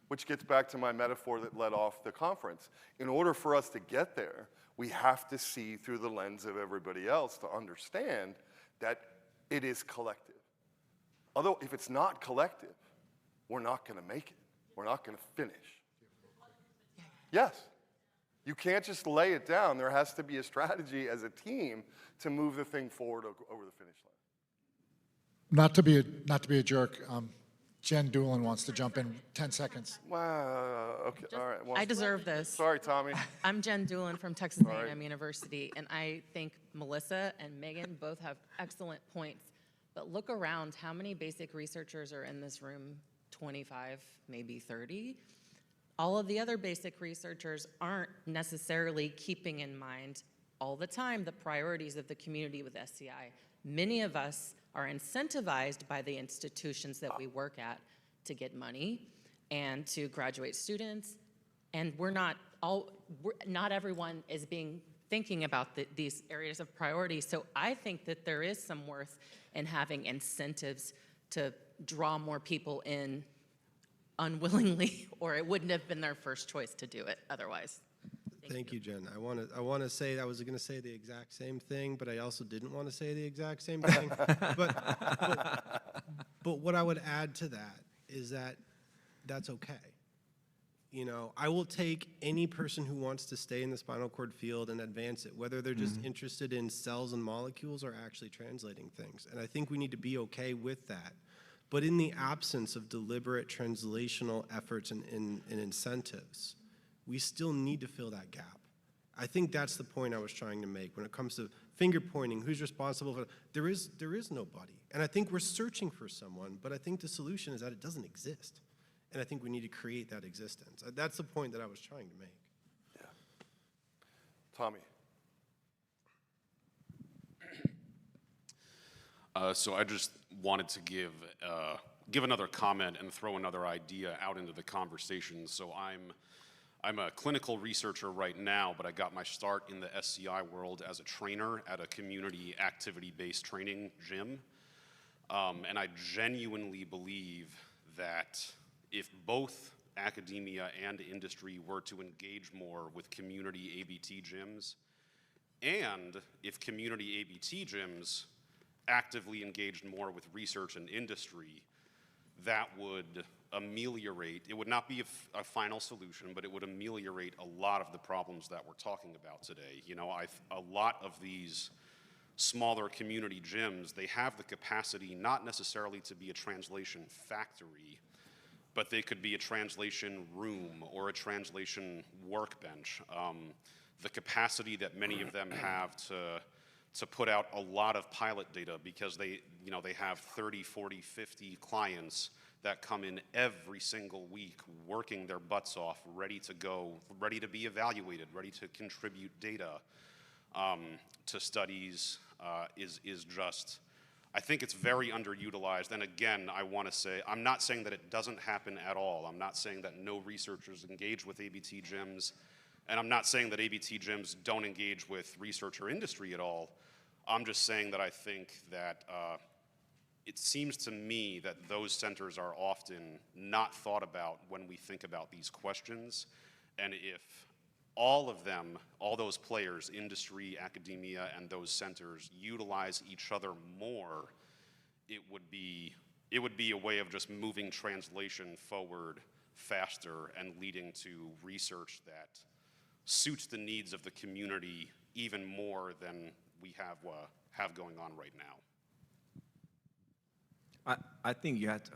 which gets back to my metaphor that led off the conference. In order for us to get there, we have to see through the lens of everybody else to understand that it is collective. Although if it's not collective, we're not going to make it. We're not going to finish. Yes. You can't just lay it down. There has to be a strategy as a team to move the thing forward over the finish line. Not to be a jerk, Jen Doolin wants to jump in. 10 seconds. Wow, okay, all right. Well, I deserve this. sorry, Tommy. I'm Jen Doolin from Texas All right. A&M University, and I think Melissa and Megan both have excellent points. But look around, how many basic researchers are in this room? 25, maybe 30. All of the other basic researchers aren't necessarily keeping in mind all the time the priorities of the community with SCI. Many of us are incentivized by the institutions that we work at to get money and to graduate students, and not everyone is thinking about these areas of priority. So I think that there is some worth in having incentives to draw more people in unwillingly, or it wouldn't have been their first choice to do it otherwise. Thank you, Jen. I want to say, I was going to say the exact same thing, but I also didn't want to say the exact same thing. but what I would add to that is that that's okay. You know, I will take any person who wants to stay in the spinal cord field and advance it, whether they're just interested in cells and molecules or actually translating things. And I think we need to be okay with that. But in the absence of deliberate translational efforts and incentives, we still need to fill that gap. I think that's the point I was trying to make when it comes to finger pointing, who's responsible for, there is nobody. And I think we're searching for someone, but I think the solution is that it doesn't exist. And I think we need to create that existence. That's the point that I was trying to make. Yeah. Tommy. So I just wanted to give another comment and throw another idea out into the conversation. So I'm a clinical researcher right now, but I got my start in the SCI world as a trainer at a community activity-based training gym. And I genuinely believe that if both academia and industry were to engage more with community ABT gyms, and if community ABT gyms actively engaged more with research and industry, that would ameliorate, it would not be a final solution, but it would ameliorate a lot of the problems that we're talking about today. You know, a lot of these smaller community gyms, they have the capacity not necessarily to be a translation factory, but they could be a translation room or a translation workbench. The capacity that many of them have to put out a lot of pilot data because they have 30, 40, 50 clients that come in every single week working their butts off, ready to go, ready to be evaluated, ready to contribute data to studies is just, I think it's very underutilized. And again, I want to say, I'm not saying that it doesn't happen at all. I'm not saying that no researchers engage with ABT gyms, and I'm not saying that ABT gyms don't engage with research or industry at all. I'm just saying that I think that it seems to me that those centers are often not thought about when we think about these questions. And if all of them, all those players, industry, academia, and those centers utilize each other more, it would be a way of just moving translation forward faster and leading to research that suits the needs of the community even more than we have going on right now. I think you had to,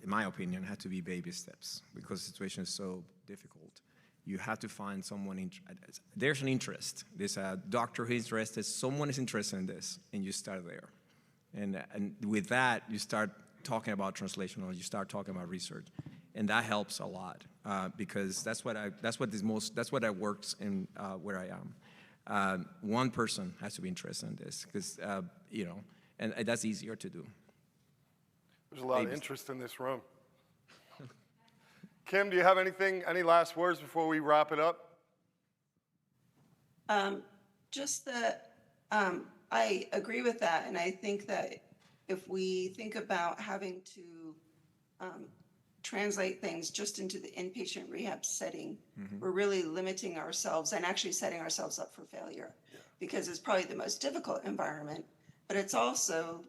in my opinion, had to be baby steps because the situation is so difficult. You have to find someone, there's an interest. There's a doctor who's interested, someone is interested in this, and you start there. And with that, you start talking about translational, you start talking about research. And that helps a lot because that's what works in where I am. One person has to be interested in this because, and that's easier to do. There's a lot of interest in this room. Kim, do you have any last words before we wrap it up? Just that I agree with that, and I think that if we think about having to translate things just into the inpatient rehab setting, we're really limiting ourselves and actually setting ourselves up for failure because it's probably the most difficult environment, but it's also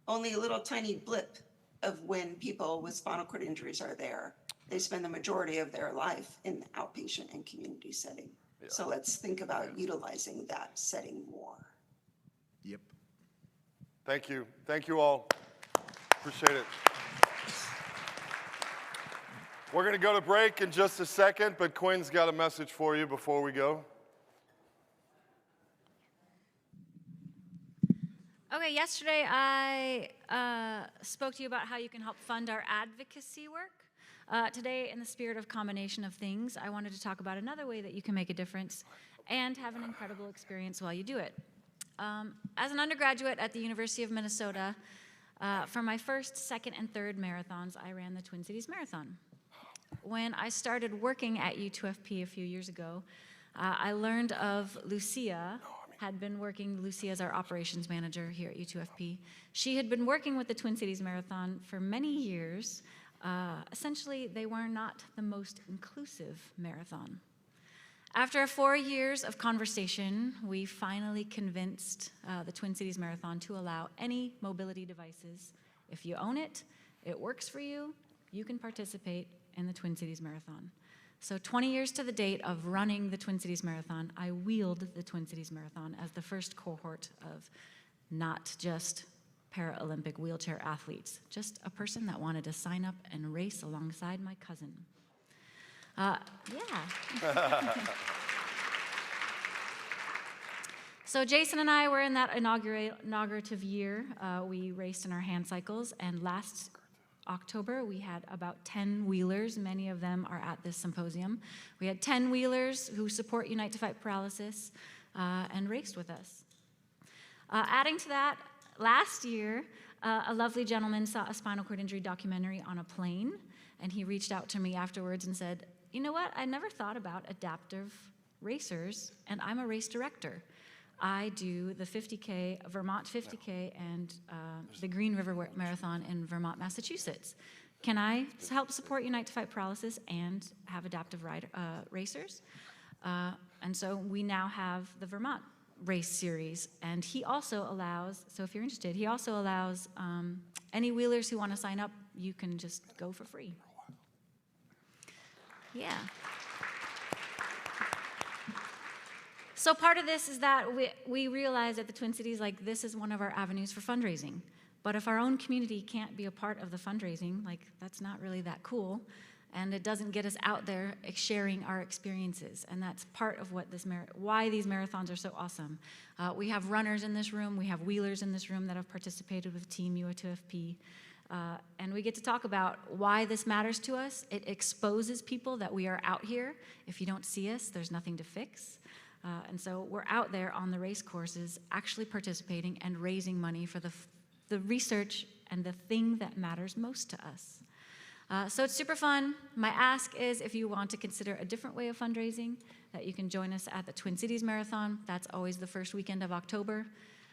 only a little tiny blip of when people with spinal cord injuries are there. They spend the majority of their life in the outpatient and community setting. Yeah. So let's think about utilizing that setting more. Yep. Thank you. Thank you all. Appreciate it. We're going to go to break in just a second, but Quinn's got a message for you before we go. Okay, yesterday I spoke to you about how you can help fund our advocacy work. Today, in the spirit of combination of things, I wanted to talk about another way that you can make a difference and have an incredible experience while you do it. As an undergraduate at the University of Minnesota, for my first, second, and third marathons, I ran the Twin Cities Marathon. When I started working at U2FP a few years ago, I learned of Lucia. Lucia is our operations manager here at U2FP. She had been working with the Twin Cities Marathon for many years. Essentially, they were not the most inclusive marathon. After 4 years of conversation, we finally convinced the Twin Cities Marathon to allow any mobility devices. If you own it, it works for you, you can participate in the Twin Cities Marathon. So 20 years to the date of running the Twin Cities Marathon, I wheeled the Twin Cities Marathon as the first cohort of not just Paralympic wheelchair athletes, just a person that wanted to sign up and race alongside my cousin. So Jason and I were in that inaugurative year. We raced in our hand cycles, and last October, we had about 10 wheelers. Many of them are at this symposium. We had 10 wheelers who support Unite to Fight Paralysis and raced with us. Adding to that, last year, a lovely gentleman saw a spinal cord injury documentary on a plane, and he reached out to me afterwards and said, you know what, I never thought about adaptive racers, and I'm a race director. I do the 50K, Vermont 50K, and the Green River Marathon in Vermont, Massachusetts. Can I help support Unite to Fight Paralysis and have adaptive racers? And so we now have the Vermont race series, and he also allows, so if you're interested, he also allows any wheelers who want to sign up, you can just go for free. Yeah. So part of this is that we realize at the Twin Cities, like, this is one of our avenues for fundraising. But if our own community can't be a part of the fundraising, like, that's not really that cool. And it doesn't get us out there sharing our experiences. And that's part of what why these marathons are so awesome. We have runners in this room. We have wheelers in this room that have participated with Team U2FP. And we get to talk about why this matters to us. It exposes people that we are out here. If you don't see us, there's nothing to fix. And so we're out there on the race courses actually participating and raising money for the research and the thing that matters most to us. So it's super fun. My ask is, if you want to consider a different way of fundraising, that you can join us at the Twin Cities Marathon. That's always the first weekend of October.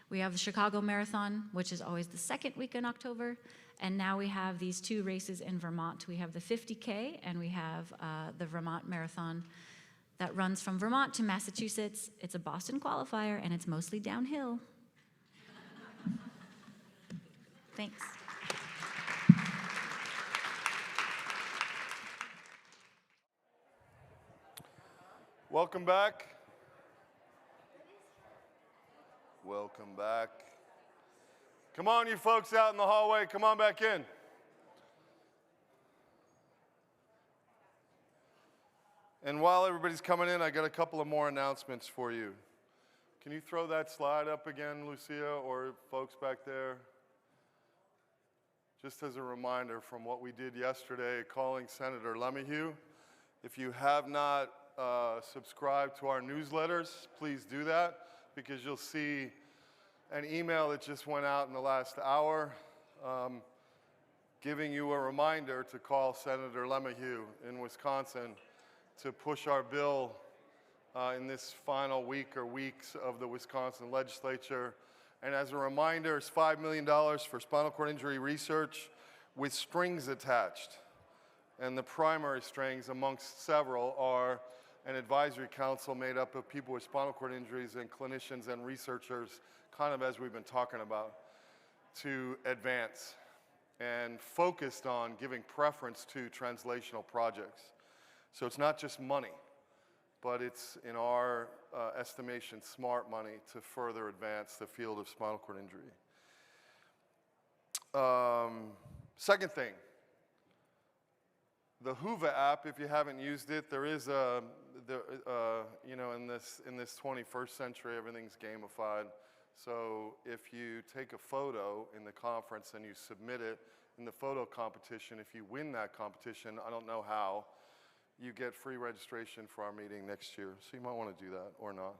We have the Chicago Marathon, which is always the second week in October. And now we have these two races in Vermont. We have the 50K, and we have the Vermont Marathon that runs from Vermont to Massachusetts. It's a Boston qualifier, and it's mostly downhill. Thanks. Welcome back. Welcome back. Come on, you folks out in the hallway, come on back in. And while everybody's coming in, I got a couple of more announcements for you. Can you throw that slide up again, Lucia, or folks back there? Just as a reminder from what we did yesterday, calling Senator Lemahue. If you have not subscribed to our newsletters, please do that, because you'll see an email that just went out in the last hour giving you a reminder to call Senator Lemahue in Wisconsin to push our bill in this final week or weeks of the Wisconsin legislature. And as a reminder, it's $5 million for spinal cord injury research with strings attached. And the primary strings, amongst several, are an advisory council made up of people with spinal cord injuries and clinicians and researchers, kind of as we've been talking about, to advance and focused on giving preference to translational projects. So it's not just money, but it's, in our estimation, smart money to further advance the field of spinal cord injury. Second thing, The Hoover app, if you haven't used it, there is a, you know, in this 21st century, everything's gamified. So if you take a photo in the conference and you submit it in the photo competition, if you win that competition, I don't know how, you get free registration for our meeting next year. So you might want to do that or not.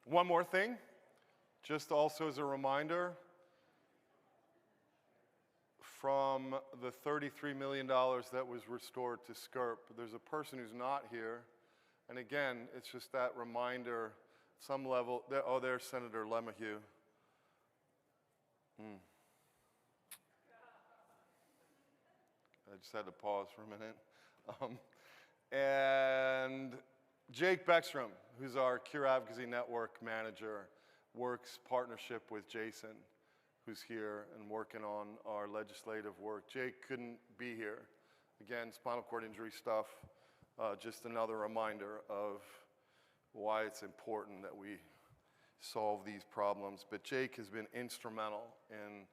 One more thing, just also as a reminder, from the $33 million that was restored to SCRP, there's a person who's not here. And again, it's just that reminder, some level, oh, there's Senator LeMahieu. I just had to pause for a minute. And Jake Beckstrom, who's our Cure Advocacy Network manager, works partnership with Jason, who's here and working on our legislative work. Jake couldn't be here. Again, spinal cord injury stuff, just another reminder of why it's important that we solve these problems. But Jake has been instrumental in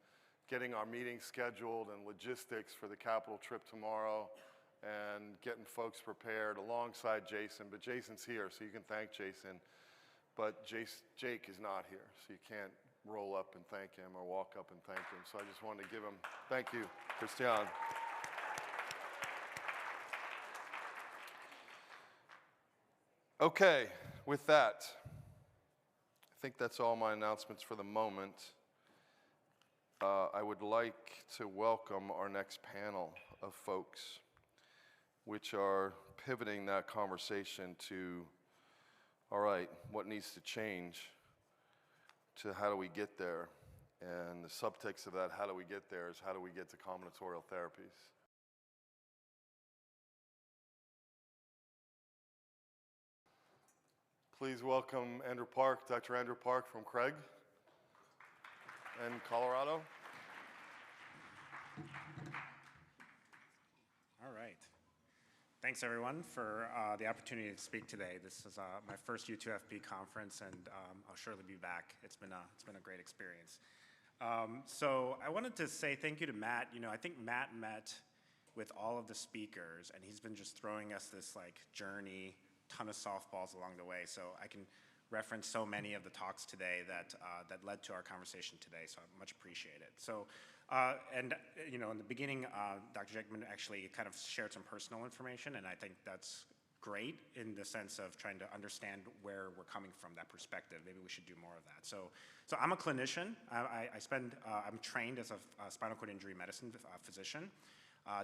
getting our meeting scheduled and logistics for the Capitol trip tomorrow and getting folks prepared alongside Jason. But Jason's here, so you can thank Jason. But Jake is not here, so you can't roll up and thank him or walk up and thank him. So I just wanted to give him, thank you, Christian. Okay, with that, I think that's all my announcements for the moment. I would like to welcome our next panel of folks, which are pivoting that conversation to, all right, what needs to change, to how do we get there? And the subtext of that, how do we get there, is how do we get to combinatorial therapies? Please welcome Andrew Park, Dr. Andrew Park from Craig in Colorado. All right. Thanks, everyone, for the opportunity to speak today. This is my first U2FP conference, and I'll surely be back. It's been a great experience. So I wanted to say thank you to Matt. You know, I think Matt met with all of the speakers, and he's been just throwing us this like journey, ton of softballs along the way. So I can reference so many of the talks today that led to our conversation today. So I much appreciate it. So. And you know, in the beginning, Dr. Jackman actually kind of shared some personal information, and I think that's great in the sense of trying to understand where we're coming from, that perspective. Maybe we should do more of that. So I'm a clinician. I'm trained as a spinal cord injury medicine physician.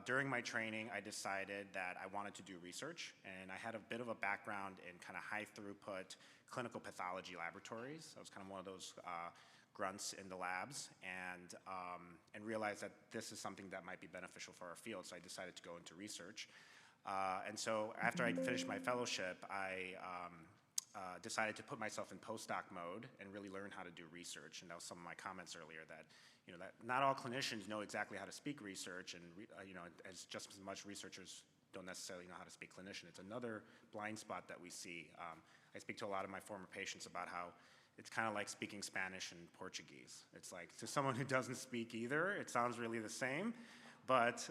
During my training, I decided that I wanted to do research, and I had a bit of a background in kind of high throughput clinical pathology laboratories. I was kind of one of those grunts in the labs, and realized that this is something that might be beneficial for our field, so I decided to go into research. And so after I finished my fellowship, I decided to put myself in postdoc mode and really learn how to do research. And that was some of my comments earlier, that you know, that not all clinicians know exactly how to speak research, and you know, as just as much researchers don't necessarily know how to speak clinician. It's another blind spot that we see. I speak to a lot of my former patients about how it's kind of like speaking Spanish and Portuguese. It's like, to someone who doesn't speak either, it sounds really the same, but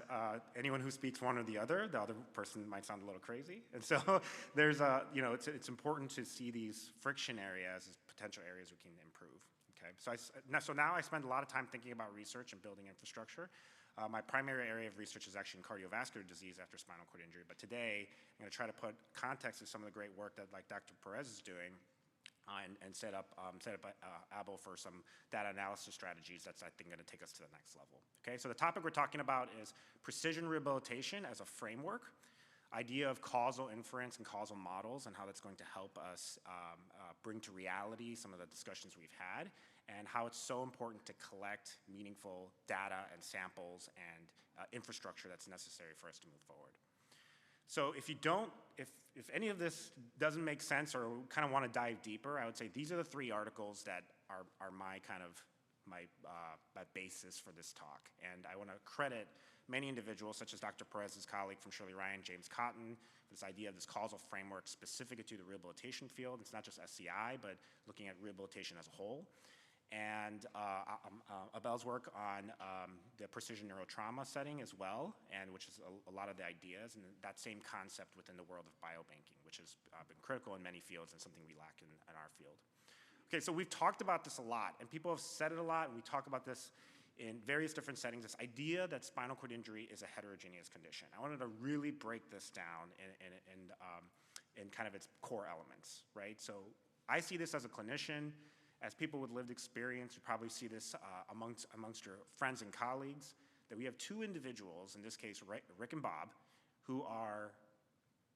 anyone who speaks one or the other person might sound a little crazy. And so there's you know, it's important to see these friction areas as potential areas we can improve, okay? So now I spend a lot of time thinking about research and building infrastructure. My primary area of research is actually in cardiovascular disease after spinal cord injury, but today I'm gonna try to put context to some of the great work that like Dr. Perez is doing, and set up Abel for some data analysis strategies that's, I think, going to take us to the next level. Okay, so the topic we're talking about is precision rehabilitation as a framework, idea of causal inference and causal models, and how that's going to help us bring to reality some of the discussions we've had, and how it's so important to collect meaningful data and samples and infrastructure that's necessary for us to move forward. So if any of this doesn't make sense or kind of want to dive deeper, I would say these are the three articles that are my kind of my basis for this talk. And I want to credit many individuals, such as Dr. Perez's colleague from Shirley Ryan, James Cotton, for this idea of this causal framework specific to the rehabilitation field. It's not just SCI, but looking at rehabilitation as a whole. and Abel's work on the precision neurotrauma setting as well, and which is a lot of the ideas, and that same concept within the world of biobanking, which has been critical in many fields and something we lack in our field. Okay, so we've talked about this a lot, and people have said it a lot, and we talk about this in various different settings, this idea that spinal cord injury is a heterogeneous condition. I wanted to really break this down in kind of its core elements, right? So I see this as a clinician, as people with lived experience. You probably see this amongst your friends and colleagues, that we have two individuals, in this case, Rick and Bob, who are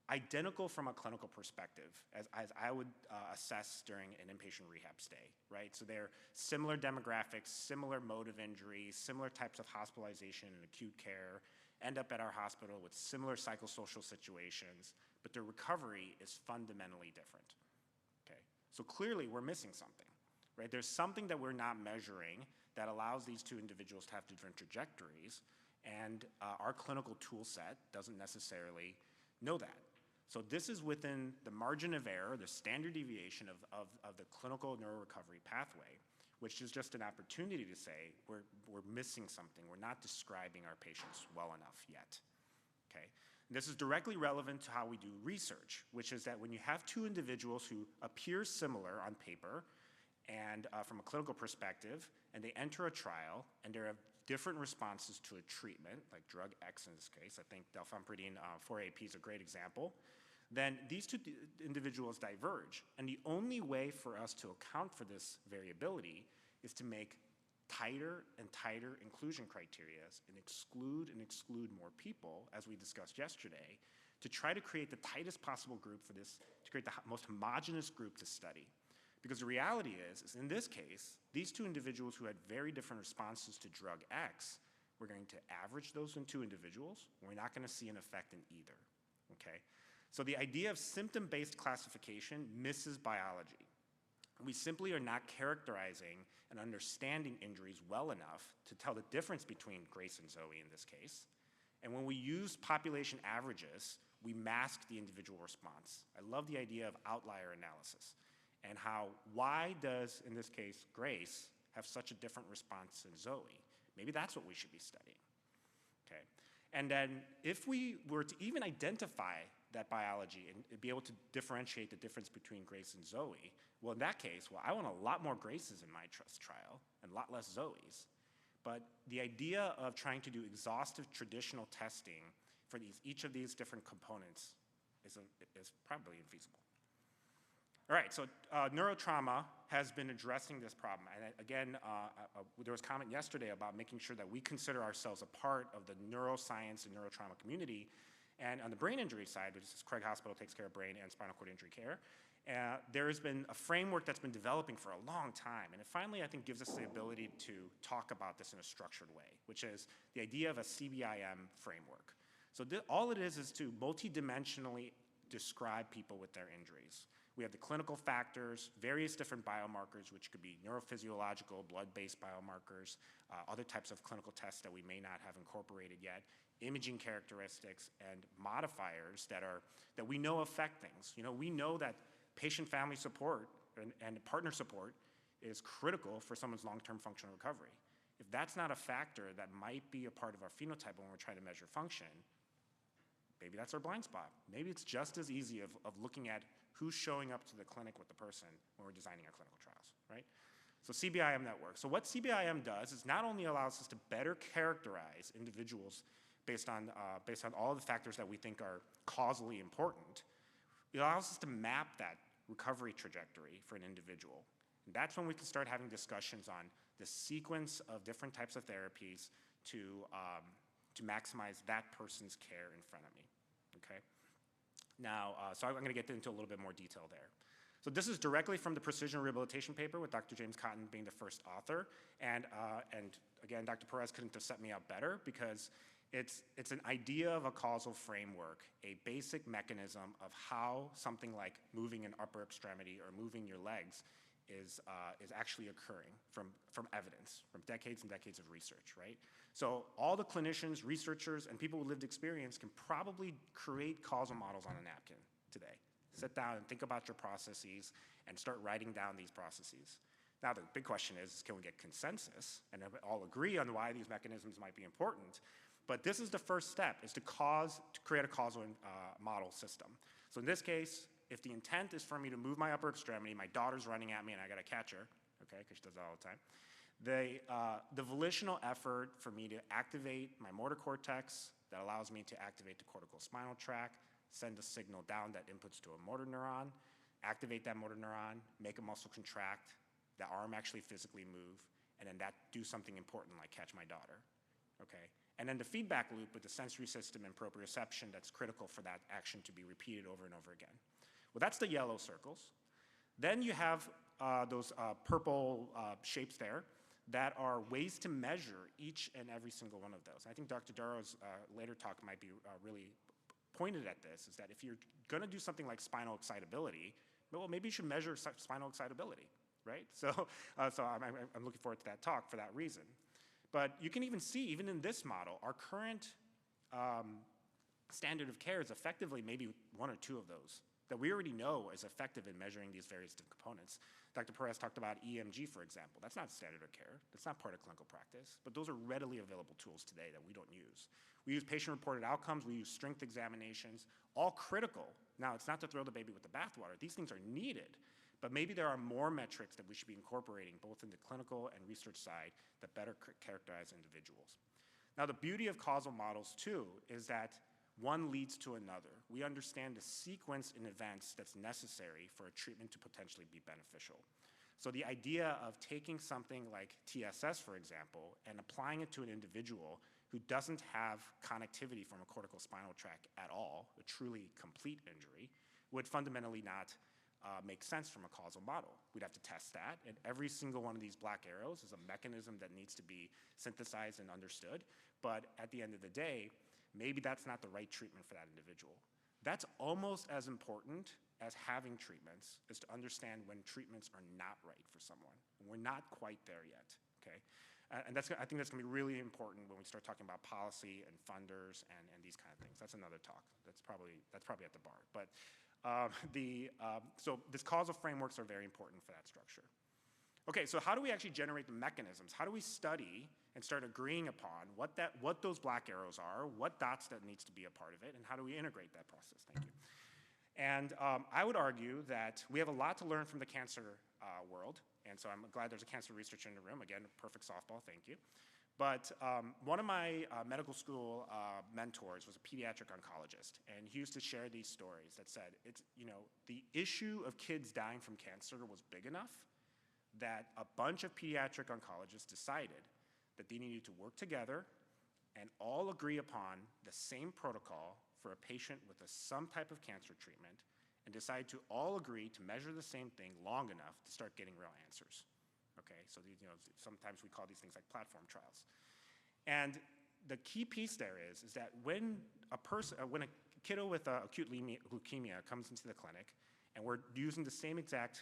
identical from a clinical perspective, as I would assess during an inpatient rehab stay, right? So they're similar demographics, similar mode of injury, similar types of hospitalization and acute care, end up at our hospital with similar psychosocial situations, but their recovery is fundamentally different, okay? So clearly we're missing something, right? There's something that we're not measuring that allows these two individuals to have different trajectories, and our clinical tool set doesn't necessarily know that. So this is within the margin of error, the standard deviation of the clinical neurorecovery pathway, which is just an opportunity to say we're missing something. We're not describing our patients well enough yet, okay? And this is directly relevant to how we do research, which is that when you have two individuals who appear similar on paper and from a clinical perspective, and they enter a trial, and there are different responses to a treatment, like drug X in this case, I think dalfampridine 4-AP is a great example, then these two individuals diverge. And the only way for us to account for this variability is to make tighter and tighter inclusion criteria and exclude more people, as we discussed yesterday, to try to create the tightest possible group for this, to create the most homogeneous group to study. Because the reality is in this case, these two individuals who had very different responses to drug X, we're going to average those in two individuals. We're not going to see an effect in either, okay? So the idea of symptom-based classification misses biology. We simply are not characterizing and understanding injuries well enough to tell the difference between Grace and Zoe in this case. And when we use population averages, we mask the individual response. I love the idea of outlier analysis, and how, why does, in this case, Grace have such a different response than Zoe? Maybe that's what we should be studying, okay? And then if we were to even identify that biology and be able to differentiate the difference between Grace and Zoe, well, in that case, well, I want a lot more Graces in my trust trial and a lot less Zoes. But the idea of trying to do exhaustive traditional testing for each of these different components is probably infeasible. All right, so neurotrauma has been addressing this problem. And again, there was comment yesterday about making sure that we consider ourselves a part of the neuroscience and neurotrauma community. And on the brain injury side, which is Craig Hospital takes care of brain and spinal cord injury care, there has been a framework that's been developing for a long time. And it finally, I think, gives us the ability to talk about this in a structured way, which is the idea of a CBIM framework. So all it is to multidimensionally describe people with their injuries. We have the clinical factors, various different biomarkers, which could be neurophysiological, blood-based biomarkers, other types of clinical tests that we may not have incorporated yet, imaging characteristics, and modifiers that we know affect things. You know, we know that patient family support and partner support is critical for someone's long-term functional recovery. If that's not a factor that might be a part of our phenotype when we're trying to measure function, maybe that's our blind spot. Maybe it's just as easy of looking at who's showing up to the clinic with the person when we're designing our clinical trials, right? So CBIM network. So what CBIM does is not only allows us to better characterize individuals based on all of the factors that we think are causally important, it allows us to map that recovery trajectory for an individual. And that's when we can start having discussions on the sequence of different types of therapies to maximize that person's care in front of me, okay? Now, so I'm going to get into a little bit more detail there. So this is directly from the Precision Rehabilitation paper with Dr. James Conant being the first author. And again, Dr. Perez couldn't have set me up better because it's an idea of a causal framework, a basic mechanism of how something like moving an upper extremity or moving your legs is actually occurring from evidence, from decades and decades of research, right? So all the clinicians, researchers, and people with lived experience can probably create causal models on a napkin today. Sit down and think about your processes and start writing down these processes. Now, the big question is can we get consensus and all agree on why these mechanisms might be important? But this is the first step, is to create a causal model system. So in this case, if the intent is for me to move my upper extremity, my daughter's running at me and I gotta catch her, okay, because she does that all the time. The volitional effort for me to activate my motor cortex that allows me to activate the cortical spinal tract, send a signal down that inputs to a motor neuron, activate that motor neuron, make a muscle contract, the arm actually physically move, and then that do something important like catch my daughter, okay? And then the feedback loop with the sensory system and proprioception that's critical for that action to be repeated over and over again. Well, that's the yellow circles. Then you have those purple shapes there that are ways to measure each and every single one of those. I think Dr. Darrow's later talk might be really pointed at this, is that if you're gonna do something like spinal excitability, well, maybe you should measure spinal excitability, right? So, I'm looking forward to that talk for that reason. But you can even see, even in this model, our current standard of care is effectively maybe one or two of those that we already know is effective in measuring these various different components. Dr. Perez talked about EMG, for example. That's not standard of care. That's not part of clinical practice. But those are readily available tools today that we don't use. We use patient-reported outcomes. We use strength examinations, all critical. Now, it's not to throw the baby with the bathwater. These things are needed. But maybe there are more metrics that we should be incorporating both in the clinical and research side that better characterize individuals. Now, the beauty of causal models, too, is that one leads to another. We understand the sequence in events that's necessary for a treatment to potentially be beneficial. So the idea of taking something like TSS, for example, and applying it to an individual who doesn't have connectivity from a cortical spinal tract at all, a truly complete injury, would fundamentally not make sense from a causal model. We'd have to test that, and every single one of these black arrows is a mechanism that needs to be synthesized and understood, but at the end of the day, maybe that's not the right treatment for that individual. That's almost as important as having treatments, is to understand when treatments are not right for someone. And we're not quite there yet, okay? And I think that's gonna be really important when we start talking about policy and funders and these kind of things. That's another talk. That's probably at the bar. But so these causal frameworks are very important for that structure. Okay, so how do we actually generate the mechanisms? How do we study and start agreeing upon what those black arrows are, what dots that needs to be a part of it, and how do we integrate that process? Thank you. And I would argue that we have a lot to learn from the cancer world, and so I'm glad there's a cancer researcher in the room. Again, perfect softball, thank you. But one of my medical school mentors was a pediatric oncologist, and he used to share these stories that said, the issue of kids dying from cancer was big enough that a bunch of pediatric oncologists decided that they needed to work together and all agree upon the same protocol for a patient with some type of cancer treatment, and decide to all agree to measure the same thing long enough to start getting real answers. Okay, so sometimes we call these things like platform trials. And the key piece there is that when a kiddo with acute leukemia comes into the clinic, and we're using the same exact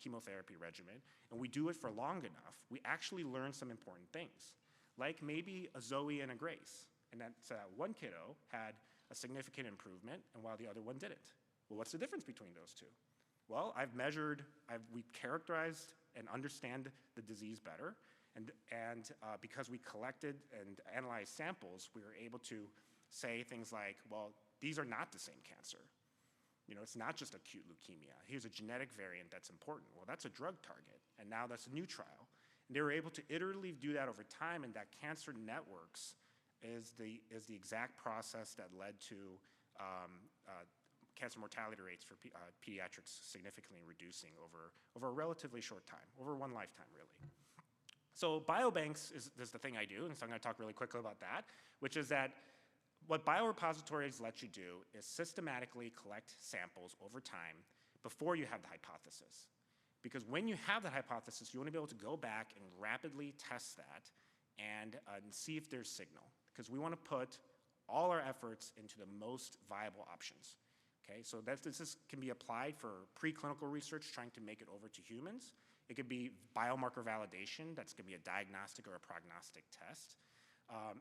chemotherapy regimen, and we do it for long enough, we actually learn some important things, like maybe a Zoe and a Grace, and that's one kiddo had a significant improvement, and while the other one didn't. Well, what's the difference between those two? Well, we characterized and understand the disease better, and because we collected and analyzed samples, we were able to say things like, well, these are not the same cancer. It's not just acute leukemia. Here's a genetic variant that's important. Well, that's a drug target, and now that's a new trial. And they were able to iteratively do that over time, and that cancer networks is the exact process that led to cancer mortality rates for pediatrics significantly reducing over a relatively short time, over one lifetime, really. So biobanks is the thing I do, and so I'm going to talk really quickly about that, which is that what biorepositories let you do is systematically collect samples over time before you have the hypothesis. Because when you have the hypothesis, you want to be able to go back and rapidly test that and see if there's signal. Because we want to put all our efforts into the most viable options. Okay, so this can be applied for preclinical research, trying to make it over to humans. It could be biomarker validation, that's going to be a diagnostic or a prognostic test.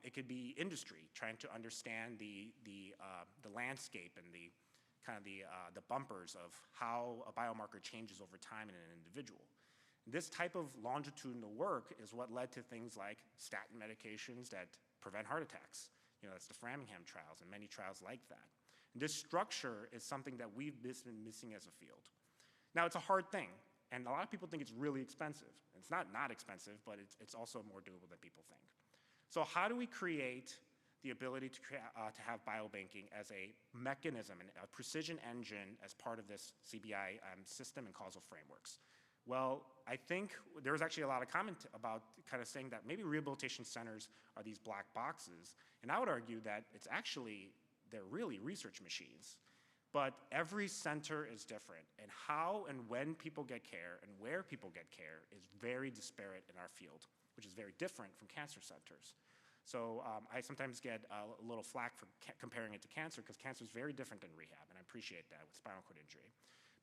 It could be industry, trying to understand the landscape and the bumpers of how a biomarker changes over time in an individual. This type of longitudinal work is what led to things like statin medications that prevent heart attacks. That's the Framingham trials and many trials like that. And this structure is something that we've been missing as a field. Now, it's a hard thing, and a lot of people think it's really expensive. It's not expensive, but it's also more doable than people think. So how do we create the ability to have biobanking as a mechanism and a precision engine as part of this CBI system and causal frameworks? Well, I think there was actually a lot of comment about kind of saying that maybe rehabilitation centers are these black boxes. And I would argue that they're really research machines. But every center is different. And how and when people get care and where people get care is very disparate in our field, which is very different from cancer centers. So I sometimes get a little flack for comparing it to cancer, because cancer is very different than rehab, and I appreciate that with spinal cord injury.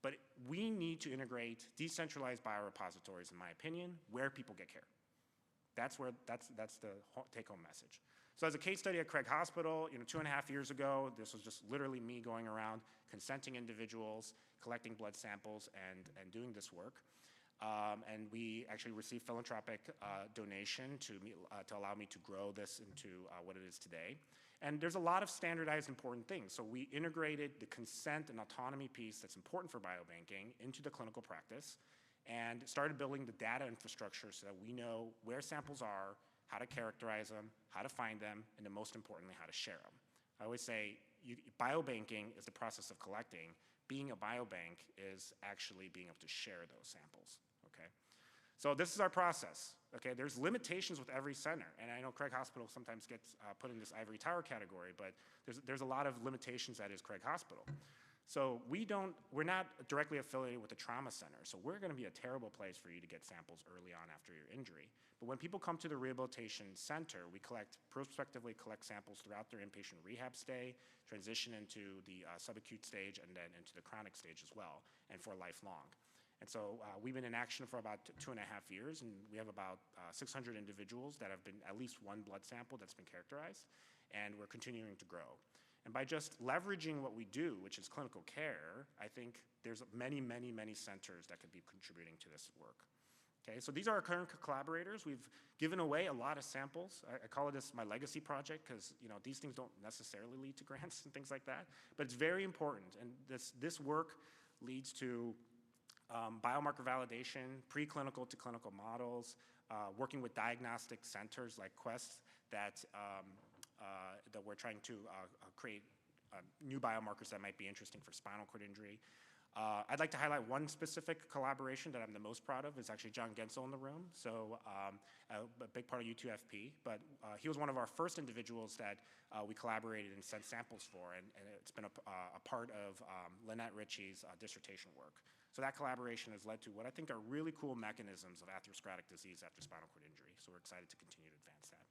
But we need to integrate decentralized biorepositories, in my opinion, where people get care. That's the take-home message. So as a case study at Craig Hospital, 2.5 years ago, this was just literally me going around consenting individuals, collecting blood samples, and doing this work. And we actually received philanthropic donation to allow me to grow this into what it is today. And there's a lot of standardized important things. So we integrated the consent and autonomy piece that's important for biobanking into the clinical practice and started building the data infrastructure so that we know where samples are, how to characterize them, how to find them, and then most importantly, how to share them. I always say biobanking is the process of collecting. Being a biobank is actually being able to share those samples, okay? So this is our process, okay? There's limitations with every center, and I know Craig Hospital sometimes gets put in this ivory tower category, but there's a lot of limitations that is Craig Hospital. So we're not directly affiliated with the trauma center, so we're gonna be a terrible place for you to get samples early on after your injury. But when people come to the rehabilitation center, we prospectively collect samples throughout their inpatient rehab stay, transition into the subacute stage, and then into the chronic stage as well, and for lifelong. And so we've been in action for about 2.5 years, and we have about 600 individuals that have been at least one blood sample that's been characterized, and we're continuing to grow. And by just leveraging what we do, which is clinical care, I think there's many, many, many centers that could be contributing to this work. Okay, so these are our current collaborators. We've given away a lot of samples. I call this my legacy project because these things don't necessarily lead to grants and things like that, but it's very important. And this work leads to biomarker validation, preclinical to clinical models, working with diagnostic centers like Quest that we're trying to create new biomarkers that might be interesting for spinal cord injury. I'd like to highlight one specific collaboration that I'm the most proud of. Is actually John Gensel in the room, so a big part of U2FP, but he was one of our first individuals that we collaborated and sent samples for, and it's been a part of Lynette Ritchie's dissertation work. So that collaboration has led to what I think are really cool mechanisms of atherosclerotic disease after spinal cord injury, so we're excited to continue to advance that.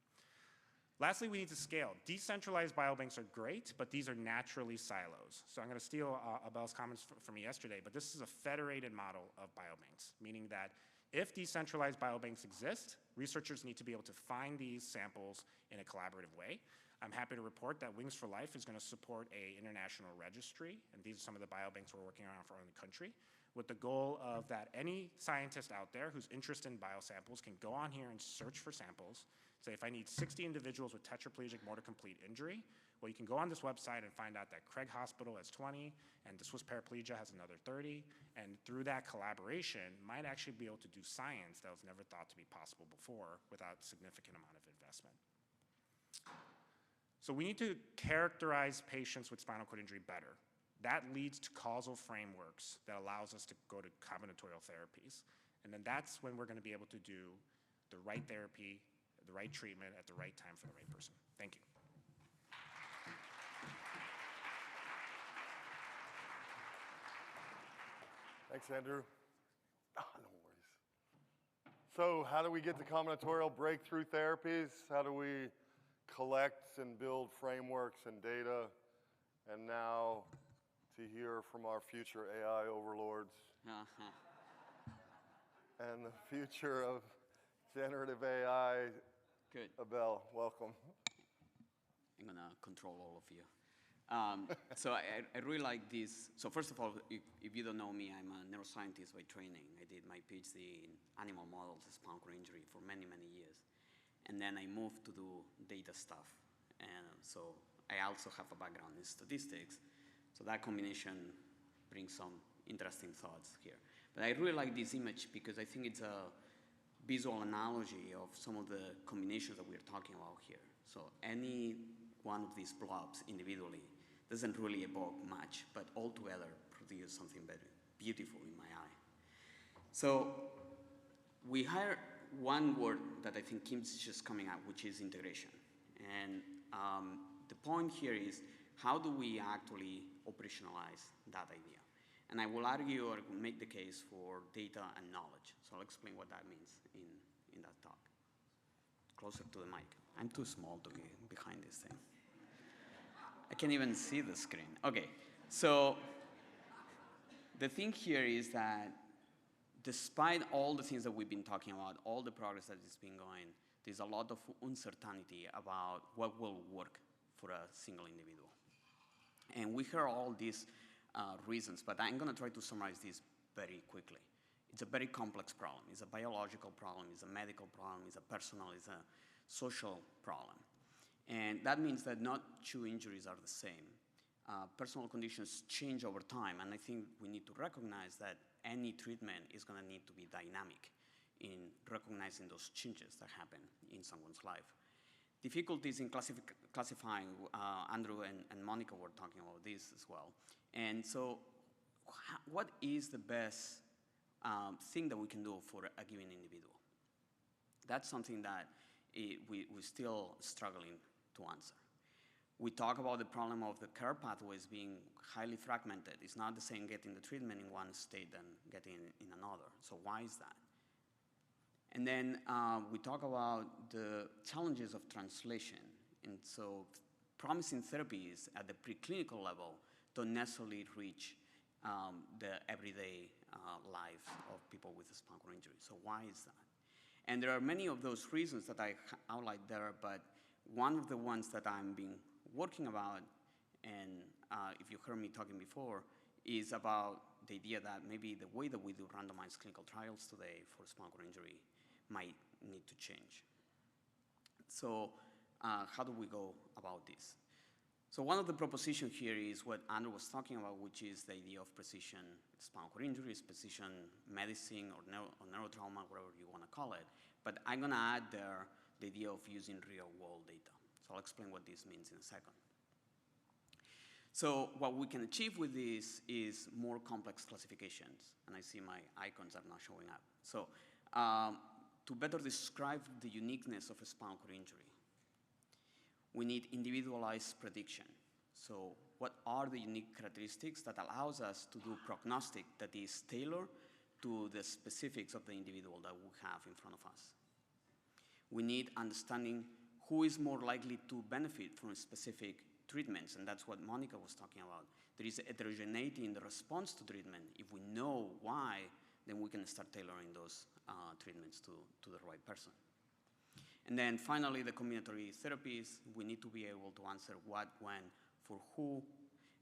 Lastly, we need to scale. Decentralized biobanks are great, but these are naturally silos. So I'm going to steal Abel's comments from me yesterday, but this is a federated model of biobanks, meaning that if decentralized biobanks exist, researchers need to be able to find these samples in a collaborative way. I'm happy to report that Wings for Life is going to support an international registry, and these are some of the biobanks we're working on for our own country, with the goal of that any scientist out there who's interested in biosamples can go on here and search for samples. Say if I need 60 individuals with tetraplegic motor complete injury, well, you can go on this website and find out that Craig Hospital has 20, and the Swiss Paraplegia has another 30, and through that collaboration, might actually be able to do science that was never thought to be possible before without significant amount of investment. So we need to characterize patients with spinal cord injury better. That leads to causal frameworks that allows us to go to combinatorial therapies. And then that's when we're going to be able to do the right therapy, the right treatment at the right time for the right person. Thank you. Thanks, Andrew. No worries. So how do we get to combinatorial breakthrough therapies? How do we collect and build frameworks and data? And now to hear from our future AI overlords and the future of generative AI. Good. Abel, welcome. I'm gonna control all of you. So I really like this. So first of all, if you don't know me, I'm a neuroscientist by training. I did my PhD in animal models of spinal cord injury for many, many years. And then I moved to do data stuff. And so I also have a background in statistics. So that combination brings some interesting thoughts here. But I really like this image because I think it's a visual analogy of some of the combinations that we're talking about here. So any one of these blobs individually doesn't really evoke much, but all together produce something very beautiful in my eye. So we hire one word that I think keeps just coming up, which is integration. And the point here is, how do we actually operationalize that idea? And I will argue or make the case for data and knowledge. So I'll explain what that means in that talk. Closer to the mic. I'm too small to be behind this thing. I can't even see the screen. Okay, so the thing here is that despite all the things that we've been talking about, all the progress that has been going, there's a lot of uncertainty about what will work for a single individual. And we heard all these reasons, but I'm going to try to summarize this very quickly. It's a very complex problem. It's a biological problem, it's a medical problem, it's a personal, it's a social problem. And that means that not two injuries are the same. Personal conditions change over time, and I think we need to recognize that any treatment is going to need to be dynamic in recognizing those changes that happen in someone's life. Difficulties in classifying, Andrew and Monica were talking about this as well. And so what is the best thing that we can do for a given individual? That's something that we're still struggling to answer. We talk about the problem of the care pathways being highly fragmented. It's not the same getting the treatment in one state than getting it in another. So why is that? And then we talk about the challenges of translation. And so promising therapies at the preclinical level don't necessarily reach the everyday life of people with spinal cord injury. So why is that? And there are many of those reasons that I outlined there, but one of the ones that I'm been working about, and if you heard me talking before, is about the idea that maybe the way that we do randomized clinical trials today for spinal cord injury might need to change. So how do we go about this? So one of the propositions here is what Andrew was talking about, which is the idea of precision spinal cord injuries, precision medicine, or neurotrauma, whatever you want to call it. But I'm going to add there the idea of using real-world data. So I'll explain what this means in a second. So what we can achieve with this is more complex classifications. And I see my icons are not showing up. So to better describe the uniqueness of a spinal cord injury, we need individualized prediction. So what are the unique characteristics that allows us to do prognostic that is tailored to the specifics of the individual that we have in front of us? We need understanding who is more likely to benefit from specific treatments, and that's what Monica was talking about. There is heterogeneity in the response to treatment. If we know why, then we can start tailoring those treatments to the right person. And then finally, the combinatory therapies, we need to be able to answer what, when, for who,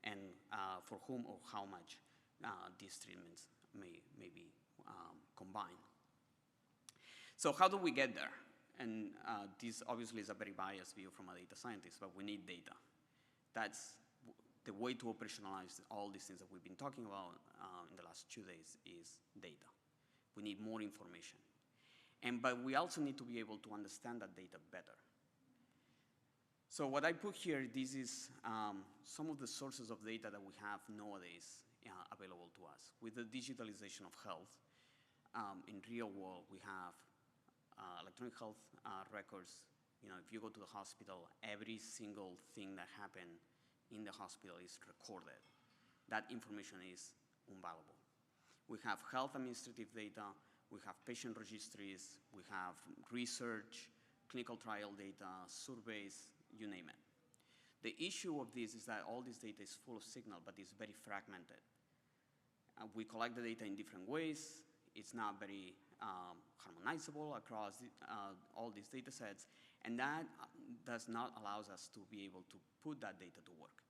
and for whom or how much these treatments may be combined. So how do we get there? And this obviously is a very biased view from a data scientist, but we need data. That's the way to operationalize all these things that we've been talking about in the last 2 days is data. We need more information. But we also need to be able to understand that data better. So what I put here, this is some of the sources of data that we have nowadays available to us. With the digitalization of health, in real world, we have electronic health records. You know, if you go to the hospital, every single thing that happened in the hospital is recorded. That information is invaluable. We have health administrative data, we have patient registries, we have research, clinical trial data, surveys, you name it. The issue of this is that all this data is full of signal, but it's very fragmented. We collect the data in different ways. It's not very harmonizable across all these data sets, and that does not allow us to be able to put that data to work.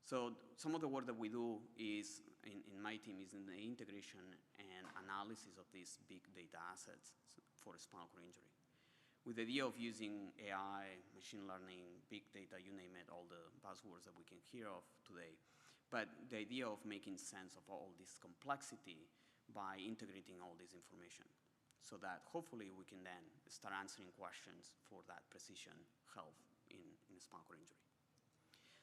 So some of the work that we do is, in my team, is in the integration and analysis of these big data assets for spinal cord injury, with the idea of using AI, machine learning, big data, you name it, all the buzzwords that we can hear of today. But the idea of making sense of all this complexity by integrating all this information so that hopefully we can then start answering questions for that precision health in spinal cord injury.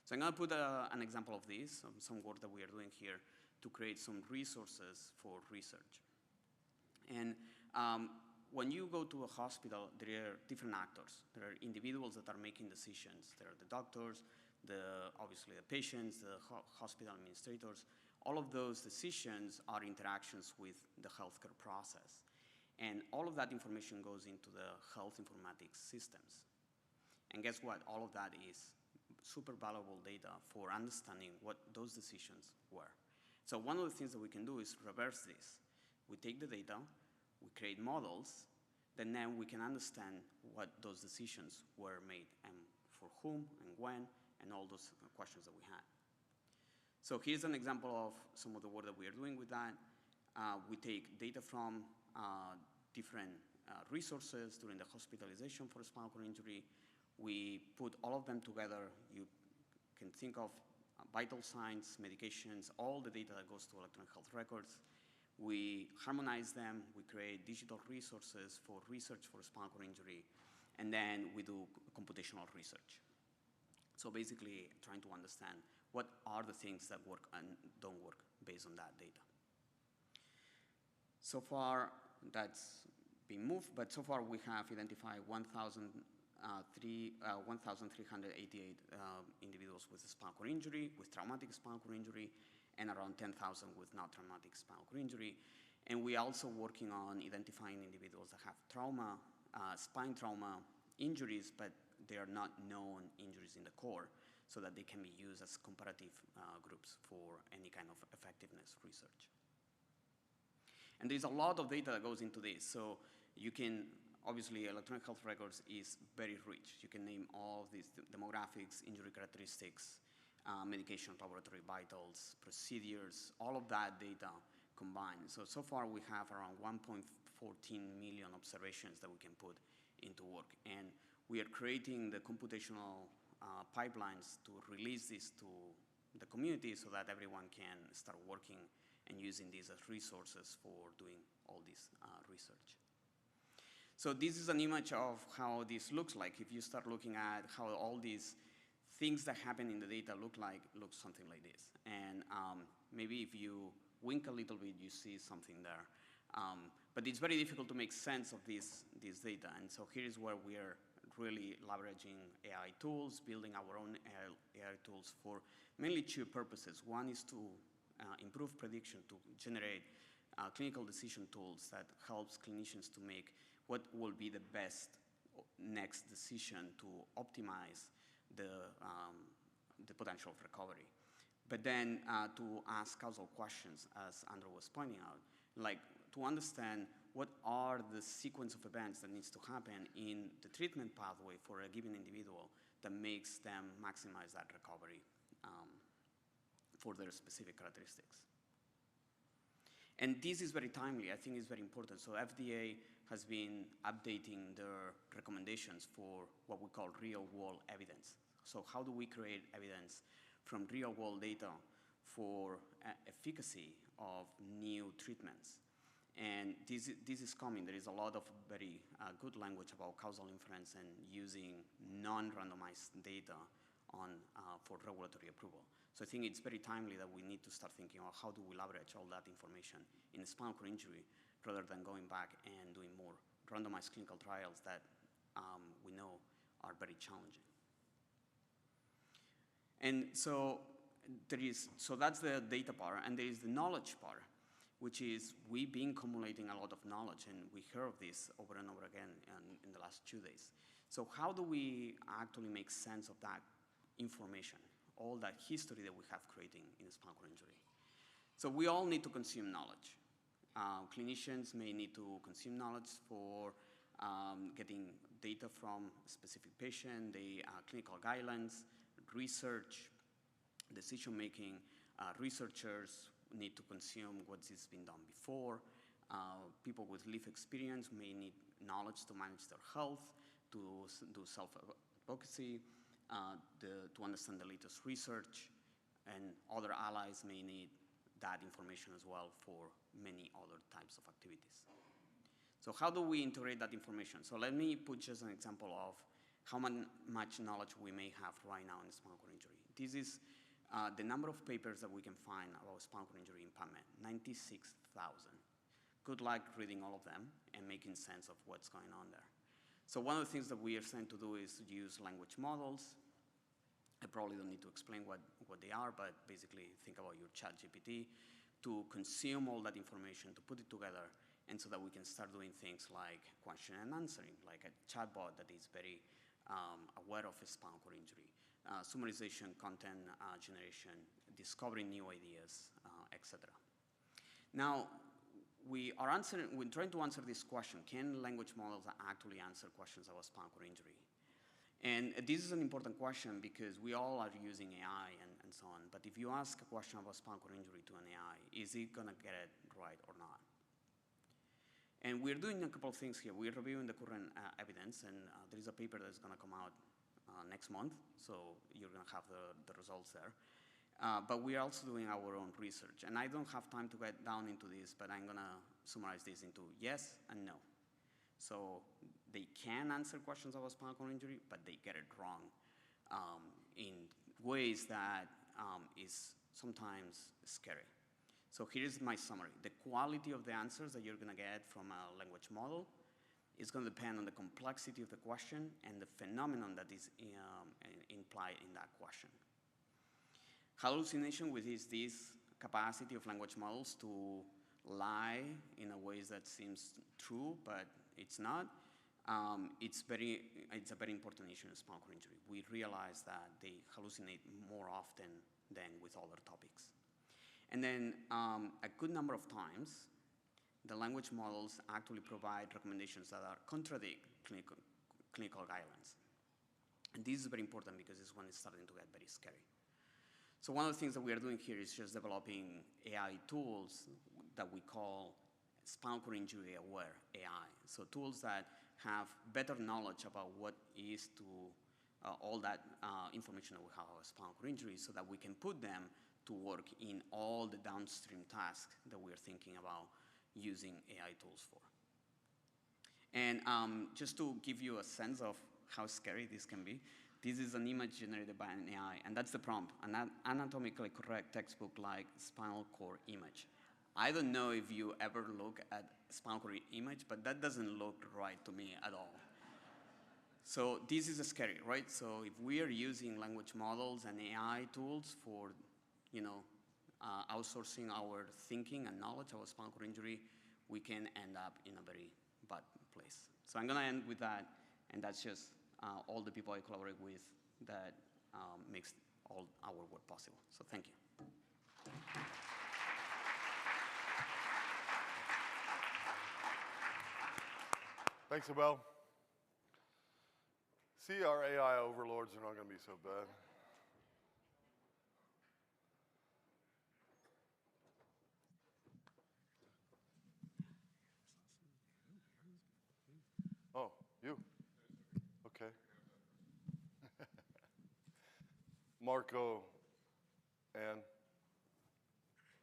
So I'm going to put an example of this, some work that we are doing here to create some resources for research. And when you go to a hospital, there are different actors. There are individuals that are making decisions. There are the doctors, obviously the patients, the hospital administrators. All of those decisions are interactions with the healthcare process. And all of that information goes into the health informatics systems. And guess what? All of that is super valuable data for understanding what those decisions were. So one of the things that we can do is reverse this. We take the data, we create models, then we can understand what those decisions were made and for whom and when and all those questions that we had. So here's an example of some of the work that we are doing with that. We take data from different resources during the hospitalization for spinal cord injury. We put all of them together. You can think of vital signs, medications, all the data that goes to electronic health records. We harmonize them. We create digital resources for research for spinal cord injury. And then we do computational research. So basically trying to understand what are the things that work and don't work based on that data. So far, that's been moved, but so far we have identified 1,388 individuals with spinal cord injury, with traumatic spinal cord injury, and around 10,000 with non-traumatic spinal cord injury. And we're also working on identifying individuals that have trauma, spine trauma injuries, but they are not known injuries in the core, so that they can be used as comparative groups for any kind of effectiveness research. And there's a lot of data that goes into this. So you can, obviously, electronic health records is very rich. You can name all of these demographics, injury characteristics, medication, laboratory vitals, procedures, all of that data combined. So far we have around 1.14 million observations that we can put into work. And we are creating the computational pipelines to release this to the community so that everyone can start working and using these as resources for doing all this research. So this is an image of how this looks like. If you start looking at how all these things that happen in the data looks something like this. And maybe if you wink a little bit, you see something there. But it's very difficult to make sense of this data. And so here is where we are really leveraging AI tools, building our own AI tools for mainly two purposes. One is to improve prediction, to generate clinical decision tools that helps clinicians to make what will be the best next decision to optimize the potential of recovery. But then to ask causal questions, as Andrew was pointing out, like to understand what are the sequence of events that needs to happen in the treatment pathway for a given individual that makes them maximize that recovery for their specific characteristics. And this is very timely. I think it's very important. So FDA has been updating their recommendations for what we call real-world evidence. So how do we create evidence from real-world data for efficacy of new treatments? And this is coming. There is a lot of very good language about causal inference and using non-randomized data for regulatory approval. So I think it's very timely that we need to start thinking about how do we leverage all that information in spinal cord injury rather than going back and doing more randomized clinical trials that we know are very challenging. And so that's the data part, and there is the knowledge part, which is we've been accumulating a lot of knowledge, and we heard of this over and over again in the last 2 days. So how do we actually make sense of that information, all that history that we have creating in spinal cord injury? So we all need to consume knowledge. Clinicians may need to consume knowledge for getting data from a specific patient, the clinical guidelines, research, decision-making. Researchers need to consume what's been done before. People with lived experience may need knowledge to manage their health, to do self-advocacy, to understand the latest research, and other allies may need that information as well for many other types of activities. So how do we integrate that information? So let me put just an example of how much knowledge we may have right now in spinal cord injury. This is the number of papers that we can find about spinal cord injury in PubMed, 96,000. Good luck reading all of them and making sense of what's going on there. So one of the things that we are trying to do is to use language models. I probably don't need to explain what they are, but basically think about your ChatGPT to consume all that information, to put it together, and so that we can start doing things like question and answering, like a chatbot that is very aware of spinal cord injury, summarization, content generation, discovering new ideas, etc. Now, we're trying to answer this question: can language models actually answer questions about spinal cord injury? And this is an important question because we all are using AI and so on. But if you ask a question about spinal cord injury to an AI, is it going to get it right or not? And we're doing a couple of things here. We're reviewing the current evidence, and there is a paper that's going to come out next month, so you're going to have the results there. But we're also doing our own research. And I don't have time to get down into this, but I'm going to summarize this into yes and no. So they can answer questions about spinal cord injury, but they get it wrong in ways that is sometimes scary. So here's my summary. The quality of the answers that you're going to get from a language model is going to depend on the complexity of the question and the phenomenon that is implied in that question. Hallucination, which is this capacity of language models to lie in a way that seems true, but it's not, it's a very important issue in spinal cord injury. We realize that they hallucinate more often than with other topics. And then a good number of times, the language models actually provide recommendations that contradict clinical guidelines. And this is very important because it's when it's starting to get very scary. So one of the things that we are doing here is just developing AI tools that we call spinal cord injury aware AI. So tools that have better knowledge about what is to all that information that we have about spinal cord injury so that we can put them to work in all the downstream tasks that we're thinking about using AI tools for. And just to give you a sense of how scary this can be, this is an image generated by an AI, and that's the prompt, an anatomically correct textbook like spinal cord image. I don't know if you ever look at spinal cord image, but that doesn't look right to me at all. So this is scary, right? So if we are using language models and AI tools for, outsourcing our thinking and knowledge about spinal cord injury, we can end up in a very bad place. So I'm going to end with that, and that's just all the people I collaborate with that makes all our work possible. So thank you. Thanks, Abel. See, our AI overlords are not going to be so bad. Oh, you? Okay. Marco and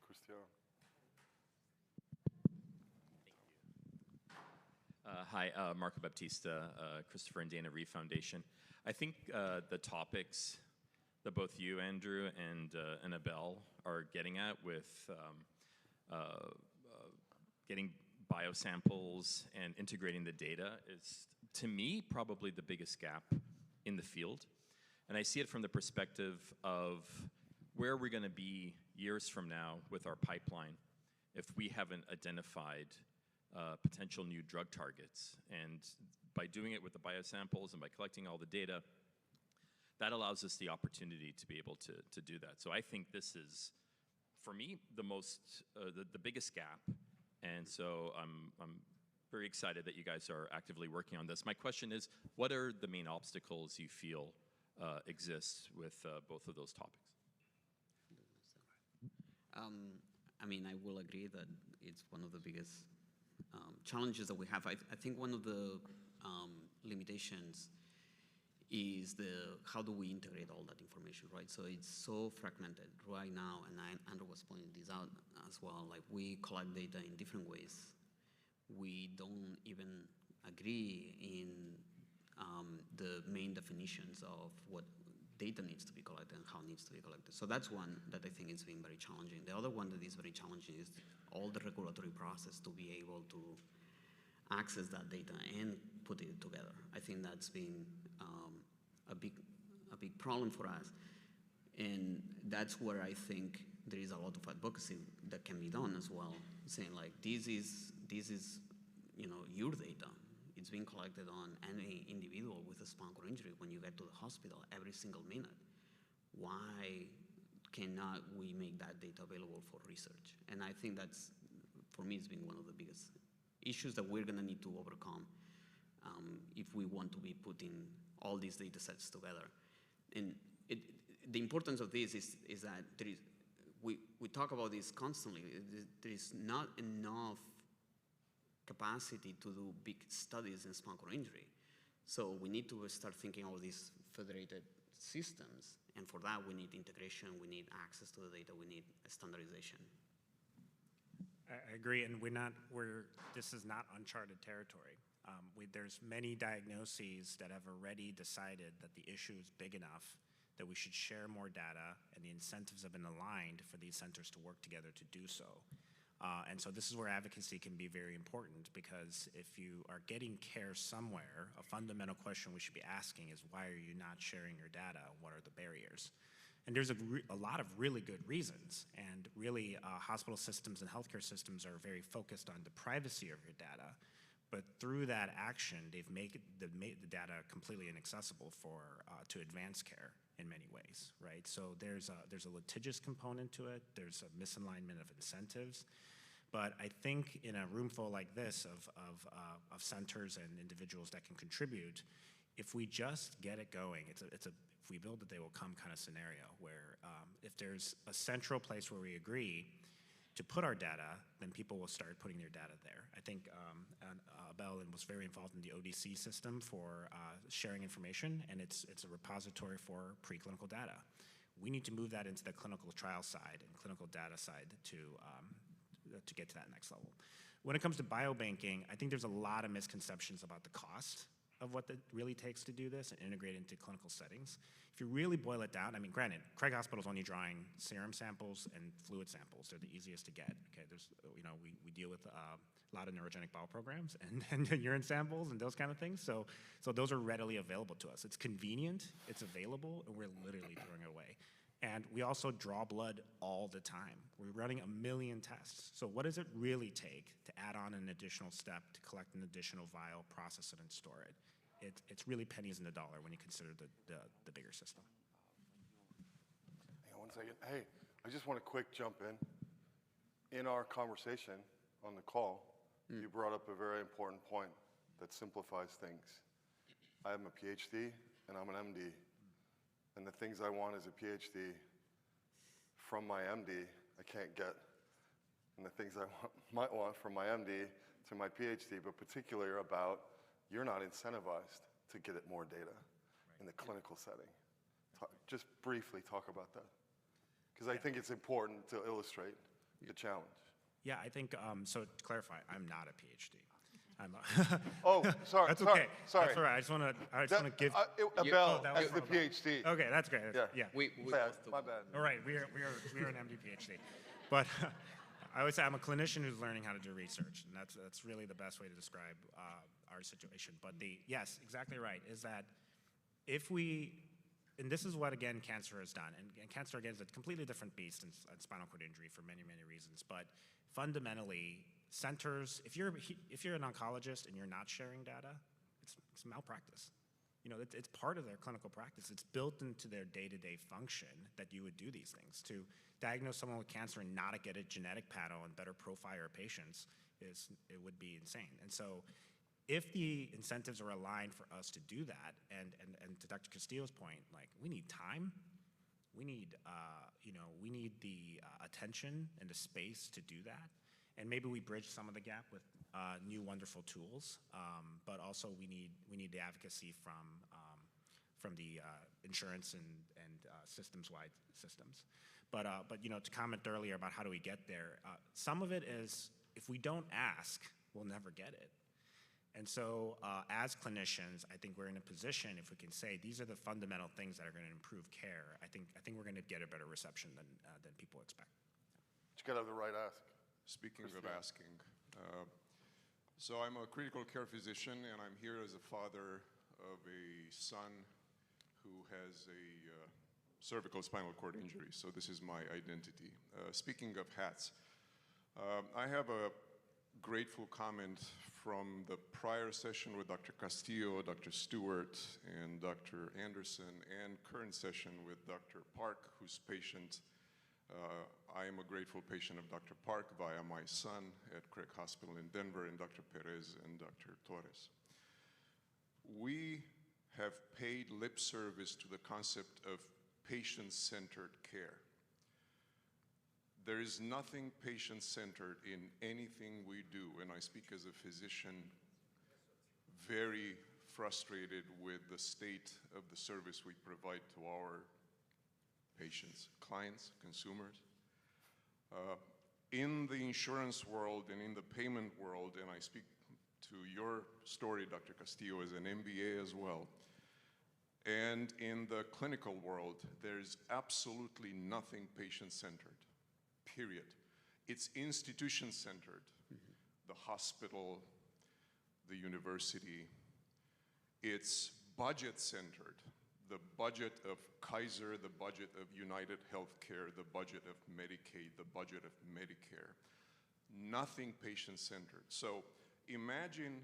Cristiano. Hi, Marco Baptista, Christopher and Dana Reeve Foundation. I think the topics that both you, Andrew, and Abel are getting at with getting biosamples and integrating the data is, to me, probably the biggest gap in the field. And I see it from the perspective of where we're going to be years from now with our pipeline if we haven't identified potential new drug targets. And by doing it with the biosamples and by collecting all the data, that allows us the opportunity to be able to do that. So I think this is, for me, the biggest gap. And so I'm very excited that you guys are actively working on this. My question is, what are the main obstacles you feel exist with both of those topics? I mean, I will agree that it's one of the biggest challenges that we have. I think one of the limitations is how do we integrate all that information, right? So it's so fragmented right now, and Andrew was pointing this out as well. Like, we collect data in different ways. We don't even agree in the main definitions of what data needs to be collected and how it needs to be collected. So that's one that I think is being very challenging. The other one that is very challenging is all the regulatory process to be able to access that data and put it together. I think that's been a big problem for us. And that's where I think there is a lot of advocacy that can be done as well, saying like, this is your data. It's being collected on any individual with a spinal cord injury when you get to the hospital every single minute. Why cannot we make that data available for research? And I think that's, for me, it's been one of the biggest issues that we're gonna need to overcome if we want to be putting all these data sets together. And the importance of this is that we talk about this constantly. There is not enough capacity to do big studies in spinal cord injury. So we need to start thinking of these federated systems. And for that, we need integration, we need access to the data, we need standardization. I agree, and this is not uncharted territory. There's many diagnoses that have already decided that the issue is big enough that we should share more data, and the incentives have been aligned for these centers to work together to do so. And so this is where advocacy can be very important, because if you are getting care somewhere, a fundamental question we should be asking is, why are you not sharing your data? What are the barriers? And there's a lot of really good reasons, and really hospital systems and healthcare systems are very focused on the privacy of your data, but through that action, they've made the data completely inaccessible to advanced care in many ways, right? So there's a litigious component to it, there's a misalignment of incentives, but I think in a room full like this of centers and individuals that can contribute, if we just get it going, if we build it, they will come kind of scenario where if there's a central place where we agree to put our data, then people will start putting their data there. I think Abel was very involved in the ODC system for sharing information, and it's a repository for preclinical data. We need to move that into the clinical trial side and clinical data side to get to that next level. When it comes to biobanking, I think there's a lot of misconceptions about the cost of what it really takes to do this and integrate into clinical settings. If you really boil it down, I mean, granted, Craig Hospital is only drawing serum samples and fluid samples. They're the easiest to get. Okay, we deal with a lot of neurogenic bowel programs and urine samples and those kind of things. So those are readily available to us. It's convenient, it's available, and we're literally throwing it away. And we also draw blood all the time. We're running 1 million tests. So what does it really take to add on an additional step to collect an additional vial, process it, and store it? It's really pennies in the dollar when you consider the bigger system. Hang on 1 second. Hey, I just want to quick jump in. In our conversation on the call, you brought up a very important point that simplifies things. I am a PhD and I'm an MD. And the things I want as a PhD from my MD, I can't get. And the things I might want from my MD to my PhD, but particularly about you're not incentivized to get at more data in the clinical setting. Just briefly talk about that. Because I think it's important to illustrate the challenge. Yeah, I think, so to clarify, I'm not a PhD. Oh, sorry. That's okay. Sorry. That's all right. I just want to give. Abel as the PhD. Okay, that's great. Yeah. My bad. All right, we are an MD PhD, but I always say I'm a clinician who's learning how to do research, and that's really the best way to describe our situation. But yes, exactly right. Is that if we, and this is what again cancer has done, and cancer again is a completely different beast in spinal cord injury for many reasons, but fundamentally. Centers, if you're an oncologist and you're not sharing data, it's malpractice. It's part of their clinical practice. It's built into their day-to-day function that you would do these things. To diagnose someone with cancer and not get a genetic panel and better profile your patients it would be insane. And so if the incentives are aligned for us to do that, and to Dr. Castillo's point, like we need time, we need, we need the attention and the space to do that. And maybe we bridge some of the gap with new wonderful tools, but also we need the advocacy from the insurance and systems-wide systems. But to comment earlier about how do we get there, some of it is if we don't ask, we'll never get it. And so as clinicians, I think we're in a position, if we can say these are the fundamental things that are going to improve care, I think we're going to get a better reception than people expect. But you got to have the right ask. Speaking of asking, so I'm a critical care physician, and I'm here as a father of a son who has a cervical spinal cord injury, so this is my identity. Speaking of hats, I have a grateful comment from the prior session with Dr. Castillo, Dr. Stewart, and Dr. Anderson, and current session with Dr. Park, whose patient, I am a grateful patient of Dr. Park via my son at Craig Hospital in Denver, and Dr. Perez and Dr. Torres. We have paid lip service to the concept of patient-centered care. There is nothing patient-centered in anything we do, and I speak as a physician very frustrated with the state of the service we provide to our patients, clients, consumers. In the insurance world and in the payment world, and I speak to your story, Dr. Castillo, as an MBA as well, and in the clinical world, there's absolutely nothing patient-centered. Period. It's institution-centered. The hospital, the university. It's budget-centered. The budget of Kaiser, the budget of United Healthcare, the budget of Medicaid, the budget of Medicare. Nothing patient-centered. So imagine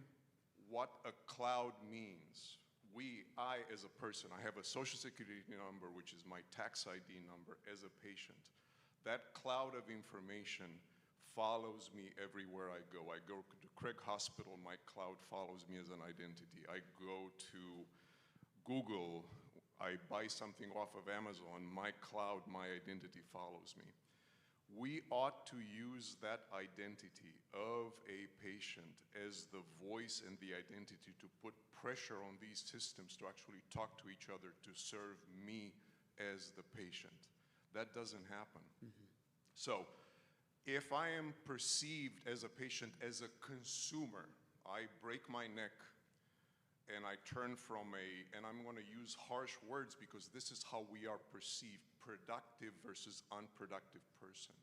what a cloud means. I as a person, I have a social security number, which is my tax ID number as a patient. That cloud of information follows me everywhere I go. I go to Craig Hospital, my cloud follows me as an identity. I go to Google, I buy something off of Amazon, my cloud, my identity follows me. We ought to use that identity of a patient as the voice and the identity to put pressure on these systems to actually talk to each other to serve me as the patient. That doesn't happen. So if I am perceived as a patient, as a consumer, I break my neck and I turn from and I'm going to use harsh words because this is how we are perceived, productive versus unproductive person.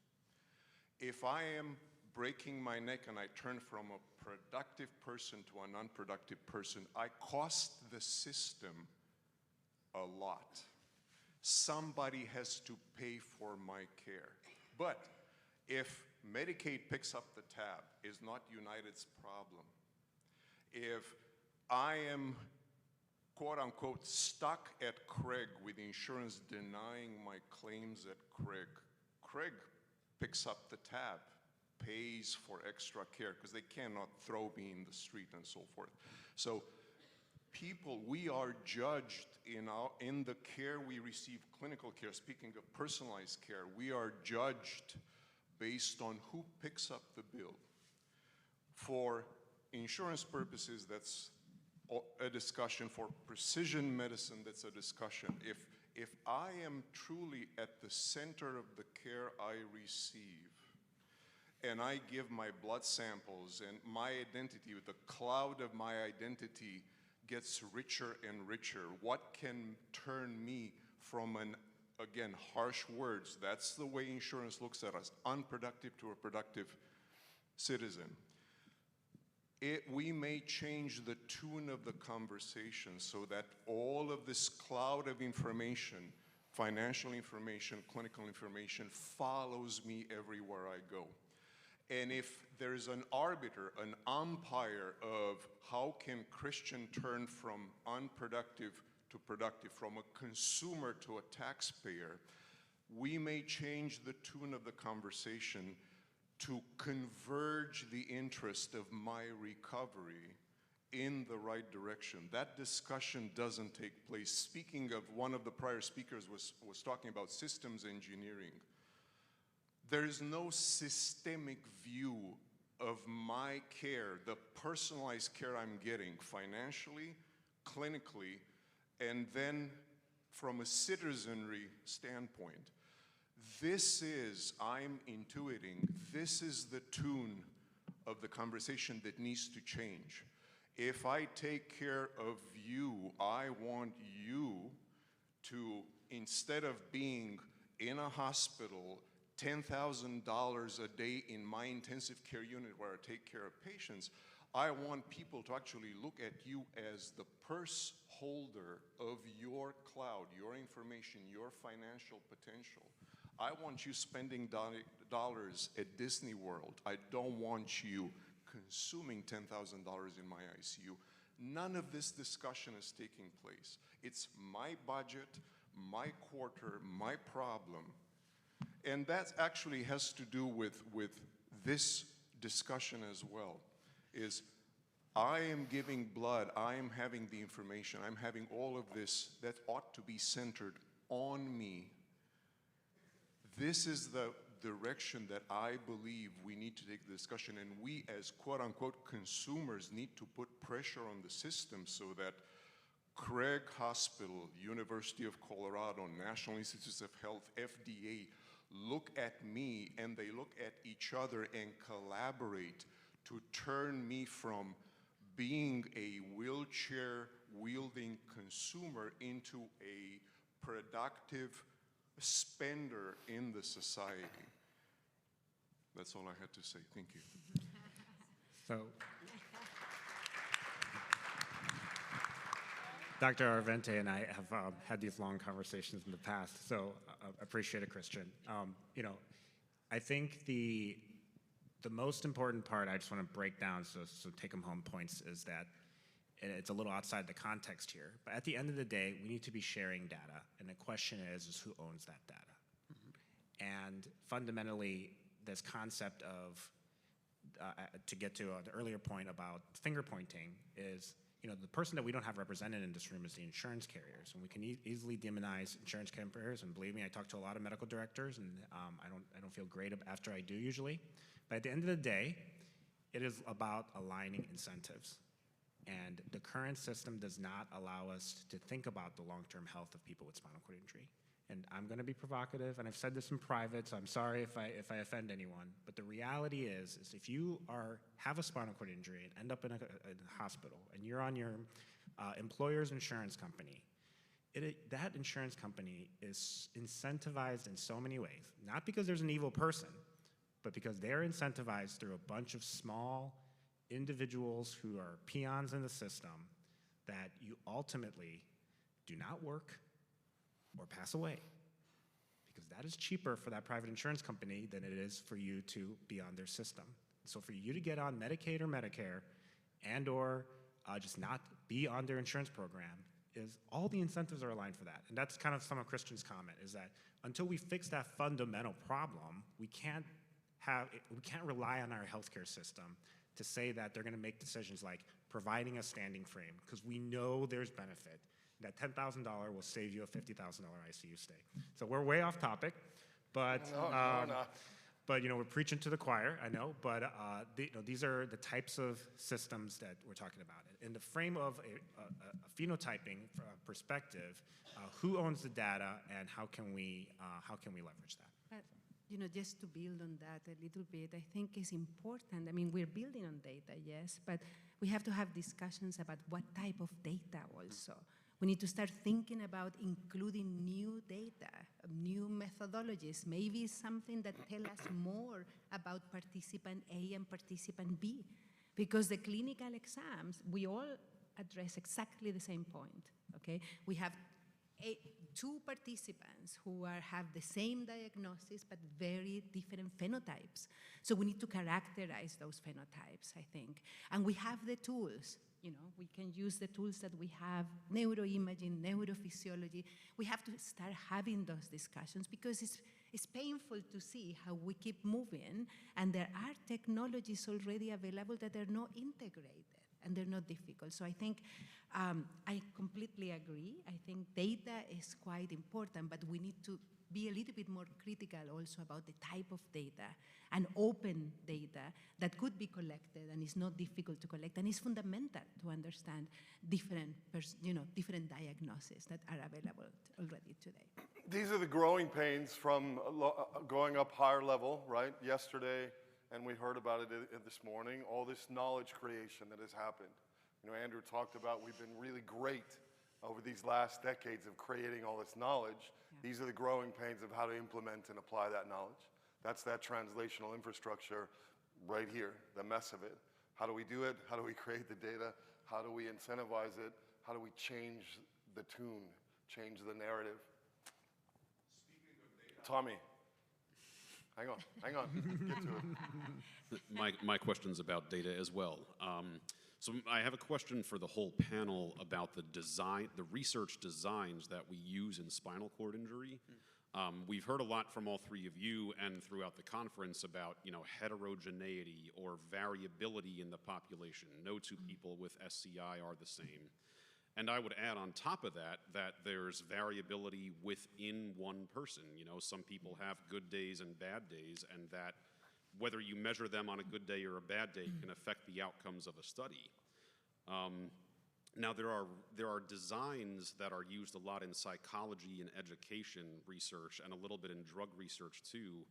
If I am breaking my neck and I turn from a productive person to an unproductive person, I cost the system a lot. Somebody has to pay for my care. But if Medicaid picks up the tab, is not United's problem. If I am, quote unquote, stuck at Craig with insurance denying my claims at Craig, Craig picks up the tab, pays for extra care because they cannot throw me in the street and so forth. So people, we are judged in the care we receive, clinical care, speaking of personalized care, we are judged based on who picks up the bill. For insurance purposes, that's a discussion. For precision medicine, that's a discussion. If I am truly at the center of the care I receive, and I give my blood samples and my identity, the cloud of my identity gets richer and richer, what can turn me from again, harsh words, that's the way insurance looks at us, unproductive to a productive citizen. We may change the tune of the conversation so that all of this cloud of information, financial information, clinical information, follows me everywhere I go. And if there's an arbiter, an umpire of how can Christian turn from unproductive to productive, from a consumer to a taxpayer, we may change the tune of the conversation to converge the interest of my recovery in the right direction. That discussion doesn't take place. Speaking of, one of the prior speakers was talking about systems engineering. There is no systemic view of my care, the personalized care I'm getting financially, clinically, and then from a citizenry standpoint. This is, I'm intuiting, this is the tune of the conversation that needs to change. If I take care of you, I want you to, instead of being in a hospital, $10,000 a day in my intensive care unit where I take care of patients, I want people to actually look at you as the purse holder of your cloud, your information, your financial potential. I want you spending dollars at Disney World. I don't want you consuming $10,000 in my ICU. None of this discussion is taking place. It's my budget, my quarter, my problem. And that actually has to do with this discussion as well, is I am giving blood, I am having the information, I'm having all of this that ought to be centered on me. This is the direction that I believe we need to take the discussion, and we as quote-unquote consumers need to put pressure on the system so that Craig Hospital, University of Colorado, National Institutes of Health, FDA, look at me and they look at each other and collaborate to turn me from being a wheelchair-wielding consumer into a productive spender in the society. That's all I had to say. Thank you. So, Dr. Arvente and I have had these long conversations in the past, so appreciate it, Christian. I think the most important part I just want to break down, so take them home points, is that it's a little outside the context here, but at the end of the day, we need to be sharing data, and the question is who owns that data? And fundamentally, this concept of, to get to the earlier point about finger pointing, is the person that we don't have represented in this room is the insurance carriers, and we can easily demonize insurance carriers. And believe me, I talk to a lot of medical directors, and I don't feel great after I do usually. But at the end of the day, it is about aligning incentives. And the current system does not allow us to think about the long-term health of people with spinal cord injury. And I'm going to be provocative, and I've said this in private, so I'm sorry if I offend anyone. But the reality is if you have a spinal cord injury and end up in a hospital, and you're on your employer's insurance company, that insurance company is incentivized in so many ways. Not because there's an evil person, but because they're incentivized through a bunch of small individuals who are peons in the system that you ultimately do not work or pass away, because that is cheaper for that private insurance company than it is for you to be on their system. So for you to get on Medicaid or Medicare and or just not be on their insurance program, is all the incentives are aligned for that. And that's kind of some of Christian's comment, is that until we fix that fundamental problem, we can't rely on our healthcare system to say that they're going to make decisions like providing a standing frame, because we know there's benefit. That $10,000 will save you a $50,000 ICU stay. So we're way off topic, but we're preaching to the choir, I know. But these are the types of systems that we're talking about. In the frame of a phenotyping perspective, who owns the data, and how can we leverage that? Just to build on that a little bit, I think it's important. I mean, we're building on data, yes, but we have to have discussions about what type of data also. We need to start thinking about including new data, new methodologies, maybe something that tell us more about participant A and participant B, because the clinical exams, we all address exactly the same point, okay? We have two participants who have the same diagnosis but very different phenotypes. So we need to characterize those phenotypes, I think. And we have the tools. We can use the tools that we have, neuroimaging, neurophysiology. We have to start having those discussions, because it's painful to see how we keep moving and there are technologies already available that are not integrated. and they're not difficult. So I think I completely agree. I think data is quite important, but we need to be a little bit more critical also about the type of data and open data that could be collected and is not difficult to collect and is fundamental to understand different diagnoses that are available already today. These are the growing pains from going up higher level, right? Yesterday, and we heard about it this morning, all this knowledge creation that has happened. You know, Andrew talked about we've been really great over these last decades of creating all this knowledge. These are the growing pains of how to implement and apply that knowledge. That's that translational infrastructure right here, the mess of it. How do we do it? How do we create the data? How do we incentivize it? How do we change the tune, change the narrative? Tommy, hang on, get to it. My question's about data as well. So I have a question for the whole panel about the research designs that we use in spinal cord injury. We've heard a lot from all three of you and throughout the conference about, heterogeneity or variability in the population. No two people with SCI are the same. And I would add on top of that there's variability within one person. Some people have good days and bad days, and that whether you measure them on a good day or a bad day can affect the outcomes of a study. Now there are designs that are used a lot in psychology and education research and a little bit in drug research too,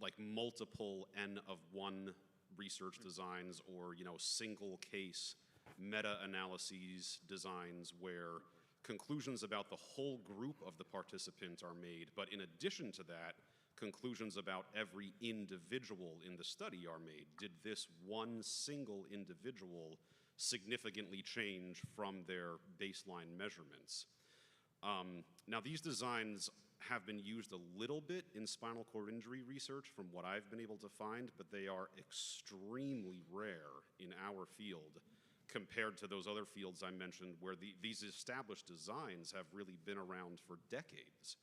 like multiple N of 1 research designs or single case meta-analyses designs where conclusions about the whole group of the participants are made, but in addition to that, conclusions about every individual in the study are made. Did this one single individual significantly change from their baseline measurements? Now, these designs have been used a little bit in spinal cord injury research from what I've been able to find, but they are extremely rare in our field compared to those other fields I mentioned where these established designs have really been around for decades.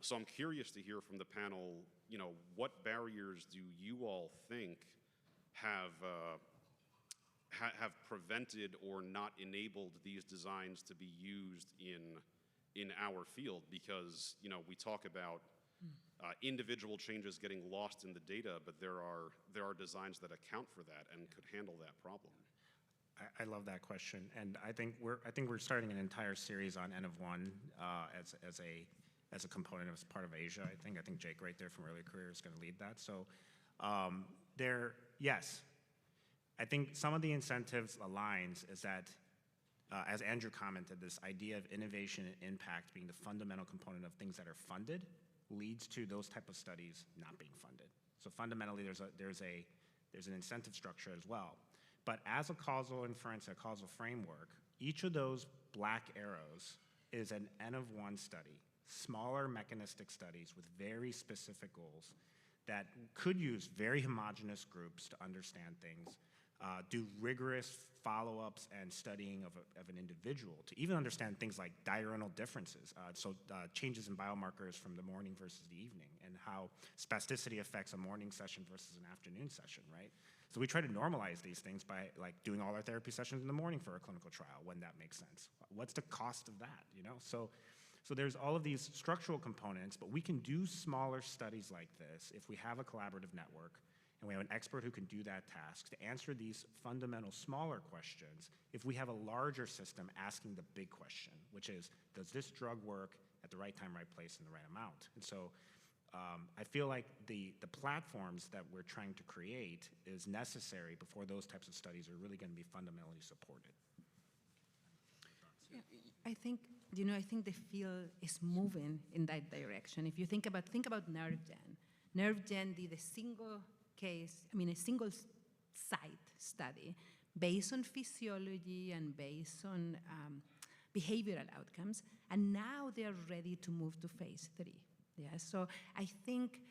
So I'm curious to hear from the panel, what barriers do you all think have prevented or not enabled these designs to be used in our field? Because, we talk about individual changes getting lost in the data, but there are designs that account for that and could handle that problem. I love that question, and I think we're starting an entire series on N of 1 as a component as part of Asia. I think Jake right there from early career is going to lead that. So yes, I think some of the incentives aligns is that as Andrew commented, this idea of innovation and impact being the fundamental component of things that are funded leads to those type of studies not being funded. So fundamentally, there's an incentive structure as well. But as a causal inference, a causal framework, each of those black arrows is an N of 1 study, smaller mechanistic studies with very specific goals that could use very homogeneous groups to understand things, do rigorous follow-ups and studying of an individual to even understand things like diurnal differences, so changes in biomarkers from the morning versus the evening, and how spasticity affects a morning session versus an afternoon session, right? So we try to normalize these things by doing all our therapy sessions in the morning for a clinical trial when that makes sense. What's the cost of that, So there's all of these structural components, but we can do smaller studies like this if we have a collaborative network and we have an expert who can do that task to answer these fundamental smaller questions if we have a larger system asking the big question, which is, does this drug work at the right time, right place, and the right amount? And so I feel like the platforms that we're trying to create is necessary before those types of studies are really going to be fundamentally supported. I think the field is moving in that direction. If you think about NervGen. NervGen did a single site study based on physiology and based on behavioral outcomes, and now they're ready to move to phase 3. Yeah, so I think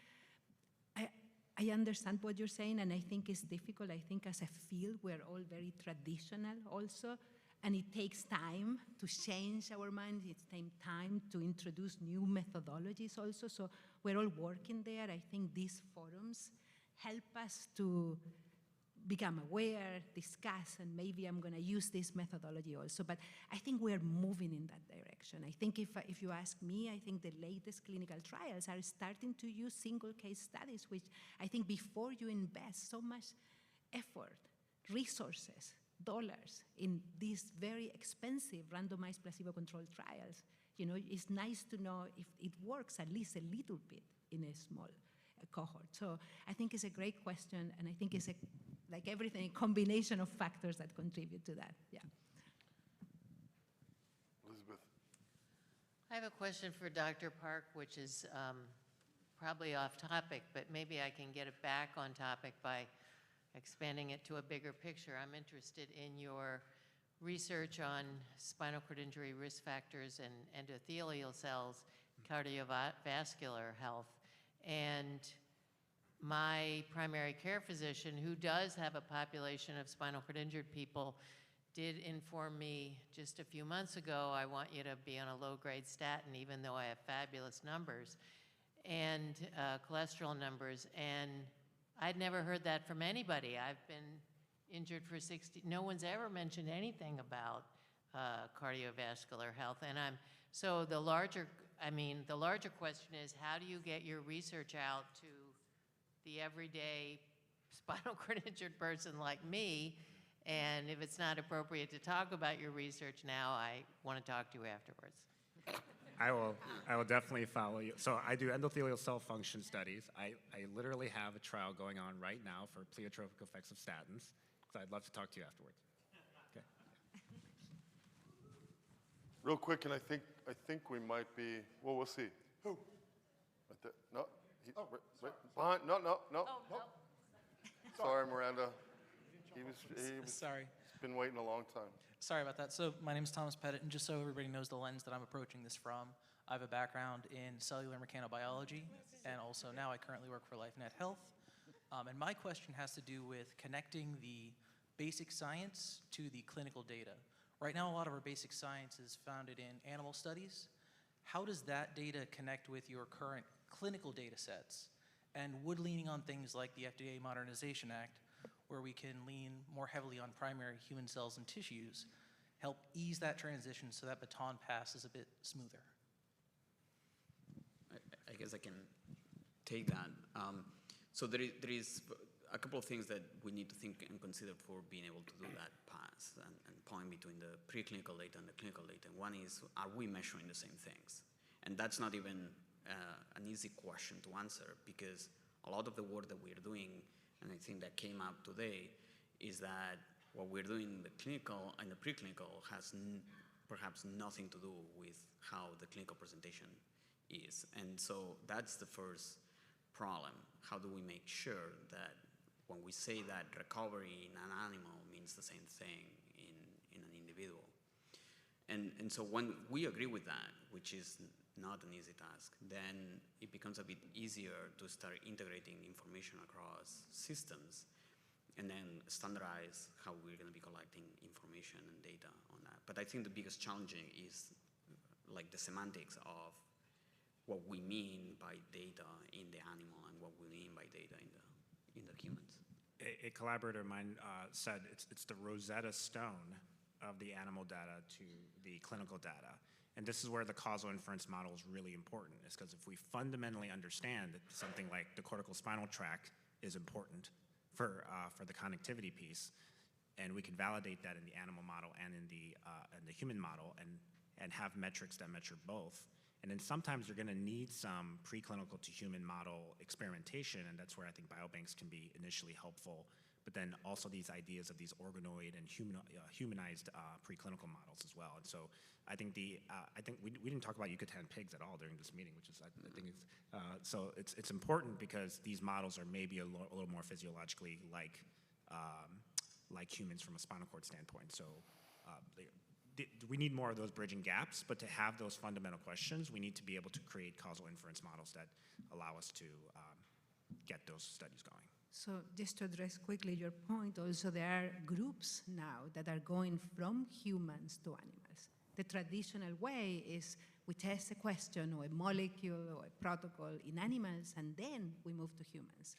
I understand what you're saying, and I think it's difficult. I think as a field, we're all very traditional also, and it takes time to change our minds. It takes time to introduce new methodologies also, so we're all working there. I think these forums help us to become aware, discuss, and maybe I'm going to use this methodology also. But I think we're moving in that direction. I think if you ask me, I think the latest clinical trials are starting to use single case studies, which I think before you invest so much effort, resources, dollars in these very expensive randomized placebo-controlled trials, it's nice to know if it works at least a little bit in a small cohort. So I think it's a great question, and I think it's like everything, a combination of factors that contribute to that. Yeah. Elizabeth. I have a question for Dr. Park, which is probably off topic, but maybe I can get it back on topic by expanding it to a bigger picture. I'm interested in your research on spinal cord injury risk factors and endothelial cells, cardiovascular health. And my primary care physician, who does have a population of spinal cord injured people, did inform me just a few months ago, I want you to be on a low-grade statin, even though I have fabulous numbers, and cholesterol numbers. And I'd never heard that from anybody. I've been injured for 60, no one's ever mentioned anything about cardiovascular health. And so the larger question is, how do you get your research out to the everyday spinal cord injured person like me? And if it's not appropriate to talk about your research now, I want to talk to you afterwards. I will definitely follow you. So I do endothelial cell function studies. I literally have a trial going on right now for pleiotropic effects of statins. So I'd love to talk to you afterwards. Okay. Real quick, and I think we might be, well, we'll see. Who? Right there. No. Right behind. No. Sorry, Miranda. He was Sorry. He's been waiting a long time. Sorry about that. So my name is Thomas Pettit, and just so everybody knows the lens that I'm approaching this from, I have a background in cellular mechanobiology, and also now I currently work for LifeNet Health. And my question has to do with connecting the basic science to the clinical data. Right now, a lot of our basic science is founded in animal studies. How does that data connect with your current clinical data sets? And would leaning on things like the FDA Modernization Act, where we can lean more heavily on primary human cells and tissues, help ease that transition so that baton pass is a bit smoother? I guess I can take that. So there is a couple of things that we need to think and consider for being able to do that pass and point between the preclinical data and the clinical data. One is, are we measuring the same things? And that's not even an easy question to answer, because a lot of the work that we're doing, and I think that came up today, is that what we're doing in the clinical and the preclinical has perhaps nothing to do with how the clinical presentation is. And so that's the first problem. How do we make sure that when we say that recovery in an animal means the same thing in an individual? And so when we agree with that, which is not an easy task, then it becomes a bit easier to start integrating information across systems and then standardize how we're going to be collecting information and data on that. But I think the biggest challenge is like the semantics of what we mean by data in the animal and what we mean by data in the humans. A collaborator of mine said it's the Rosetta Stone of the animal data to the clinical data. And this is where the causal inference model is really important, is because if we fundamentally understand that something like the cortical spinal tract is important for the connectivity piece, and we can validate that in the animal model and in the human model, and have metrics that measure both. And then sometimes you're going to need some preclinical to human model experimentation, and that's where I think biobanks can be initially helpful. But then also these ideas of these organoid and humanized preclinical models as well. And so I think we didn't talk about yucatan pigs at all during this meeting, which is I think so it's important because these models are maybe a little more physiologically like humans from a spinal cord standpoint. So we need more of those bridging gaps, but to have those fundamental questions, we need to be able to create causal inference models that allow us to get those studies going. So just to address quickly your point, also there are groups now that are going from humans to animals. The traditional way is we test a question or a molecule or a protocol in animals, and then we move to humans.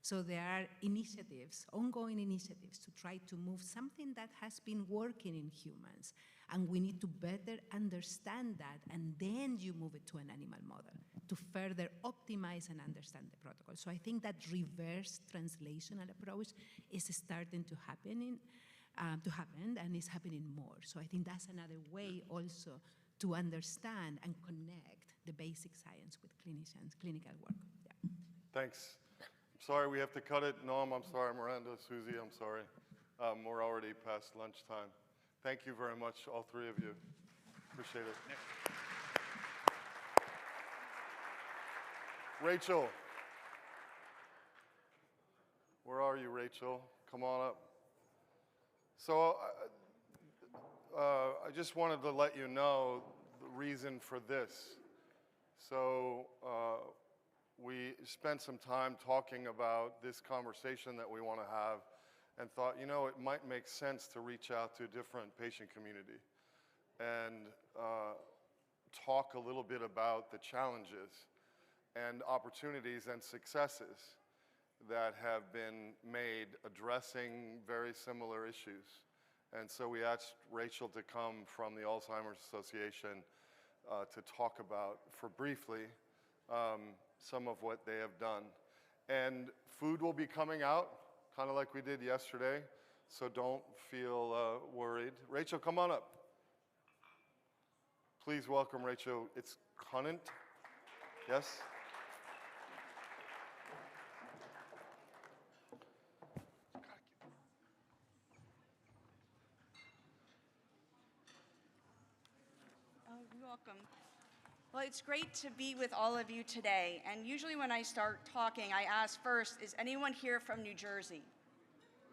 So there are initiatives, ongoing initiatives, to try to move something that has been working in humans. And we need to better understand that, and then you move it to an animal model to further optimize and understand the protocol. So I think that reverse translational approach is starting to happen, and is happening more. So I think that's another way also to understand and connect the basic science with clinicians, clinical work. Yeah. Thanks. Sorry, we have to cut it. Noam, I'm sorry. Miranda, Susie, I'm sorry. We're already past lunchtime. Thank you very much, all three of you. Appreciate it. Rachel. Where are you, Rachel? Come on up. So I just wanted to let you know the reason for this. So we spent some time talking about this conversation that we want to have, and thought, you know, it might make sense to reach out to a different patient community and talk a little bit about the challenges and opportunities and successes that have been made addressing very similar issues. And so we asked Rachel to come from the Alzheimer's Association to talk about, for briefly, some of what they have done. And food will be coming out, kind of like we did yesterday, so don't feel worried. Rachel, come on up. Please welcome Rachel. It's Conant, yes? Welcome. Well, it's great to be with all of you today. And usually when I start talking, I ask first, is anyone here from New Jersey?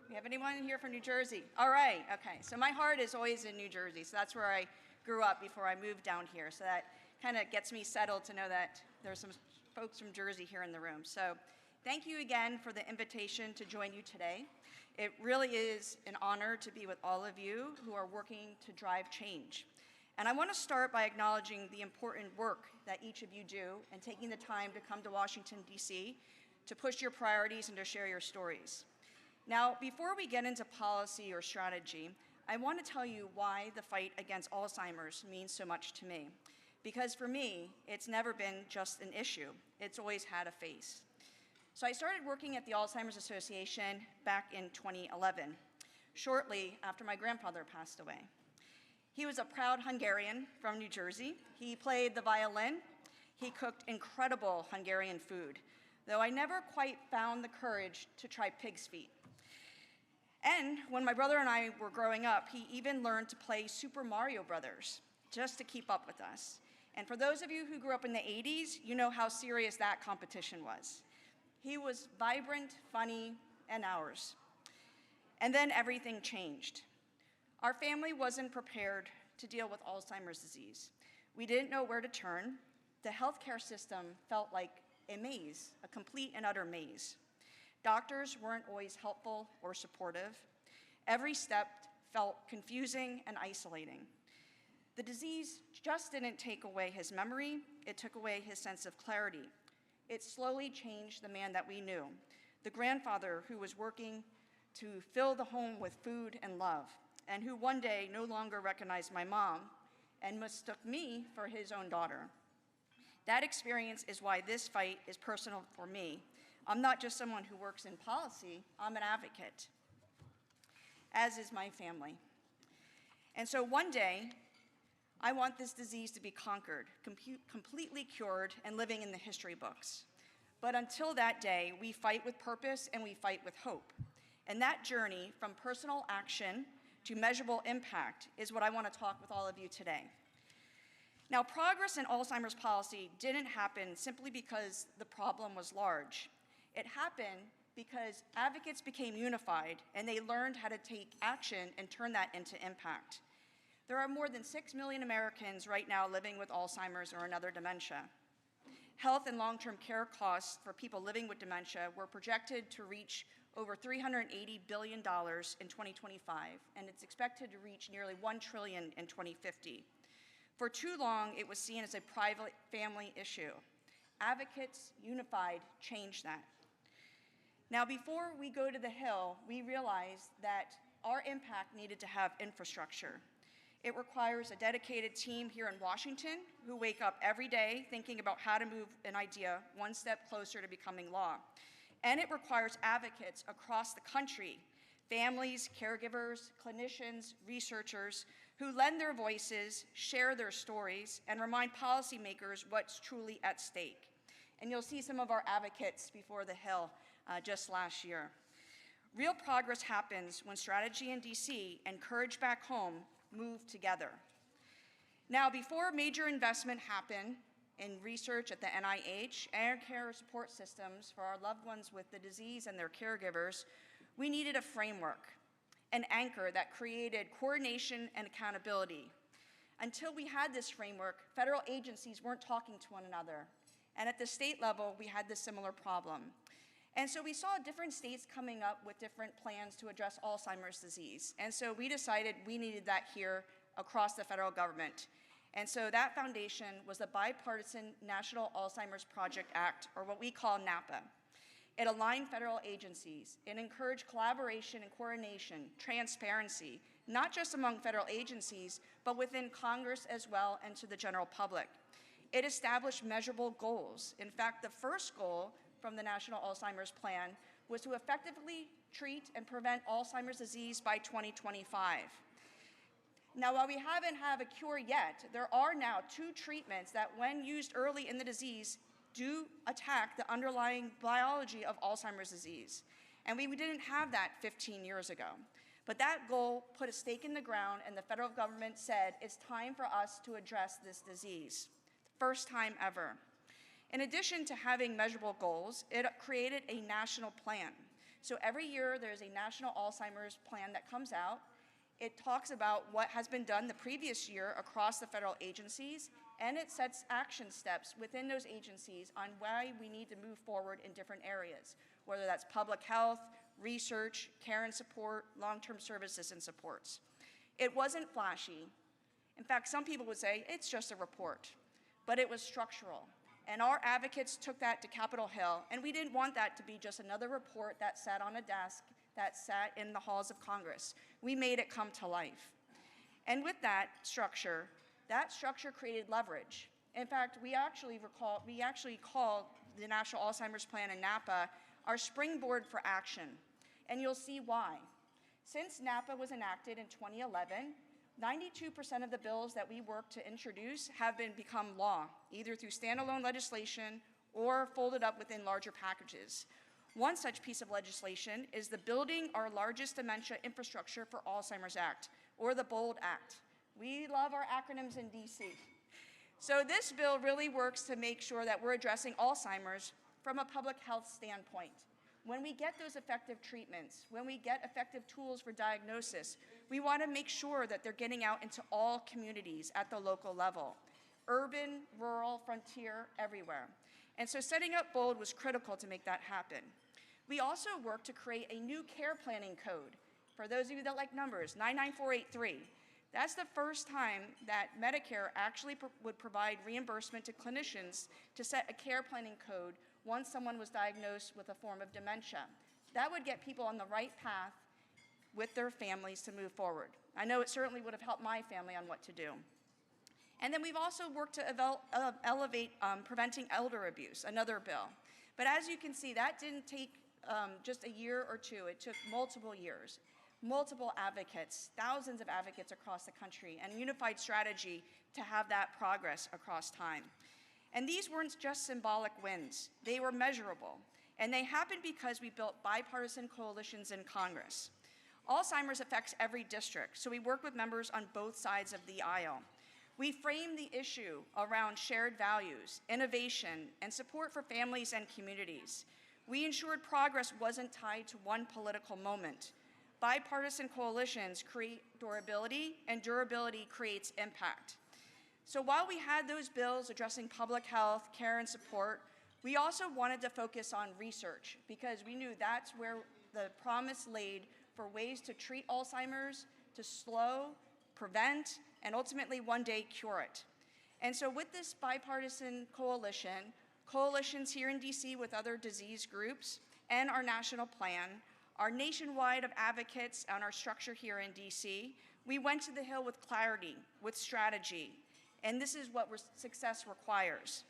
We have anyone here from New Jersey? All right, okay. So my heart is always in New Jersey. So that's where I grew up before I moved down here. So that kind of gets me settled to know that there's some folks from Jersey here in the room. So thank you again for the invitation to join you today. It really is an honor to be with all of you who are working to drive change. And I want to start by acknowledging the important work that each of you do and taking the time to come to Washington, D.C. to push your priorities and to share your stories. Now, before we get into policy or strategy, I want to tell you why the fight against Alzheimer's means so much to me. Because for me, it's never been just an issue. It's always had a face. So I started working at the Alzheimer's Association back in 2011, shortly after my grandfather passed away. He was a proud Hungarian from New Jersey. He played the violin. He cooked incredible Hungarian food, though I never quite found the courage to try pig's feet. And when my brother and I were growing up, he even learned to play Super Mario Brothers just to keep up with us. And for those of you who grew up in the 80s, you know how serious that competition was. He was vibrant, funny, and ours. And then everything changed. Our family wasn't prepared to deal with Alzheimer's disease. We didn't know where to turn. The healthcare system felt like a maze, a complete and utter maze. Doctors weren't always helpful or supportive. Every step felt confusing and isolating. The disease just didn't take away his memory, it took away his sense of clarity. It slowly changed the man that we knew, the grandfather who was working to fill the home with food and love, and who one day no longer recognized my mom and mistook me for his own daughter. That experience is why this fight is personal for me. I'm not just someone who works in policy, I'm an advocate, as is my family. And so one day, I want this disease to be conquered, completely cured, and living in the history books. But until that day, we fight with purpose and we fight with hope. And that journey from personal action to measurable impact is what I want to talk with all of you today. Now, progress in Alzheimer's policy didn't happen simply because the problem was large. It happened because advocates became unified and they learned how to take action and turn that into impact. There are more than 6 million Americans right now living with Alzheimer's or another dementia. Health and long-term care costs for people living with dementia were projected to reach over $380 billion in 2025, and it's expected to reach nearly $1 trillion in 2050. For too long, it was seen as a private family issue. Advocates unified changed that. Now, before we go to the Hill, we realized that our impact needed to have infrastructure. It requires a dedicated team here in Washington who wake up every day thinking about how to move an idea one step closer to becoming law. And it requires advocates across the country, families, caregivers, clinicians, researchers, who lend their voices, share their stories, and remind policymakers what's truly at stake. And you'll see some of our advocates before the Hill just last year. Real progress happens when strategy in DC and courage back home move together. Now, before major investment happened in research at the NIH and care support systems for our loved ones with the disease and their caregivers, we needed a framework, an anchor that created coordination and accountability. Until we had this framework, federal agencies weren't talking to one another. And at the state level, we had this similar problem. And so we saw different states coming up with different plans to address Alzheimer's disease. And so we decided we needed that here across the federal government. And so that foundation was the Bipartisan National Alzheimer's Project Act, or what we call NAPA. It aligned federal agencies. It encouraged collaboration and coordination, transparency, not just among federal agencies, but within Congress as well and to the general public. It established measurable goals. In fact, the first goal from the National Alzheimer's Plan was to effectively treat and prevent Alzheimer's disease by 2025. Now, while we haven't had a cure yet, there are now 2 treatments that, when used early in the disease, do attack the underlying biology of Alzheimer's disease. And we didn't have that 15 years ago. But that goal put a stake in the ground, and the federal government said, it's time for us to address this disease. First time ever. In addition to having measurable goals, it created a national plan. So every year there's a national Alzheimer's plan that comes out. It talks about what has been done the previous year across the federal agencies, and it sets action steps within those agencies on why we need to move forward in different areas, whether that's public health, research, care and support, long-term services and supports. It wasn't flashy. In fact, some people would say it's just a report, but it was structural. And our advocates took that to Capitol Hill, and we didn't want that to be just another report that sat on a desk, that sat in the halls of Congress. We made it come to life. And with that structure created leverage. In fact, we actually called the National Alzheimer's Plan and NAPA our springboard for action. And you'll see why. Since NAPA was enacted in 2011, 92% of the bills that we work to introduce have become law, either through standalone legislation or folded up within larger packages. One such piece of legislation is the Building Our Largest Dementia Infrastructure for Alzheimer's Act, or the BOLD Act. We love our acronyms in DC. So this bill really works to make sure that we're addressing Alzheimer's from a public health standpoint. When we get those effective treatments, when we get effective tools for diagnosis, we want to make sure that they're getting out into all communities at the local level, urban, rural, frontier, everywhere. And so setting up BOLD was critical to make that happen. We also worked to create a new care planning code. For those of you that like numbers, 99483. That's the first time that Medicare actually would provide reimbursement to clinicians to set a care planning code once someone was diagnosed with a form of dementia. That would get people on the right path with their families to move forward. I know it certainly would have helped my family on what to do. And then we've also worked to elevate preventing elder abuse, another bill. But as you can see, that didn't take just a year or two. It took multiple years, multiple advocates, thousands of advocates across the country, and unified strategy to have that progress across time. And these weren't just symbolic wins. They were measurable. And they happened because we built bipartisan coalitions in Congress. Alzheimer's affects every district, so we work with members on both sides of the aisle. We framed the issue around shared values, innovation, and support for families and communities. We ensured progress wasn't tied to one political moment. Bipartisan coalitions create durability, and durability creates impact. So while we had those bills addressing public health, care, and support, we also wanted to focus on research because we knew that's where the promise laid for ways to treat Alzheimer's, to slow, prevent, and ultimately one day cure it. And so with this bipartisan coalition, coalitions here in DC with other disease groups, and our national plan, our nationwide of advocates, and our structure here in DC, we went to the Hill with clarity, with strategy, and this is what success requires.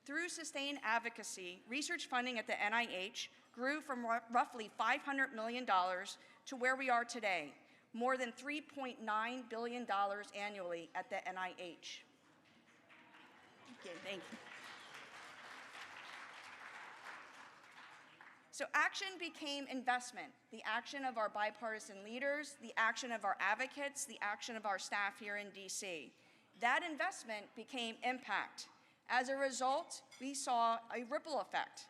Through sustained advocacy, research funding at the NIH grew from roughly $500 million to where we are today, more than $3.9 billion annually at the NIH. Okay, thank you. So action became investment, the action of our bipartisan leaders, the action of our advocates, the action of our staff here in DC. That investment became impact. As a result, we saw a ripple effect.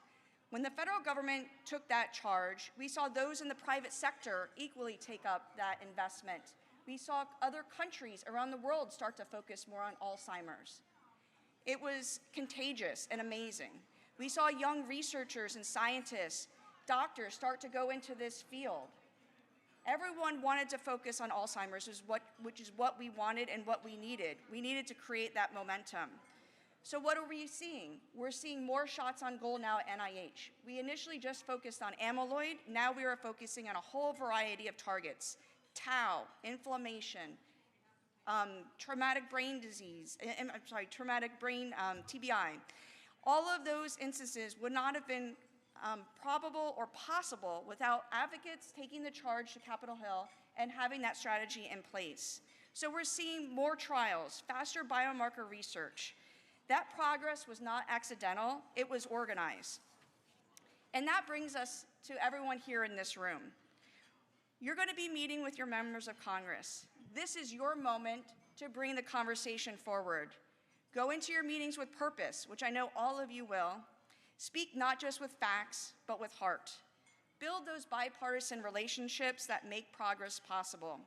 When the federal government took that charge, we saw those in the private sector equally take up that investment. We saw other countries around the world start to focus more on Alzheimer's. It was contagious and amazing. We saw young researchers and scientists, doctors start to go into this field. Everyone wanted to focus on Alzheimer's, which is what we wanted and what we needed. We needed to create that momentum. So what are we seeing? We're seeing more shots on goal now at NIH. We initially just focused on amyloid. Now we are focusing on a whole variety of targets: tau, inflammation, traumatic brain disease, traumatic brain TBI. All of those instances would not have been probable or possible without advocates taking the charge to Capitol Hill and having that strategy in place. So we're seeing more trials, faster biomarker research. That progress was not accidental, it was organized. And that brings us to everyone here in this room. You're going to be meeting with your members of Congress. This is your moment to bring the conversation forward. Go into your meetings with purpose, which I know all of you will. Speak not just with facts, but with heart. Build those bipartisan relationships that make progress possible.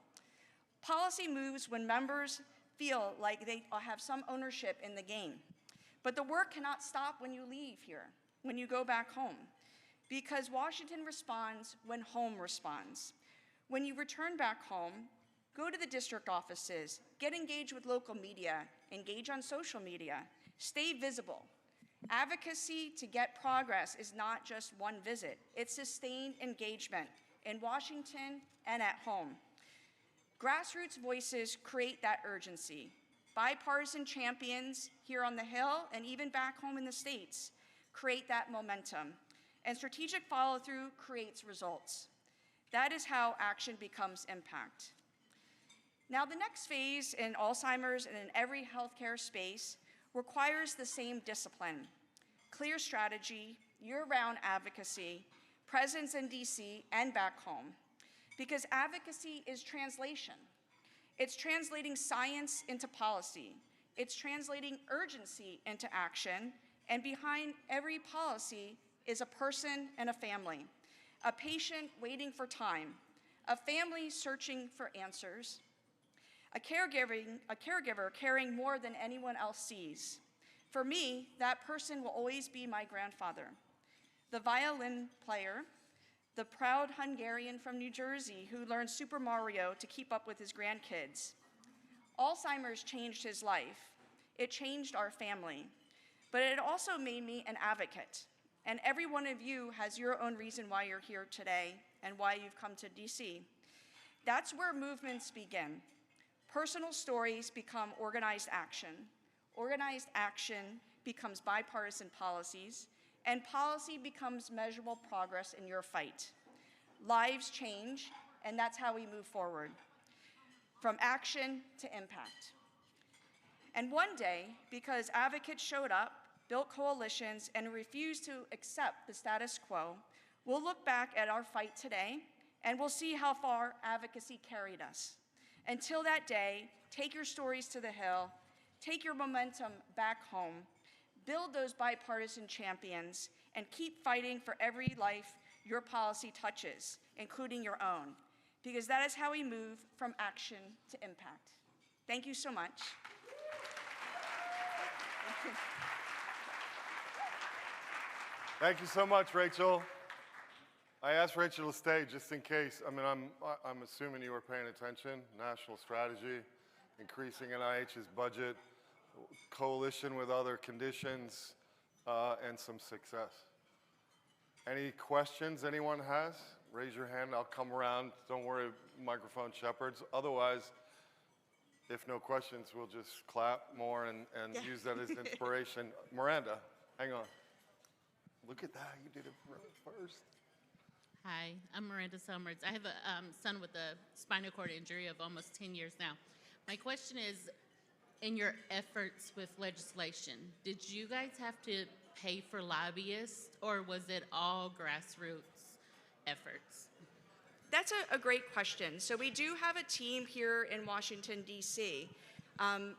Policy moves when members feel like they have some ownership in the game. But the work cannot stop when you leave here, when you go back home, because Washington responds when home responds. When you return back home, go to the district offices, get engaged with local media, engage on social media, stay visible. Advocacy to get progress is not just one visit, it's sustained engagement in Washington and at home. Grassroots voices create that urgency. Bipartisan champions here on the Hill and even back home in the States create that momentum. And strategic follow-through creates results. That is how action becomes impact. Now, the next phase in Alzheimer's and in every healthcare space requires the same discipline: clear strategy, year-round advocacy, presence in DC and back home. Because advocacy is translation. It's translating science into policy. It's translating urgency into action. And behind every policy is a person and a family, a patient waiting for time, a family searching for answers, a caregiver caring more than anyone else sees. For me, that person will always be my grandfather, the violin player, the proud Hungarian from New Jersey who learned Super Mario to keep up with his grandkids. Alzheimer's changed his life. It changed our family. But it also made me an advocate. And every one of you has your own reason why you're here today and why you've come to DC. That's where movements begin. Personal stories become organized action. Organized action becomes bipartisan policies, and policy becomes measurable progress in your fight. Lives change, and that's how we move forward, from action to impact. And one day, because advocates showed up, built coalitions, and refused to accept the status quo, we'll look back at our fight today, and we'll see how far advocacy carried us. Until that day, take your stories to the Hill, take your momentum back home, build those bipartisan champions, and keep fighting for every life your policy touches, including your own, because that is how we move from action to impact. Thank you so much. Thank you so much, Rachel. I asked Rachel to stay just in case. I mean, I'm assuming you were paying attention. National strategy, increasing NIH's budget, coalition with other conditions, and some success. Any questions anyone has? Raise your hand, I'll come around. Don't worry, microphone shepherds. Otherwise, if no questions, we'll just clap more and use that as inspiration. Miranda, hang on. Look at that, you did it first. Hi, I'm Miranda Summers. I have a son with a spinal cord injury of almost 10 years now. My question is, in your efforts with legislation, did you guys have to pay for lobbyists, or was it all grassroots efforts? That's a great question. So we do have a team here in Washington, D.C.,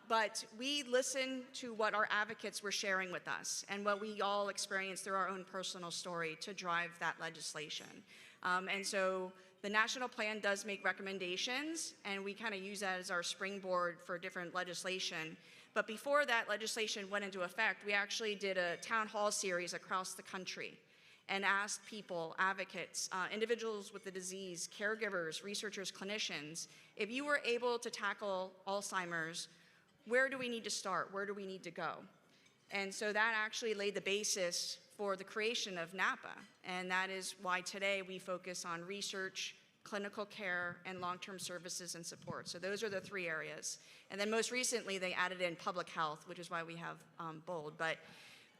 but we listened to what our advocates were sharing with us and what we all experienced through our own personal story to drive that legislation. And so the national plan does make recommendations, and we kind of use that as our springboard for different legislation. But before that legislation went into effect, we actually did a town hall series across the country and asked people, advocates, individuals with the disease, caregivers, researchers, clinicians, if you were able to tackle Alzheimer's, where do we need to start? Where do we need to go? And so that actually laid the basis for the creation of NAPA. And that is why today we focus on research, clinical care, and long-term services and support. So those are the three areas. And then most recently, they added in public health, which is why we have bold. But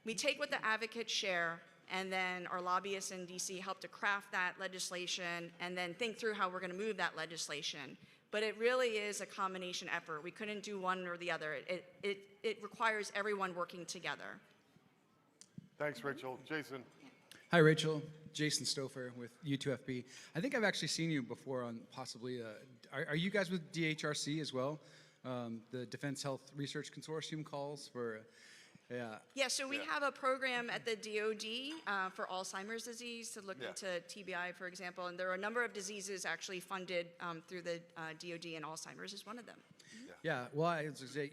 we take what the advocates share, and then our lobbyists in DC help to craft that legislation and then think through how we're going to move that legislation. But it really is a combination effort. We couldn't do one or the other. It requires everyone working together. Thanks, Rachel. Jason. Hi, Rachel. Jason Stouffer with U2FP. I think I've actually seen you before on possibly, are you guys with DHRC as well? The Defense Health Research Consortium calls for, yeah. Yeah, so we have a program at the DoD for Alzheimer's disease to look into TBI, for example, and there are a number of diseases actually funded through the DoD, and Alzheimer's is one of them. Yeah, well, I was gonna say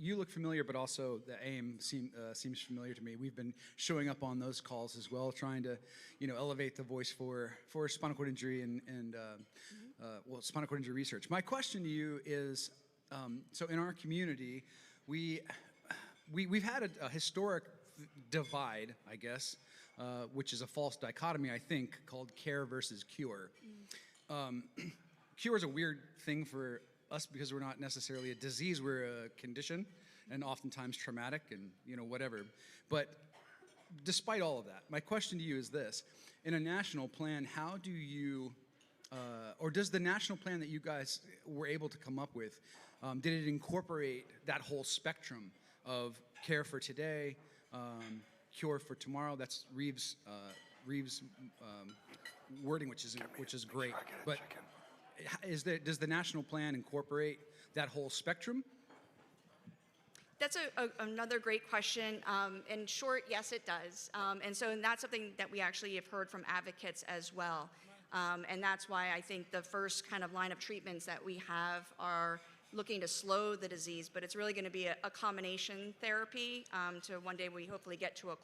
you look familiar, but also the AIM seems familiar to me. We've been showing up on those calls as well, trying to, elevate the voice for spinal cord injury and spinal cord injury research. My question to you is, so in our community, we've had a historic divide, I guess, which is a false dichotomy, I think, called care versus cure. Cure is a weird thing for us because we're not necessarily a disease, we're a condition, and oftentimes traumatic and whatever. But despite all of that, my question to you is this: in a national plan, how do you, or does the national plan that you guys were able to come up with, did it incorporate that whole spectrum of care for today, cure for tomorrow? That's Reeves' wording, which is great. But does the national plan incorporate that whole spectrum? That's another great question. In short, yes, it does. And that's something that we actually have heard from advocates as well. And that's why I think the first kind of line of treatments that we have are looking to slow the disease, but it's really going to be a combination therapy to one day we hopefully get to a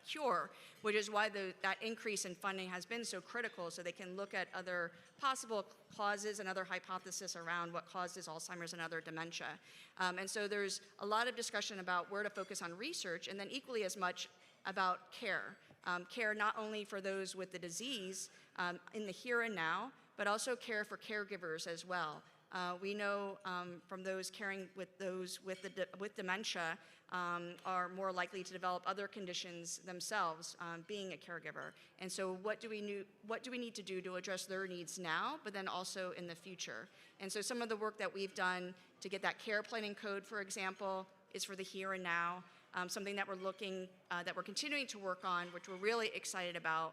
cure, which is why that increase in funding has been so critical, so they can look at other possible causes and other hypotheses around what causes Alzheimer's and other dementia. And so there's a lot of discussion about where to focus on research, and then equally as much about care. Care not only for those with the disease in the here and now, but also care for caregivers as well. We know from those caring with those with dementia are more likely to develop other conditions themselves, being a caregiver. And so what do we need to do to address their needs now, but then also in the future? And so some of the work that we've done to get that care planning code, for example, is for the here and now. Something that we're continuing to work on, which we're really excited about,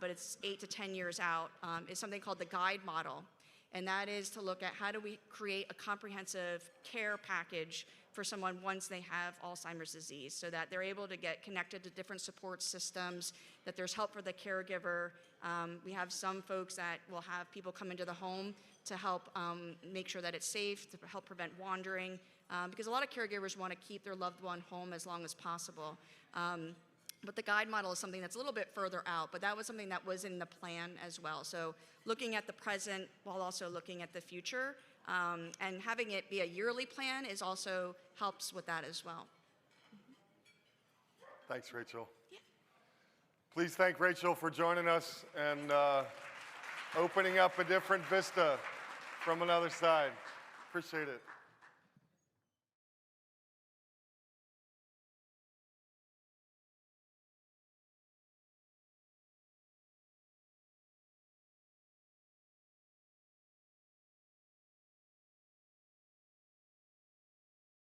but it's 8 to 10 years out, is something called the guide model. And that is to look at how do we create a comprehensive care package for someone once they have Alzheimer's disease, so that they're able to get connected to different support systems, that there's help for the caregiver. We have some folks that will have people come into the home to help make sure that it's safe, to help prevent wandering, because a lot of caregivers want to keep their loved one home as long as possible. But the guide model is something that's a little bit further out, but that was something that was in the plan as well. So looking at the present while also looking at the future, and having it be a yearly plan also helps with that as well. Thanks, Rachel. Please thank Rachel for joining us and opening up a different vista from another side. Appreciate it.